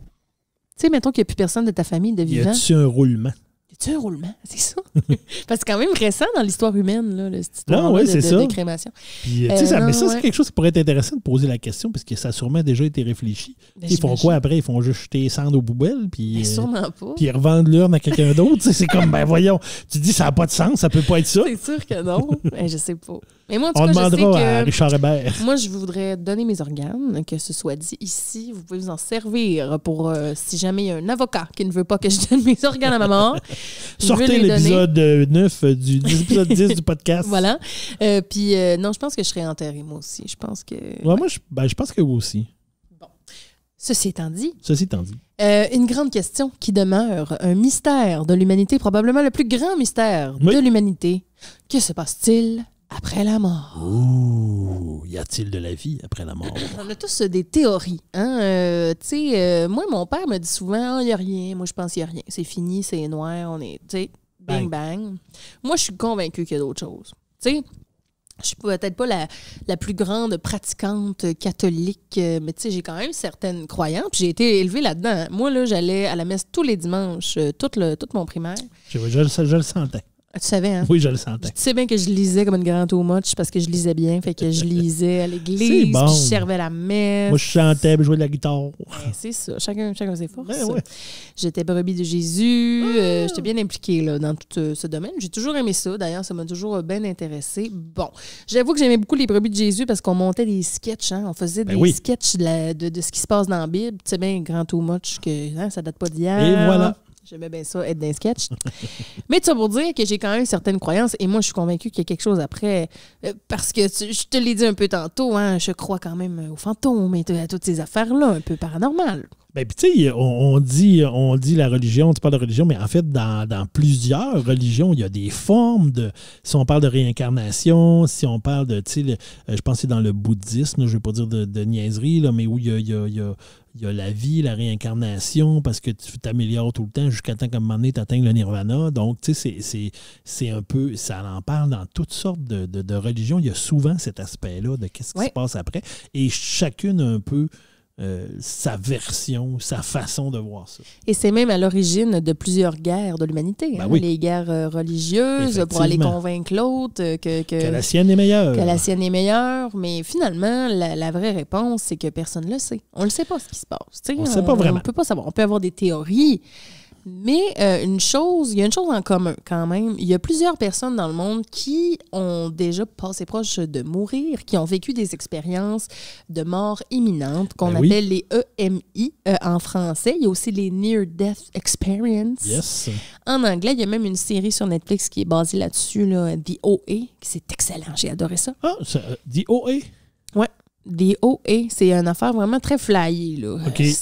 B: sais, mettons qu'il n'y a plus personne de ta famille de vivant.
C: Y a-tu un roulement?
B: Y a-tu un roulement? C'est ça? Parce que c'est quand même récent dans l'histoire humaine, là, cette histoire de crémation.
C: Puis, mais ça, c'est quelque chose qui pourrait être intéressant de poser la question, parce que ça a sûrement déjà été réfléchi. Ben, ils font quoi après? Ils font juste jeter les cendres aux poubelles, puis
B: sûrement pas.
C: Puis ils revendent l'urne à quelqu'un d'autre. C'est comme, ben voyons, tu dis ça n'a pas de sens, ça peut pas être ça.
B: C'est sûr que non. Ben, je sais pas. Mais moi, en tout
C: cas,
B: demandera
C: je sais que à Richard Hébert.
B: Moi, je voudrais donner mes organes, que ce soit dit ici. Vous pouvez vous en servir pour si jamais il y a un avocat qui ne veut pas que je donne mes organes à ma mort.
C: Sortez l'épisode 9 du l'épisode 10 du podcast.
B: Voilà. Puis non, je pense que je serais enterrée, moi aussi. Je pense que...
C: Ouais, moi, je pense que vous aussi.
B: Bon. Ceci étant dit... une grande question qui demeure, un mystère de l'humanité, probablement le plus grand mystère de l'humanité. Que se passe-t-il après la mort?
C: Ouh, y a-t-il de la vie après la mort?
B: On a tous des théories. Hein? Tu sais, moi, mon père me dit souvent, il n'y a rien. Moi, je pense qu'il n'y a rien. C'est fini, c'est noir, on est, tu sais, bing, bang. Moi, je suis convaincue qu'il y a d'autres choses. Tu sais, je suis peut-être pas la plus grande pratiquante catholique, mais tu sais, j'ai quand même certaines croyances. Puis j'ai été élevée là-dedans. Moi, là, j'allais à la messe tous les dimanches, tout mon primaire.
C: Je le sentais.
B: Tu savais, hein?
C: Oui, je le sentais.
B: Tu sais bien que je lisais comme une grande too much parce que je lisais bien. Fait que je lisais à l'église,
C: bon.
B: puis je servais la messe.
C: Moi, je chantais, je jouais de la guitare.
B: Ouais, c'est ça. Chacun ses forces.
C: Ouais.
B: J'étais brebis de Jésus. J'étais bien impliquée là, dans tout ce domaine. J'ai toujours aimé ça. D'ailleurs, ça m'a toujours bien intéressée. Bon, j'avoue que j'aimais beaucoup les brebis de Jésus parce qu'on montait des sketchs. Hein? On faisait des sketchs de ce qui se passe dans la Bible. Tu sais bien, grand too much, que hein, ça date pas d'hier.
C: Et voilà.
B: J'aimais bien ça, être dans un sketch. Mais tu vas pour dire que j'ai quand même certaines croyances et moi, je suis convaincue qu'il y a quelque chose après. Parce que je te l'ai dit un peu tantôt, hein, je crois quand même aux fantômes et à toutes ces affaires-là, un peu paranormales.
C: Ben, puis tu sais, on dit la religion, tu parles de religion, mais en fait, dans plusieurs religions, il y a des formes de... Si on parle de réincarnation, si on parle de, tu sais, je pense que c'est dans le bouddhisme, je ne vais pas dire de niaiserie, là, mais où il y a la vie, la réincarnation, parce que tu t'améliores tout le temps jusqu'à temps qu'à un moment donné, tu atteignes le nirvana. Donc, tu sais, c'est un peu... Ça en parle dans toutes sortes de religions. Il y a souvent cet aspect-là de qu'est-ce qui se passe après. Et chacune un peu... sa version, sa façon de voir ça.
B: Et c'est même à l'origine de plusieurs guerres de l'humanité.
C: Ben oui.
B: Les guerres religieuses pour aller convaincre l'autre
C: que la sienne est meilleure.
B: Que la sienne est meilleure. Mais finalement, la vraie réponse, c'est que personne ne le sait. On ne sait pas ce qui se passe.
C: On ne sait pas vraiment.
B: On ne peut pas savoir. On peut avoir des théories. Mais il y a une chose en commun quand même. Il y a plusieurs personnes dans le monde qui ont déjà passé proche de mourir, qui ont vécu des expériences de mort imminente qu'on appelle les EMI en français. Il y a aussi les Near Death Experience.
C: Yes.
B: En anglais, il y a même une série sur Netflix qui est basée là-dessus, là, The OA. C'est excellent, j'ai adoré ça.
C: Ah, The OA?
B: Ouais. Des OA, c'est une affaire vraiment très flyée. Là.
C: Okay.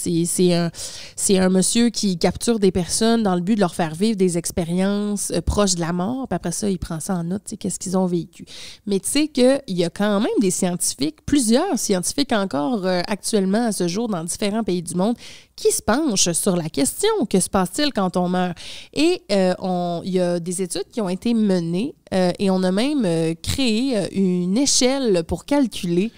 B: C'est un monsieur qui capture des personnes dans le but de leur faire vivre des expériences proches de la mort. Puis après ça, il prend ça en note, qu'est-ce qu'ils ont vécu. Mais tu sais qu'il y a quand même des scientifiques, plusieurs scientifiques encore actuellement à ce jour dans différents pays du monde, qui se penchent sur la question « Que se passe-t-il quand on meurt? » Et il y a des études qui ont été menées et on a même créé une échelle pour calculer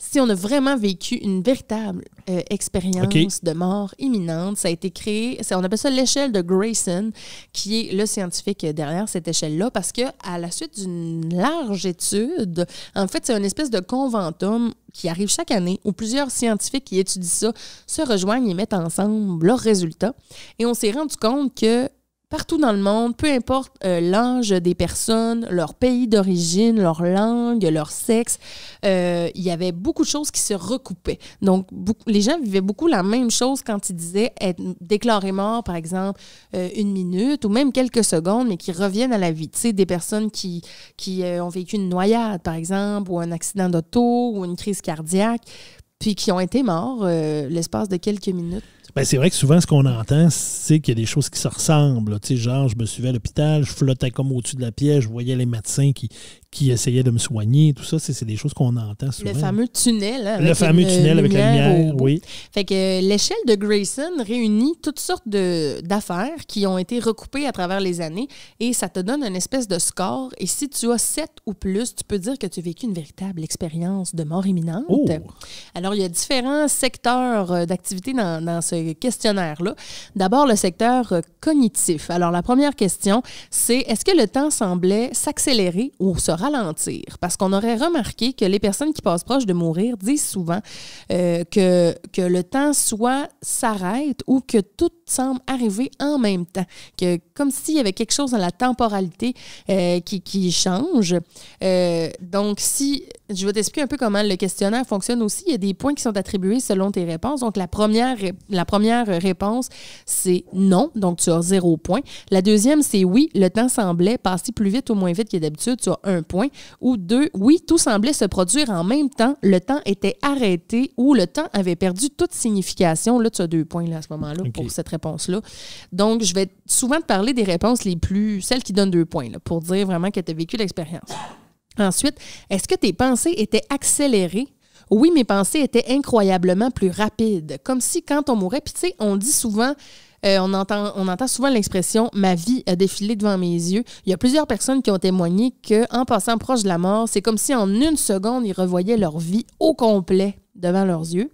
B: si on a vraiment vécu une véritable expérience de mort imminente. Ça a été créé, on appelle ça l'échelle de Grayson, qui est le scientifique derrière cette échelle-là, parce qu'à la suite d'une large étude, en fait, c'est une espèce de conventum qui arrive chaque année où plusieurs scientifiques qui étudient ça se rejoignent et mettent ensemble leurs résultats. Et on s'est rendu compte que partout dans le monde, peu importe l'âge des personnes, leur pays d'origine, leur langue, leur sexe, il y avait beaucoup de choses qui se recoupaient. Donc, les gens vivaient beaucoup la même chose quand ils disaient être déclarés morts, par exemple, 1 minute ou même quelques secondes, mais qui reviennent à la vie. Tu sais, des personnes qui ont vécu une noyade, par exemple, ou un accident d'auto ou une crise cardiaque, puis qui ont été morts l'espace de quelques minutes.
C: Ben, c'est vrai que souvent, ce qu'on entend, c'est qu'il y a des choses qui se ressemblent. Tu sais, genre, je me suivais à l'hôpital, je flottais comme au-dessus de la pièce, je voyais les médecins qui essayaient de me soigner. Tout ça, c'est des choses qu'on entend souvent.
B: Le fameux tunnel. Hein,
C: le fameux tunnel avec la lumière, oui.
B: Fait que l'échelle de Grayson réunit toutes sortes d'affaires qui ont été recoupées à travers les années et ça te donne une espèce de score. Et si tu as 7 ou plus, tu peux dire que tu as vécu une véritable expérience de mort imminente.
C: Oh.
B: Alors, il y a différents secteurs d'activité dans ce questionnaire-là. D'abord, le secteur cognitif. Alors, la première question, c'est est-ce que le temps semblait s'accélérer ou se ralentir? Parce qu'on aurait remarqué que les personnes qui passent proche de mourir disent souvent que le temps soit s'arrête ou que tout semble arriver en même temps. Que, comme s'il y avait quelque chose dans la temporalité qui change. Donc, je vais t'expliquer un peu comment le questionnaire fonctionne aussi. Il y a des points qui sont attribués selon tes réponses. Donc, la première réponse, c'est non. Donc, tu as 0 point. La deuxième, c'est oui, le temps semblait passer plus vite ou moins vite que d'habitude. Tu as 1 point. Ou 2, oui, tout semblait se produire en même temps. Le temps était arrêté ou le temps avait perdu toute signification. Là, tu as 2 points là, à ce moment-là pour cette réponse-là. Donc, je vais souvent te parler des réponses celles qui donnent 2 points là, pour dire vraiment que tu as vécu l'expérience. Ensuite, est-ce que tes pensées étaient accélérées? Oui, mes pensées étaient incroyablement plus rapides. Comme si quand on mourait, puis tu sais, on dit souvent, on entend souvent l'expression « ma vie a défilé devant mes yeux ». Il y a plusieurs personnes qui ont témoigné qu'en passant proche de la mort, c'est comme si en 1 seconde, ils revoyaient leur vie au complet devant leurs yeux.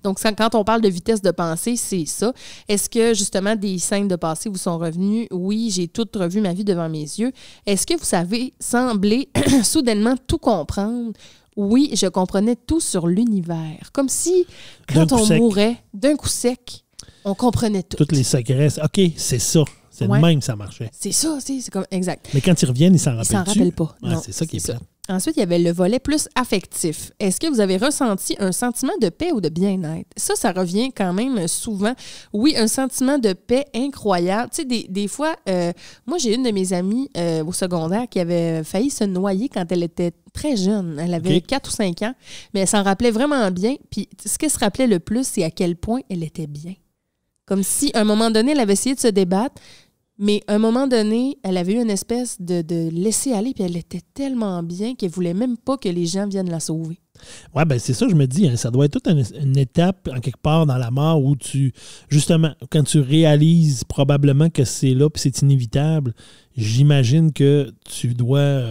B: Donc, quand on parle de vitesse de pensée, c'est ça. Est-ce que, justement, des scènes de passé vous sont revenues? Oui, j'ai tout revu ma vie devant mes yeux. Est-ce que vous savez sembler soudainement tout comprendre? Oui, je comprenais tout sur l'univers. Comme si, quand on mourait, d'un coup sec, on comprenait tout.
C: Toutes les secrets. OK, c'est ça. C'est le même que ça marchait.
B: C'est ça, c'est comme exact.
C: Mais quand ils reviennent, ils s'en rappellent.
B: Ils s'en rappellent pas.
C: Ouais,
B: non,
C: c'est ça qui est plate.
B: Ensuite, il y avait le volet plus affectif. Est-ce que vous avez ressenti un sentiment de paix ou de bien-être? Ça revient quand même souvent. Oui, un sentiment de paix incroyable. Tu sais, des fois, moi, j'ai une de mes amies au secondaire qui avait failli se noyer quand elle était très jeune. Elle avait 4 ou 5 ans, mais elle s'en rappelait vraiment bien. Puis, ce qu'elle se rappelait le plus, c'est à quel point elle était bien. Comme si, à un moment donné, elle avait essayé de se débattre, mais à un moment donné, elle avait eu une espèce de laisser-aller, puis elle était tellement bien qu'elle ne voulait même pas que les gens viennent la sauver.
C: Oui, bien c'est ça, je me dis, hein, ça doit être toute une étape, en quelque part, dans la mort où justement, quand tu réalises probablement que c'est là, puis c'est inévitable, j'imagine que tu dois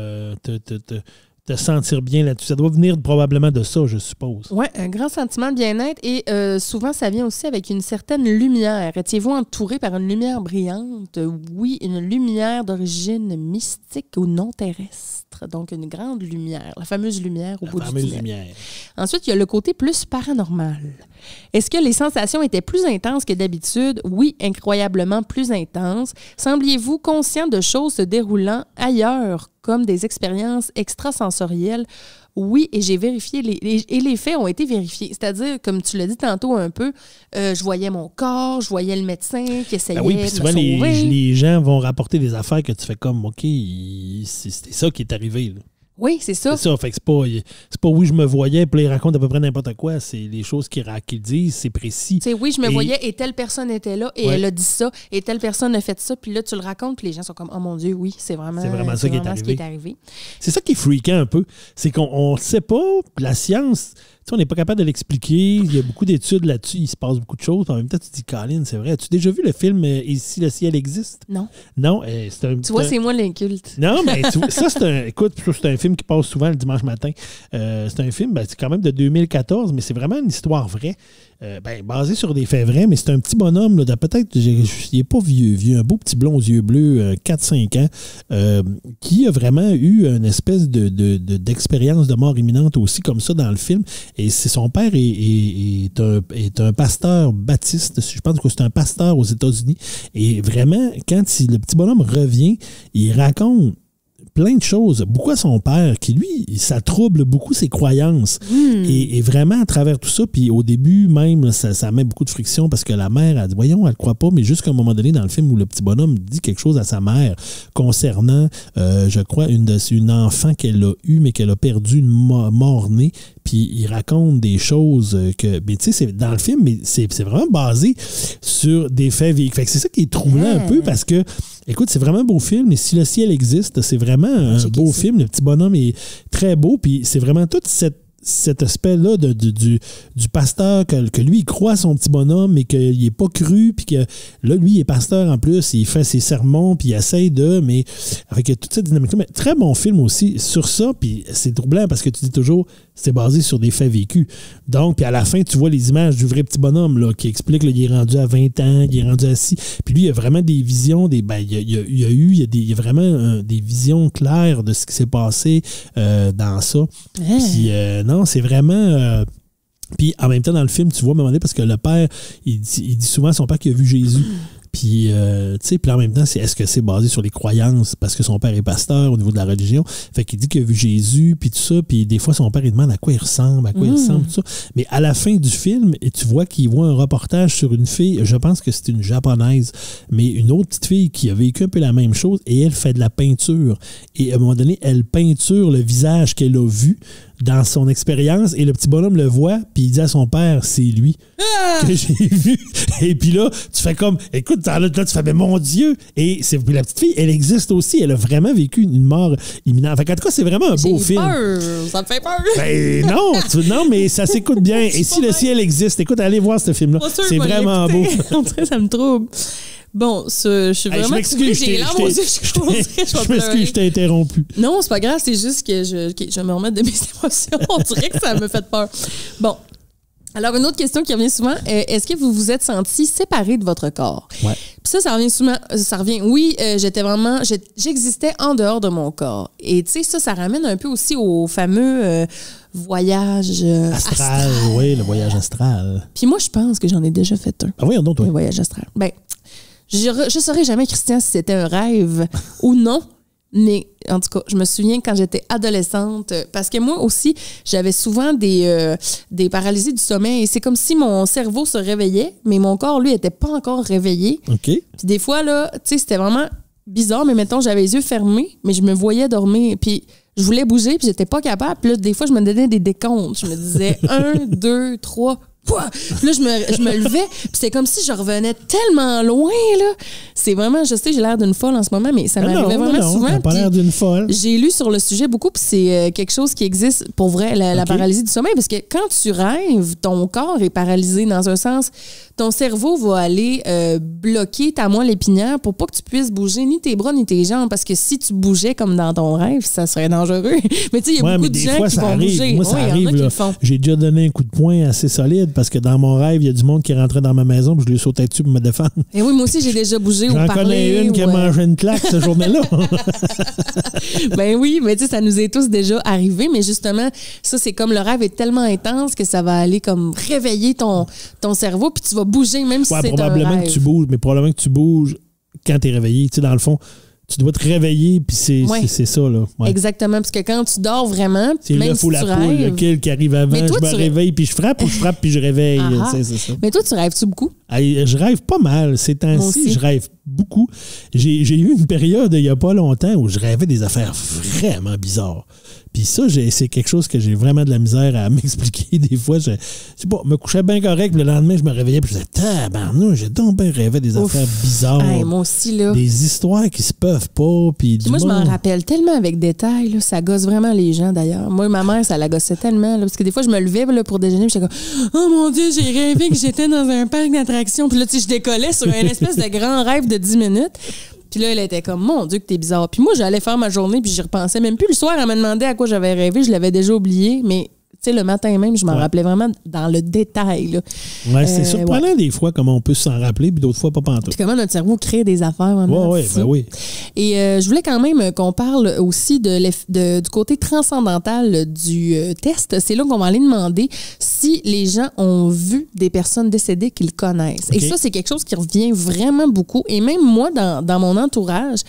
C: te sentir bien là-dessus. Ça doit venir probablement de ça, je suppose.
B: Oui, un grand sentiment de bien-être et souvent, ça vient aussi avec une certaine lumière. Étiez-vous entouré par une lumière brillante? Oui, une lumière d'origine mystique ou non terrestre. Donc, une grande lumière, la fameuse lumière au bout du tunnel. La fameuse lumière. Ensuite, il y a le côté plus paranormal. Est-ce que les sensations étaient plus intenses que d'habitude? Oui, incroyablement plus intenses. Sembliez-vous conscient de choses se déroulant ailleurs, comme des expériences extrasensorielles? Oui, et j'ai vérifié, les faits ont été vérifiés. C'est-à-dire, comme tu l'as dit tantôt un peu, je voyais mon corps, je voyais le médecin qui essayait de me sauver.
C: Les gens vont rapporter des affaires que tu fais comme, OK, c'était ça qui est arrivé, là.
B: Oui, c'est ça.
C: C'est ça. Fait que c'est pas oui, je me voyais, puis là, ils racontent à peu près n'importe quoi. C'est les choses qu'ils disent, c'est précis.
B: C'est oui, je me voyais et telle personne était là et elle a dit ça et telle personne a fait ça. Puis là, tu le racontes, puis les gens sont comme, oh mon Dieu, oui, c'est vraiment
C: ça qui est arrivé. C'est ça qui est freakant un peu. C'est qu'on ne sait pas, la science. On n'est pas capable de l'expliquer. Il y a beaucoup d'études là-dessus. Il se passe beaucoup de choses. En même temps, tu te dis, Colin, c'est vrai. As-tu déjà vu le film Et si le ciel existe?
B: Non.
C: Non.
B: Tu vois, c'est moi l'inculte.
C: Non, mais ça, c'est un film qui passe souvent le dimanche matin. C'est un film, c'est quand même de 2014, mais c'est vraiment une histoire vraie. Basé sur des faits vrais, mais c'est un petit bonhomme, là, il n'est pas vieux, un beau petit blond aux yeux bleus, 4-5 ans, qui a vraiment eu une espèce d'expérience de mort imminente aussi, comme ça, dans le film. Et son père est un pasteur baptiste, je pense que c'est un pasteur aux États-Unis. Et vraiment, quand le petit bonhomme revient, il raconte plein de choses, beaucoup à son père, qui lui, ça trouble beaucoup ses croyances. Et vraiment, à travers tout ça, puis au début même, ça met beaucoup de friction parce que la mère a dit, voyons, elle ne croit pas, mais jusqu'à un moment donné dans le film où le petit bonhomme dit quelque chose à sa mère concernant, je crois, une enfant qu'elle a eue, mais qu'elle a perdu mort-née. Puis il raconte des choses que... Mais tu sais, c'est dans le film, mais c'est vraiment basé sur des faits vécus. Fait que c'est ça qui est troublant un peu parce que, écoute, c'est vraiment un beau film. Et si le ciel existe, c'est vraiment un beau film. Le petit bonhomme est très beau. Puis c'est vraiment toute cet aspect-là du pasteur que lui, il croit à son petit bonhomme, mais qu'il n'est pas cru, puis que là, lui, il est pasteur en plus, il fait ses sermons, puis il essaye mais avec toute cette dynamique-là. Mais très bon film aussi sur ça, puis c'est troublant parce que tu dis toujours, c'est basé sur des faits vécus. Donc, puis à la fin, tu vois les images du vrai petit bonhomme là, qui explique qu'il est rendu à 20 ans, il est rendu à 6. Puis lui, il y a vraiment des visions, il y a vraiment des visions claires de ce qui s'est passé dans ça. Puis non, c'est vraiment... puis en même temps, dans le film, tu vois, à un moment donné, parce que le père, il dit souvent à son père qu'il a vu Jésus. Puis, tu sais, puis en même temps, est-ce que c'est basé sur les croyances parce que son père est pasteur au niveau de la religion? Fait qu'il dit qu'il a vu Jésus, puis tout ça, puis des fois, son père, il demande à quoi il ressemble, tout ça. Mais à la fin du film, et tu vois qu'il voit un reportage sur une fille, je pense que c'est une japonaise, mais une autre petite fille qui a vécu un peu la même chose, et elle fait de la peinture. Et à un moment donné, elle peinture le visage qu'elle a vu dans son expérience, et le petit bonhomme le voit, puis il dit à son père, c'est lui que j'ai vu. Et puis là, tu fais comme, écoute, là, tu fais, mais mon Dieu! Et la petite fille, elle existe aussi, elle a vraiment vécu une mort imminente. Fait qu'en tout cas, c'est vraiment un beau film.
B: Peur. Ça me fait peur!
C: Ben non, mais ça s'écoute bien. Et si le ciel existe, écoute, allez voir ce film-là. C'est vraiment beau.
B: Ça me trouble. Bon, je suis vraiment...
C: Je m'excuse, je m'excuse, je t'ai interrompu.
B: Non, c'est pas grave, c'est juste que je me remets de mes émotions. On dirait que ça me fait peur. Bon. Alors, une autre question qui revient souvent, est-ce que vous vous êtes senti séparé de votre corps?
C: Ouais.
B: Puis ça revient souvent, oui, j'existais en dehors de mon corps. Et tu sais, ça ramène un peu aussi au fameux voyage astral.
C: Oui, le voyage astral.
B: Puis moi, je pense que j'en ai déjà fait un.
C: Ah oui, donc toi.
B: Le voyage astral. Ben, je saurais jamais, Christian, si c'était un rêve ou non. Mais en tout cas, je me souviens quand j'étais adolescente, parce que moi aussi, j'avais souvent des paralysies du sommeil. Et c'est comme si mon cerveau se réveillait, mais mon corps, lui, n'était pas encore réveillé.
C: OK.
B: Puis des fois, là, tu sais, c'était vraiment bizarre, mais mettons, j'avais les yeux fermés, mais je me voyais dormir. Puis je voulais bouger, puis j'étais pas capable. Puis là, des fois, je me donnais des décomptes. Je me disais 1, 2, 3... Pouah! Puis là, je me levais, puis c'était comme si je revenais tellement loin, là. C'est vraiment, je sais, j'ai l'air d'une folle en ce moment, mais ça m'arrivait vraiment souvent.
C: T'as pas l'air d'une folle.
B: J'ai lu sur le sujet beaucoup, puis c'est quelque chose qui existe pour vrai, la paralysie du sommeil, parce que quand tu rêves, ton corps est paralysé dans un sens. Ton cerveau va aller bloquer ta moelle épinière pour pas que tu puisses bouger ni tes bras ni tes jambes, parce que si tu bougeais comme dans ton rêve, ça serait dangereux. Mais tu sais, il y a beaucoup de gens qui vont bouger.
C: Moi, ça arrive. J'ai déjà donné un coup de poing assez solide parce que dans mon rêve, il y a du monde qui rentrait dans ma maison puis je lui sautais dessus pour me défendre.
B: Et oui, moi aussi, j'ai déjà bougé ou parlé.
C: J'en connais une qui a mangé une claque cette journée-là.
B: Ben oui, mais tu sais, ça nous est tous déjà arrivé, mais justement, ça, c'est comme le rêve est tellement intense que ça va aller comme réveiller ton cerveau puis tu vas bouger même si c'est un rêve.
C: Probablement que tu bouges, mais probablement que tu bouges quand tu es réveillé. Tu sais, dans le fond, tu dois te réveiller, puis c'est ça, là. Ouais.
B: Exactement, parce que quand tu dors vraiment, c'est même si tu rêves...
C: lequel qui arrive avant, je me réveille, puis je frappe, ou je frappe, puis je réveille. C'est ça.
B: Mais toi, tu rêves-tu beaucoup?
C: Je rêve pas mal. Ces temps-ci, je rêve beaucoup. J'ai eu une période, il n'y a pas longtemps, où je rêvais des affaires vraiment bizarres. Puis ça, c'est quelque chose que j'ai vraiment de la misère à m'expliquer. Des fois, je me couchais bien correct, puis le lendemain, je me réveillais, puis je disais, tabarnouche, j'ai donc bien rêvé des affaires bizarres.
B: Hey, moi aussi, là.
C: Des histoires qui se peuvent pas. Puis
B: moi, je m'en rappelle tellement avec détail. Là, ça gosse vraiment les gens, d'ailleurs. Moi, ma mère, ça la gossait tellement. Là, parce que des fois, je me levais là, pour déjeuner, puis j'étais comme, oh mon Dieu, j'ai rêvé que j'étais dans un parc d'attractions. Puis là, tu sais, je décollais sur une espèce de grand rêve de 10 minutes. Puis là, elle était comme, mon Dieu, que t'es bizarre. Puis moi, j'allais faire ma journée, puis j'y repensais même plus. Le soir, elle me demandait à quoi j'avais rêvé. Je l'avais déjà oublié, mais tu sais, le matin même, je m'en rappelais vraiment dans le détail. Là.
C: Ouais, c'est surprenant des fois comment on peut s'en rappeler, puis d'autres fois pas pantoute.
B: Puis comment notre cerveau crée des affaires.
C: Oui.
B: Et je voulais quand même qu'on parle aussi du côté transcendantal du test. C'est là qu'on va aller demander si les gens ont vu des personnes décédées qu'ils connaissent. Okay. Et ça, c'est quelque chose qui revient vraiment beaucoup. Et même moi, dans mon entourage,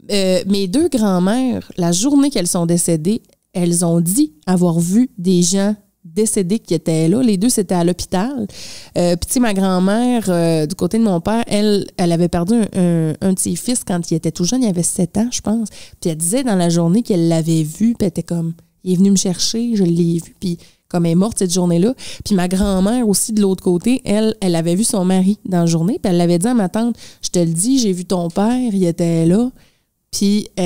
B: mes 2 grands-mères, la journée qu'elles sont décédées, elles ont dit avoir vu des gens décédés qui étaient là. Les 2, c'était à l'hôpital. Puis, tu sais, ma grand-mère, du côté de mon père, elle avait perdu un de ses fils quand il était tout jeune. Il avait 7 ans, je pense. Puis, elle disait dans la journée qu'elle l'avait vu. Puis, elle était comme, il est venu me chercher, je l'ai vu. Puis, comme elle est morte cette journée-là. Puis, ma grand-mère aussi, de l'autre côté, elle avait vu son mari dans la journée. Puis, elle l'avait dit à ma tante, je te le dis, j'ai vu ton père, il était là. Puis, tu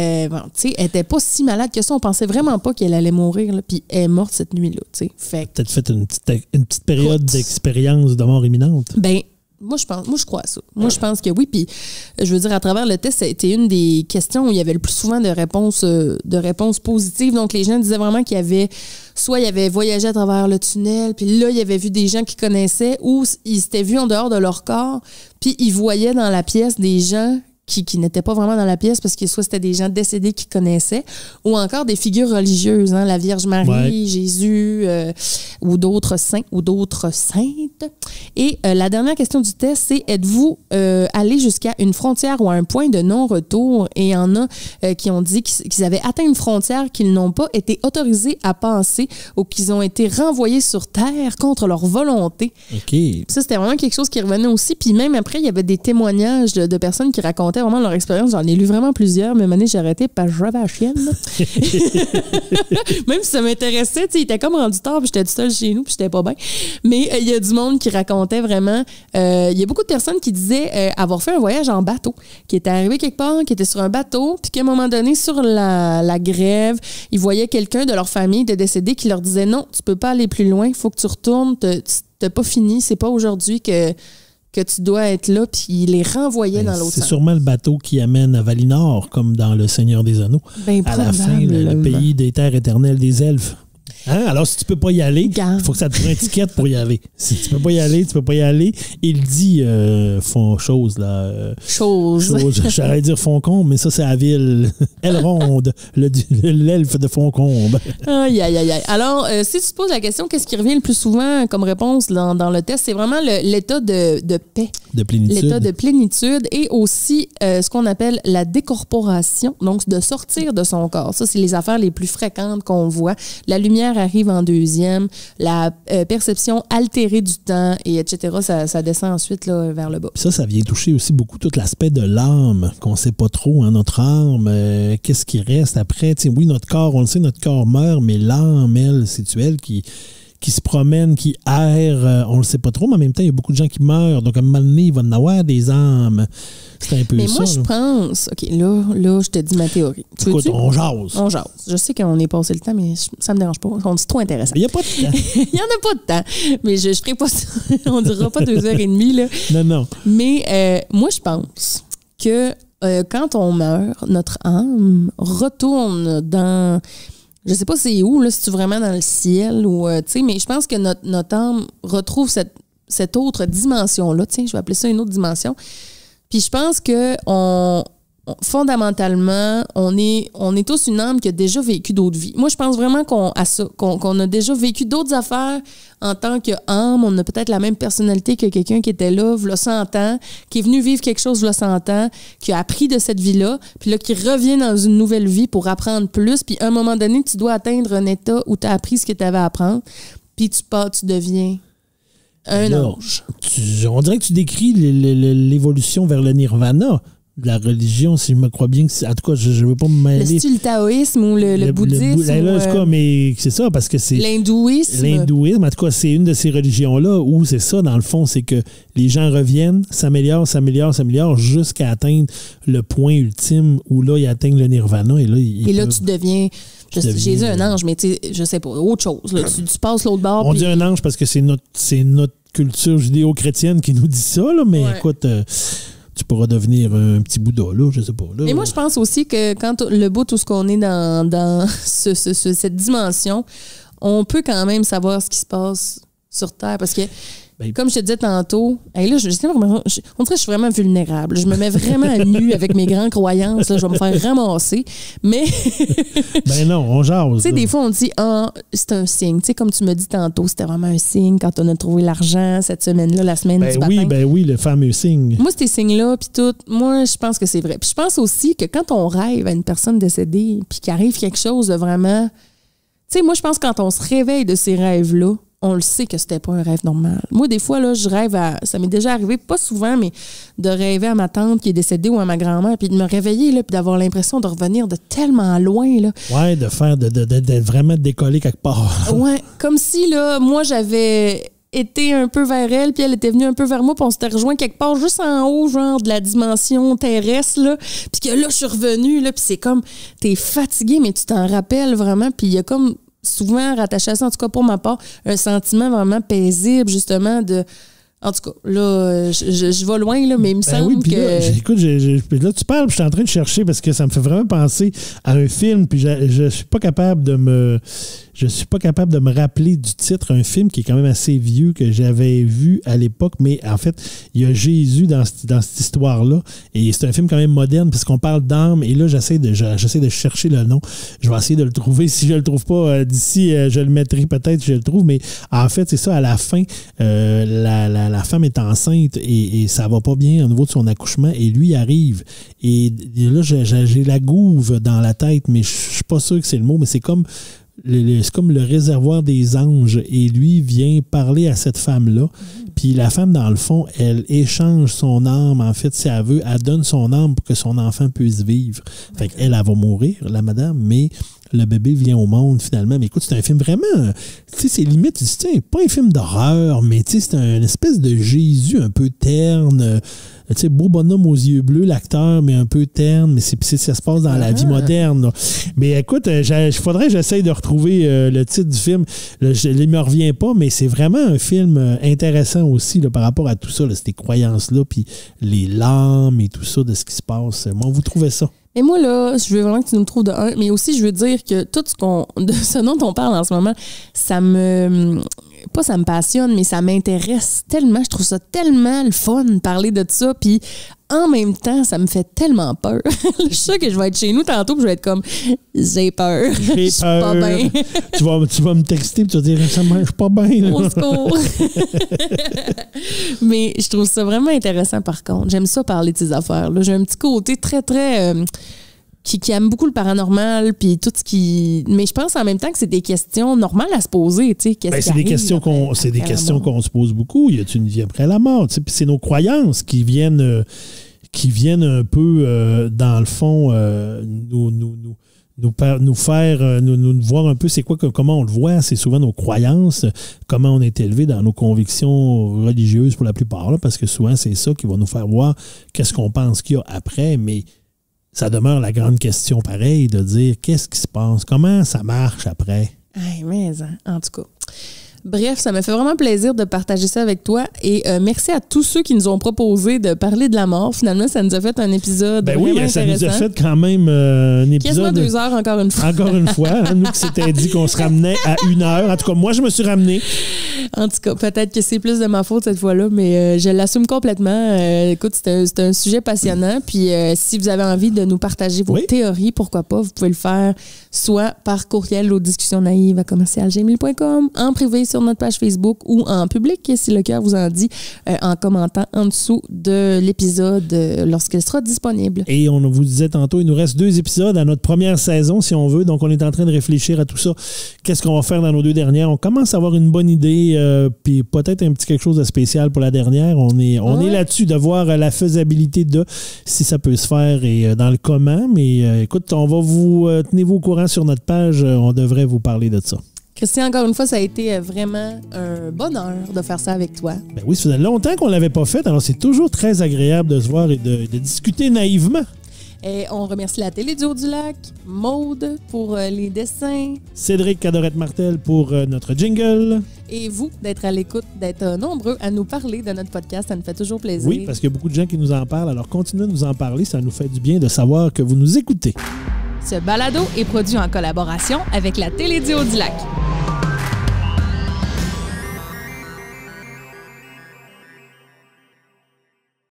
B: sais, elle était pas si malade que ça. On pensait vraiment pas qu'elle allait mourir. Là. Puis, elle est morte cette nuit-là, tu sais.
C: Peut-être fait une petite période d'expérience de mort imminente.
B: Ben, moi, je crois à ça. Moi, je pense que oui. Puis, je veux dire, à travers le test, ça a été une des questions où il y avait le plus souvent de réponses positives. Donc, les gens disaient vraiment qu'il y avait... Soit ils avaient voyagé à travers le tunnel, puis là, ils avaient vu des gens qu'ils connaissaient, ou ils s'étaient vus en dehors de leur corps, puis ils voyaient dans la pièce des gens qui n'étaient pas vraiment dans la pièce parce que soit c'était des gens décédés qu'ils connaissaient ou encore des figures religieuses, hein, la Vierge Marie, Jésus ou d'autres saints ou d'autres saintes. Et la dernière question du test, c'est êtes-vous allé jusqu'à une frontière ou à un point de non-retour? Et il y en a qui ont dit qu'ils avaient atteint une frontière qu'ils n'ont pas été autorisés à passer ou qu'ils ont été renvoyés sur Terre contre leur volonté.
C: Okay.
B: Ça, c'était vraiment quelque chose qui revenait aussi. Puis même après, il y avait des témoignages de personnes qui racontaient vraiment leur expérience. J'en ai lu vraiment plusieurs, mais j'ai arrêté parce que j'avais la chienne. Même si ça m'intéressait, il était comme rendu tard, puis j'étais toute seule chez nous, puis j'étais pas bien. Mais il y a du monde qui racontait vraiment. Il y a beaucoup de personnes qui disaient avoir fait un voyage en bateau, qui étaient arrivés quelque part, qui étaient sur un bateau, puis qu'à un moment donné, sur la grève, ils voyaient quelqu'un de leur famille de décédé qui leur disait non, tu peux pas aller plus loin, il faut que tu retournes, t'as pas fini, c'est pas aujourd'hui que tu dois être là, puis il les renvoyait dans l'autre sens.
C: C'est sûrement le bateau qui amène à Valinor, comme dans Le Seigneur des Anneaux. À la fin, le pays des terres éternelles des elfes. Hein? Alors, si tu peux pas y aller, il faut que ça te prenne une étiquette pour y aller. Si tu peux pas y aller, tu peux pas y aller. Il dit font chose, là.
B: Chose.
C: J'allais dire Foncombe, mais ça, c'est la ville. Elronde, l'elfe de Foncombe.
B: Aïe, aïe, aïe. Alors, si tu te poses la question, qu'est-ce qui revient le plus souvent comme réponse dans le test? C'est vraiment l'état de paix.
C: De plénitude.
B: L'état de plénitude et aussi ce qu'on appelle la décorporation, donc de sortir de son corps. Ça, c'est les affaires les plus fréquentes qu'on voit. La lumière arrive en deuxième, la perception altérée du temps, et etc. Ça descend ensuite là, vers le bas.
C: Ça vient toucher aussi beaucoup tout l'aspect de l'âme, qu'on ne sait pas trop, hein, notre âme, qu'est-ce qui reste après? T'sais, oui, notre corps, on le sait, notre corps meurt, mais l'âme, elle, c'est elle qui qui se promènent, qui errent, on le sait pas trop, mais en même temps, il y a beaucoup de gens qui meurent. Donc, à un moment donné, il va y en avoir des âmes. C'est un peu
B: mais
C: ça.
B: Mais moi, je pense... OK, là, je te dis ma théorie.
C: Écoute, on jase.
B: On jase. Je sais qu'on est passé le temps, mais ça me dérange pas. C'est trop intéressant.
C: Il n'y a pas de temps.
B: Il n'y en a pas de temps. Mais je ne ferai pas ça. On ne dira pas 2h30, là.
C: Non.
B: Mais moi, je pense que quand on meurt, notre âme retourne dans... Je sais pas c'est où, là, si tu vraiment dans le ciel ou... tu sais, mais je pense que notre âme retrouve cette autre dimension-là. Tiens, je vais appeler ça une autre dimension. Puis je pense que fondamentalement, on est tous une âme qui a déjà vécu d'autres vies. Moi, je pense vraiment qu'on a déjà vécu d'autres affaires en tant qu'âme. On a peut-être la même personnalité que quelqu'un qui était là, v'là 100 ans, qui est venu vivre quelque chose v'là 100 ans, qui a appris de cette vie-là, puis là, qui revient dans une nouvelle vie pour apprendre plus. Puis à un moment donné, tu dois atteindre un état où tu as appris ce que tu avais à apprendre, puis tu deviens un ange.
C: On dirait que tu décris l'évolution vers le nirvana de la religion, si je me crois bien. En tout cas, je ne veux pas me mêler.
B: Le style taoïsme ou le bouddhisme.
C: En tout cas, mais c'est ça, parce que c'est...
B: L'hindouisme.
C: L'hindouisme, en tout cas, c'est une de ces religions-là où c'est ça, dans le fond, c'est que les gens reviennent, s'améliorent jusqu'à atteindre le point ultime où là, ils atteignent le nirvana. Et là,
B: tu deviens... Jésus un ange, mais tu sais, je sais pas, autre chose. Là, tu passes l'autre bord.
C: On dit un ange parce que c'est notre culture judéo-chrétienne qui nous dit ça, là, mais écoute... tu pourras devenir un petit Bouddha, là, je sais pas. Là.
B: Mais moi, je pense aussi que quand le bout, tout ce qu'on est dans cette dimension, on peut quand même savoir ce qui se passe sur Terre. Parce que, comme je te disais tantôt, on dirait que je suis vraiment vulnérable. Je me mets vraiment à nu avec mes grandes croyances. Là, je vais me faire ramasser. Mais.
C: Ben non, on jase.
B: Tu sais, des fois, on dit, c'est un signe. Tu sais, comme tu me dis tantôt, c'était vraiment un signe quand on a trouvé l'argent cette semaine-là, la semaine du baptême.
C: Oui, le fameux signe.
B: Moi, ces signes-là, puis tout, moi, je pense que c'est vrai. Puis je pense aussi que quand on rêve à une personne décédée, puis qu'il arrive quelque chose de vraiment. Tu sais, moi, je pense que quand on se réveille de ces rêves-là, on le sait que c'était pas un rêve normal. Moi, des fois, là, je rêve à... Ça m'est déjà arrivé, pas souvent, mais de rêver à ma tante qui est décédée ou à ma grand-mère, puis de me réveiller, là, puis d'avoir l'impression de revenir de tellement loin, là.
C: Ouais, de vraiment décoller quelque part.
B: Ouais, comme si, là, moi, j'avais été un peu vers elle, puis elle était venue un peu vers moi, puis on s'était rejoint quelque part juste en haut, genre de la dimension terrestre, là. Puis que là, je suis revenue, là, puis c'est comme... T'es fatigué, mais tu t'en rappelles vraiment, puis il y a comme... souvent rattaché à ça, en tout cas pour ma part, un sentiment vraiment paisible, justement, de... En tout cas, là, je vais loin, là, mais il me semble que...
C: Là, tu parles, je suis en train de chercher parce que ça me fait vraiment penser à un film, puis je suis pas capable de me... Je suis pas capable de me rappeler du titre, un film qui est quand même assez vieux que j'avais vu à l'époque, mais en fait, il y a Jésus dans cette histoire-là, et c'est un film quand même moderne parce qu'on parle d'âme, et là, j'essaie de chercher le nom. Je vais essayer de le trouver. Si je le trouve pas d'ici, je le mettrai peut-être, je le trouve, mais en fait, c'est ça, à la fin, la femme est enceinte et ça va pas bien au niveau de son accouchement, et lui arrive. Et là, j'ai la gouve dans la tête, mais je suis pas sûr que c'est le mot, mais c'est comme le réservoir des anges, et lui vient parler à cette femme-là. Puis la femme, dans le fond, elle échange son âme, en fait, si elle veut, elle donne son âme pour que son enfant puisse vivre. Fait qu'elle, elle va mourir, la madame, mais le bébé vient au monde, finalement. Mais écoute, c'est un film vraiment... Tu sais, c'est limite, c'est pas un film d'horreur, mais tu sais, c'est une espèce de Jésus un peu terne. Tu sais, beau bonhomme aux yeux bleus, l'acteur, mais un peu terne. Mais ça se passe dans la vie moderne, là. Mais écoute, il faudrait que j'essaye de retrouver le titre du film. Il ne me revient pas, mais c'est vraiment un film intéressant aussi là, par rapport à tout ça, là, ces croyances-là, puis les larmes et tout ça de ce qui se passe. Moi, vous trouvez ça?
B: Et moi, là, je veux vraiment que tu nous trouves de un, mais aussi, je veux dire que tout de ce dont on parle en ce moment, ça me passionne, mais ça m'intéresse tellement. Je trouve ça tellement le fun de parler de ça, puis en même temps, ça me fait tellement peur. Je sais que je vais être chez nous tantôt, puis je vais être comme, j'ai peur. Je suis pas bien.
C: tu vas me texter, puis tu vas dire, je suis pas bien. Là.
B: Au secours. Mais je trouve ça vraiment intéressant, par contre. J'aime ça parler de ces affaires-là. J'ai un petit côté très, très... qui aime beaucoup le paranormal, puis tout ce qui... Mais je pense en même temps que c'est des questions normales à se poser, tu sais.
C: C'est des questions qu'on se pose beaucoup. Y a-t-il une vie après la mort? Puis c'est nos croyances qui viennent un peu, dans le fond, nous faire nous voir un peu c'est quoi, comment on le voit. C'est souvent nos croyances, comment on est élevé dans nos convictions religieuses pour la plupart, là, parce que souvent, c'est ça qui va nous faire voir qu'est-ce qu'on pense qu'il y a après, mais ça demeure la grande question pareil de dire qu'est-ce qui se passe, comment ça marche après.
B: Hey, mais en tout cas. Bref, ça m'a fait vraiment plaisir de partager ça avec toi et merci à tous ceux qui nous ont proposé de parler de la mort. Finalement, ça nous a fait un épisode vraiment intéressant.
C: Ça nous a fait quand même un épisode...
B: Quasiment 2 heures encore une fois.
C: Encore une fois. Hein, nous qui s'était dit qu'on se ramenait à 1 heure. En tout cas, moi, je me suis ramené.
B: En tout cas, peut-être que c'est plus de ma faute cette fois-là, mais je l'assume complètement. Écoute, c'est un sujet passionnant. Puis si vous avez envie de nous partager vos théories, pourquoi pas, vous pouvez le faire soit par courriel aux discussionnaïves@gmail.com, en privé sur notre page Facebook ou en public, si le cœur vous en dit, en commentant en dessous de l'épisode lorsqu'il sera disponible.
C: Et on vous disait tantôt, il nous reste 2 épisodes à notre première saison, si on veut. Donc, on est en train de réfléchir à tout ça. Qu'est-ce qu'on va faire dans nos 2 dernières? On commence à avoir une bonne idée, puis peut-être un petit quelque chose de spécial pour la dernière. On est là-dessus de voir la faisabilité de si ça peut se faire et dans le comment. Mais écoute, on va vous tenez-vous au courant sur notre page. On devrait vous parler de ça.
B: Christian, encore une fois, ça a été vraiment un bonheur de faire ça avec toi.
C: Ben oui, ça faisait longtemps qu'on ne l'avait pas fait, alors c'est toujours très agréable de se voir et de discuter naïvement.
B: Et on remercie la Télé du Haut-du-Lac, Maude pour les dessins,
C: Cédric Cadorette-Martel pour notre jingle.
B: Et vous, d'être à l'écoute, d'être nombreux à nous parler de notre podcast, ça nous fait toujours plaisir.
C: Oui, parce qu'il y a beaucoup de gens qui nous en parlent, alors continuez de nous en parler, ça nous fait du bien de savoir que vous nous écoutez.
D: Ce balado est produit en collaboration avec la Télé du Haut-du-Lac.